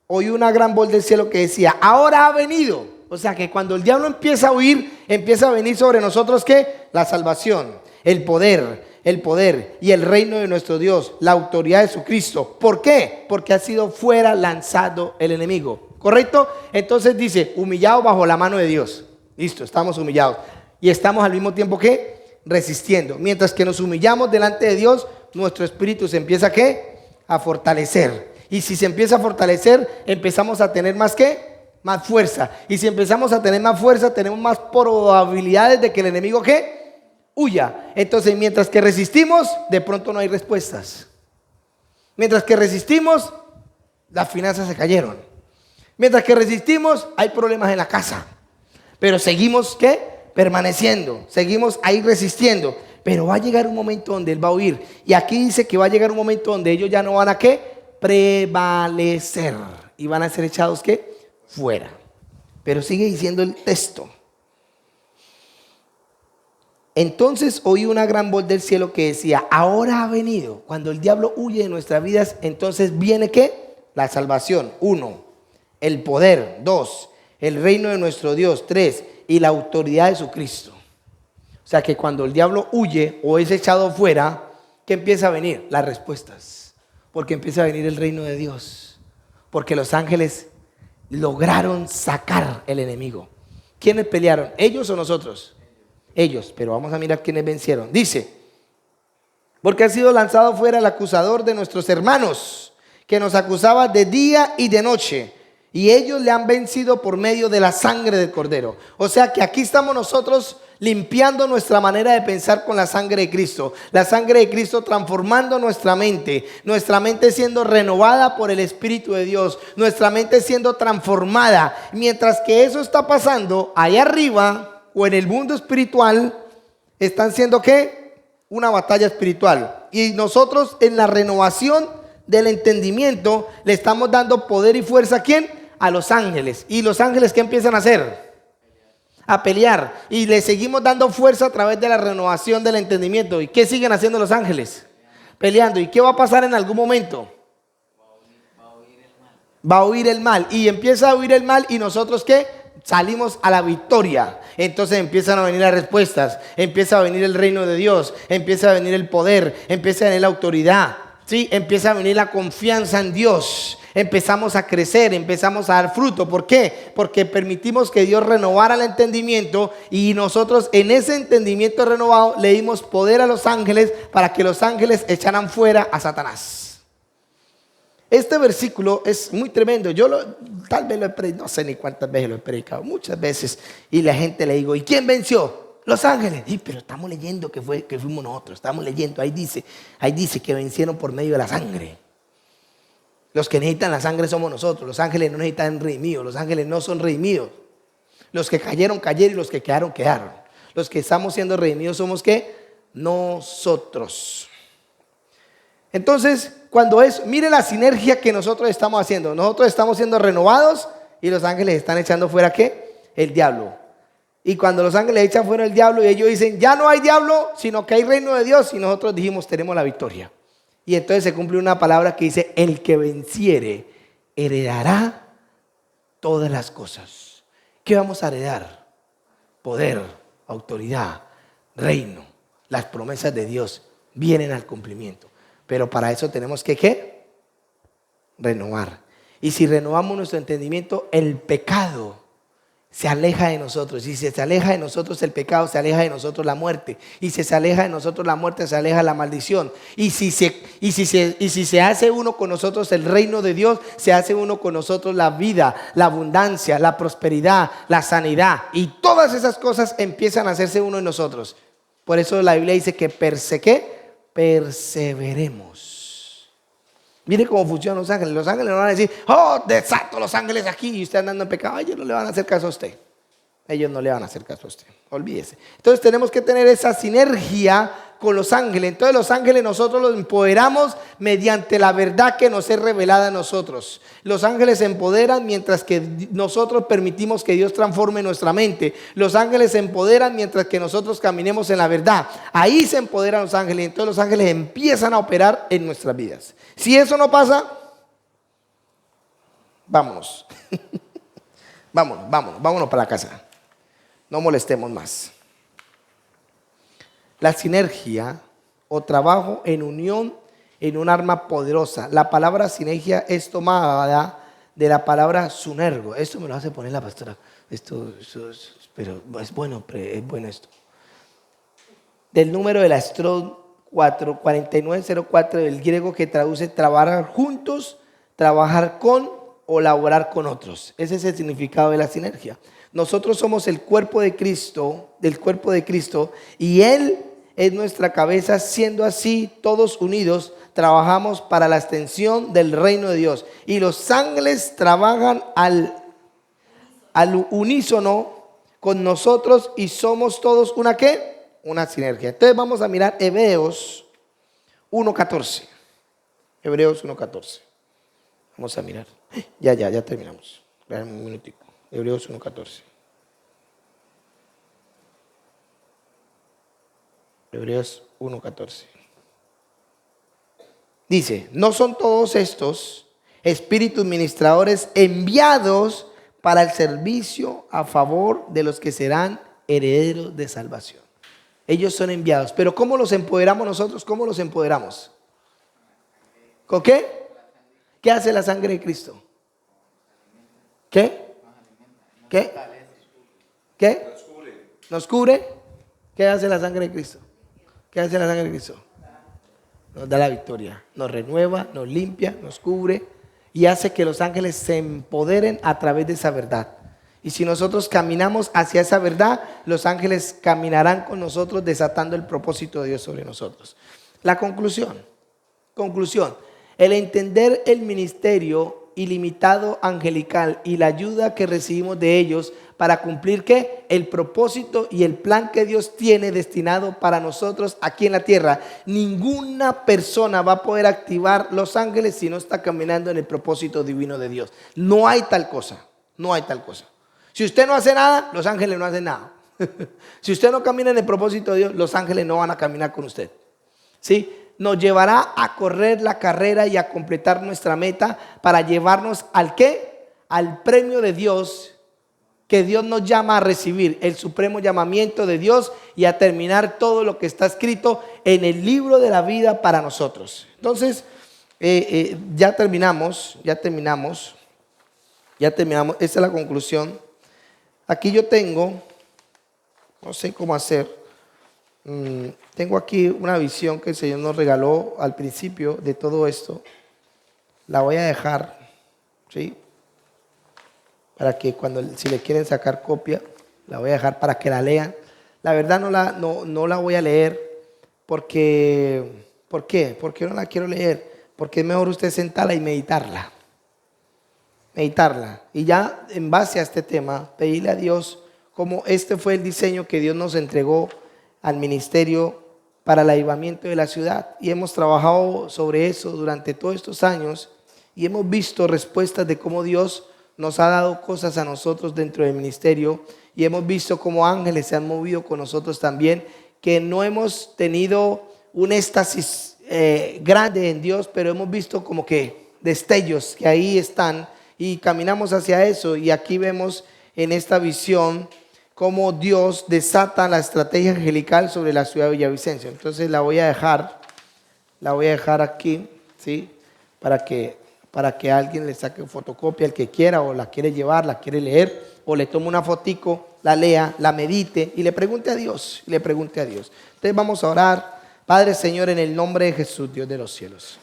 oí una gran voz del cielo que decía, ahora ha venido. O sea que cuando el diablo empieza a huir, empieza a venir sobre nosotros ¿qué? La salvación, el poder y el reino de nuestro Dios, la autoridad de su Cristo. ¿Por qué? Porque ha sido fuera lanzado el enemigo, ¿correcto? Entonces dice, humillado bajo la mano de Dios. Listo, estamos humillados. Y estamos al mismo tiempo ¿qué? Resistiendo. Mientras que nos humillamos delante de Dios, nuestro espíritu se empieza ¿qué? A fortalecer. Y si se empieza a fortalecer, empezamos a tener más ¿qué? Más fuerza. Y si empezamos a tener más fuerza, tenemos más probabilidades de que el enemigo ¿qué? Huya. Entonces mientras que resistimos, de pronto no hay respuestas. Mientras que resistimos, las finanzas se cayeron. Mientras que resistimos, hay problemas en la casa. Pero seguimos ¿qué? Permaneciendo, seguimos ahí resistiendo. Pero va a llegar un momento donde él va a huir. Y aquí dice que va a llegar un momento donde ellos ya no van a ¿qué? Prevalecer. Y van a ser echados ¿qué? Fuera. Pero sigue diciendo el texto. Entonces oí una gran voz del cielo que decía, ahora ha venido. Cuando el diablo huye de nuestras vidas, entonces viene ¿qué? La salvación. 1, el poder. 2, el reino de nuestro Dios. 3, y la autoridad de su Cristo. O sea que cuando el diablo huye o es echado fuera, ¿qué empieza a venir? Las respuestas. Porque empieza a venir el reino de Dios. Porque los ángeles lograron sacar el enemigo. ¿Quiénes pelearon? ¿Ellos o nosotros? Ellos, pero vamos a mirar quiénes vencieron. Dice, porque ha sido lanzado fuera el acusador de nuestros hermanos, que nos acusaba de día y de noche, y ellos le han vencido por medio de la sangre del Cordero. O sea que aquí estamos nosotros limpiando nuestra manera de pensar con la sangre de Cristo. La sangre de Cristo transformando nuestra mente siendo renovada por el Espíritu de Dios, nuestra mente siendo transformada. Mientras que eso está pasando, allá arriba o en el mundo espiritual, están siendo ¿qué? Una batalla espiritual. Y nosotros en la renovación del entendimiento le estamos dando poder y fuerza ¿a quién? A los ángeles. ¿Y los ángeles qué empiezan a hacer? A pelear. Y le seguimos dando fuerza a través de la renovación del entendimiento. ¿Y qué siguen haciendo los ángeles? Peleando. ¿Y qué va a pasar en algún momento? Va a huir el mal. Y empieza a huir el mal, y nosotros ¿qué? Salimos a la victoria. Entonces empiezan a venir las respuestas, empieza a venir el reino de Dios, empieza a venir el poder, empieza a venir la autoridad, ¿sí? Empieza a venir la confianza en Dios. Empezamos a crecer, empezamos a dar fruto. ¿Por qué? Porque permitimos que Dios renovara el entendimiento, y nosotros en ese entendimiento renovado le dimos poder a los ángeles para que los ángeles echaran fuera a Satanás. Este versículo es muy tremendo. Tal vez lo he predicado, no sé ni cuántas veces lo he predicado, muchas veces. Y la gente le digo, ¿y quién venció? Los ángeles. Sí, pero estamos leyendo que fuimos nosotros. Estamos leyendo, ahí dice que vencieron por medio de la sangre. Los que necesitan la sangre somos nosotros. Los ángeles no necesitan redimidos. Los ángeles no son redimidos. Los que cayeron, cayeron, y los que quedaron, quedaron. Los que estamos siendo redimidos somos ¿qué? Nosotros. Entonces, mire la sinergia que nosotros estamos haciendo. Nosotros estamos siendo renovados, y los ángeles están echando fuera ¿qué? El diablo. Y cuando los ángeles echan fuera el diablo, y ellos dicen, ya no hay diablo, sino que hay reino de Dios, y nosotros dijimos, tenemos la victoria. Y entonces se cumple una palabra que dice, el que venciere heredará todas las cosas. ¿Qué vamos a heredar? Poder, autoridad, reino. Las promesas de Dios vienen al cumplimiento. Pero para eso tenemos que ¿qué? Renovar. Y si renovamos nuestro entendimiento, el pecado se aleja de nosotros. Y si se aleja de nosotros el pecado, se aleja de nosotros la muerte. Y si se aleja de nosotros la muerte, se aleja la maldición. Y si se hace uno con nosotros el reino de Dios, se hace uno con nosotros la vida, la abundancia, la prosperidad, la sanidad. Y todas esas cosas empiezan a hacerse uno en nosotros. Por eso la Biblia dice que perseveremos. Mire cómo funcionan los ángeles. Los ángeles no van a decir, oh, desato los ángeles aquí, y usted andando en pecado. Ellos no le van a hacer caso a usted. Ellos no le van a hacer caso a usted. Olvídese. Entonces tenemos que tener esa sinergia con los ángeles. Entonces los ángeles nosotros los empoderamos mediante la verdad que nos es revelada a nosotros. Los ángeles se empoderan mientras que nosotros permitimos que Dios transforme nuestra mente. Los ángeles se empoderan mientras que nosotros caminemos en la verdad. Ahí se empoderan los ángeles. Entonces los ángeles empiezan a operar en nuestras vidas. Si eso no pasa, vámonos. Vámonos para la casa. No molestemos más. La sinergia o trabajo en unión en un arma poderosa. La palabra sinergia es tomada de la palabra sunergo. Esto me lo hace poner la pastora. Pero es bueno esto. Del número de la Strong 4904 del griego, que traduce trabajar juntos, trabajar con o laborar con otros. Ese es el significado de la sinergia. Nosotros somos el cuerpo de Cristo, y Él es nuestra cabeza. Siendo así, todos unidos trabajamos para la extensión del reino de Dios. Y los ángeles trabajan al unísono con nosotros, y somos todos una ¿qué? Una sinergia. Entonces vamos a mirar Hebreos 1:14. Hebreos 1:14. Vamos a mirar. Ya terminamos. Espérame un minutico. Hebreos 1:14. Hebreos 1:14. Dice, ¿no son todos estos espíritus ministradores enviados para el servicio a favor de los que serán herederos de salvación? Ellos son enviados. Pero ¿cómo los empoderamos nosotros? ¿Cómo los empoderamos? ¿Con qué? ¿Qué hace la sangre de Cristo? ¿Qué? ¿Qué? ¿Qué? ¿Nos cubre? ¿Qué hace la sangre de Cristo? ¿Qué hace la sangre de Cristo? Nos da la victoria, nos renueva, nos limpia, nos cubre y hace que los ángeles se empoderen a través de esa verdad. Y si nosotros caminamos hacia esa verdad, los ángeles caminarán con nosotros desatando el propósito de Dios sobre nosotros. La conclusión, el entender el ministerio ilimitado angelical y la ayuda que recibimos de ellos para cumplir ¿qué? El propósito y el plan que Dios tiene destinado para nosotros aquí en la tierra. Ninguna persona va a poder activar los ángeles si no está caminando en el propósito divino de Dios. No hay tal cosa, no hay tal cosa. Si usted no hace nada, los ángeles no hacen nada. Si usted no camina en el propósito de Dios, los ángeles no van a caminar con usted. ¿Sí? Nos llevará a correr la carrera y a completar nuestra meta para llevarnos al ¿qué? Al premio de Dios que Dios nos llama a recibir, el supremo llamamiento de Dios y a terminar todo lo que está escrito en el libro de la vida para nosotros. Entonces, ya terminamos. Esta es la conclusión. Aquí yo tengo, no sé cómo hacer, tengo aquí una visión que el Señor nos regaló al principio de todo esto. La voy a dejar, ¿sí? Para que si le quieren sacar copia, la voy a dejar para que la lean. La verdad no la voy a leer porque, ¿por qué? Porque no la quiero leer. Porque es mejor usted sentarla y meditarla. Y ya en base a este tema, pedirle a Dios cómo este fue el diseño que Dios nos entregó al ministerio para el avivamiento de la ciudad. Y hemos trabajado sobre eso durante todos estos años y hemos visto respuestas de cómo Dios nos ha dado cosas a nosotros dentro del ministerio y hemos visto cómo ángeles se han movido con nosotros también, que no hemos tenido un éxtasis grande en Dios, pero hemos visto como que destellos que ahí están y caminamos hacia eso. Y aquí vemos en esta visión cómo Dios desata la estrategia angelical sobre la ciudad de Villavicencio. Entonces la voy a dejar aquí, ¿sí? Para que alguien le saque fotocopia, el que quiera, o la quiere llevar, la quiere leer, o le tome una fotico, la lea, la medite y le pregunte a Dios. Entonces vamos a orar. Padre, Señor, en el nombre de Jesús, Dios de los cielos.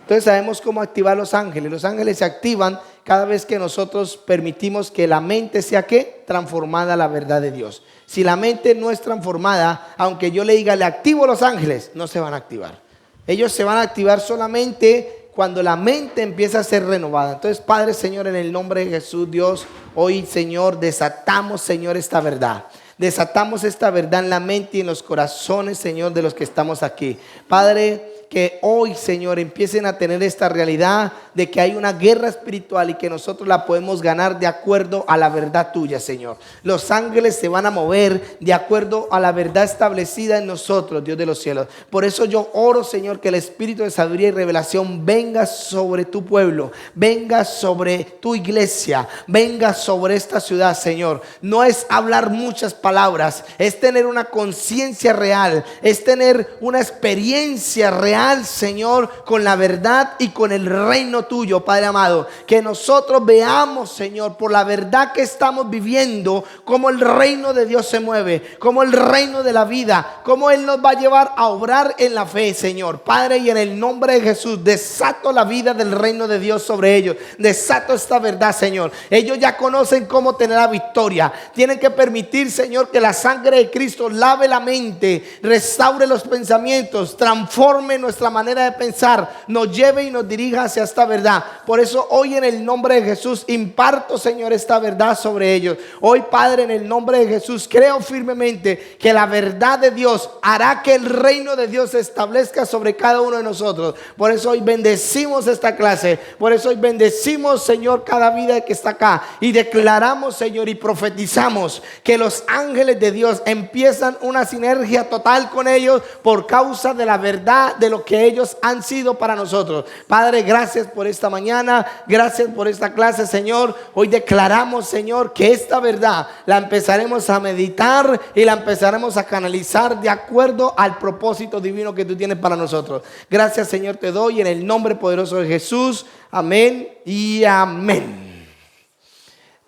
Entonces sabemos cómo activar los ángeles. Los ángeles se activan cada vez que nosotros permitimos que la mente sea ¿qué? Transformada a la verdad de Dios. Si la mente no es transformada, aunque yo le diga, le activo los ángeles, no se van a activar. Ellos se van a activar solamente cuando la mente empieza a ser renovada. Entonces, Padre, Señor, en el nombre de Jesús, Dios, hoy, Señor, desatamos, Señor, esta verdad. Desatamos esta verdad en la mente y en los corazones, Señor, de los que estamos aquí. Padre, que hoy, Señor, empiecen a tener esta realidad de que hay una guerra espiritual y que nosotros la podemos ganar de acuerdo a la verdad tuya, Señor. Los ángeles se van a mover de acuerdo a la verdad establecida en nosotros, Dios de los cielos. Por eso yo oro, Señor, que el espíritu de sabiduría y revelación venga sobre tu pueblo, venga sobre tu iglesia, venga sobre esta ciudad, Señor. No es hablar muchas palabras, es tener una conciencia real, es tener una experiencia real, Señor, con la verdad y con el reino tuyo, Padre amado. Que nosotros veamos, Señor, por la verdad que estamos viviendo, cómo el reino de Dios se mueve, cómo el reino de la vida, cómo Él nos va a llevar a obrar en la fe, Señor. Padre, y en el nombre de Jesús, desato la vida del reino de Dios sobre ellos. Desato esta verdad, Señor. Ellos ya conocen cómo tener la victoria. Tienen que permitir, Señor, que la sangre de Cristo lave la mente, restaure los pensamientos, transforme nuestra manera de pensar, nos lleve y nos dirija hacia esta verdad. Por eso hoy en el nombre de Jesús imparto, Señor, esta verdad sobre ellos. Hoy, Padre, en el nombre de Jesús creo firmemente que la verdad de Dios hará que el reino de Dios se establezca sobre cada uno de nosotros. Por eso hoy bendecimos esta clase, por eso hoy bendecimos, Señor, cada vida que está acá y declaramos, Señor, y profetizamos que los ángeles ángeles de Dios empiezan una sinergia total con ellos por causa de la verdad de lo que ellos han sido para nosotros. Padre, gracias por esta mañana, gracias por esta clase, Señor. Hoy declaramos, Señor, que esta verdad la empezaremos a meditar y la empezaremos a canalizar de acuerdo al propósito divino que tú tienes para nosotros. Gracias, Señor, te doy en el nombre poderoso de Jesús. Amén y amén.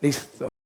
Listo.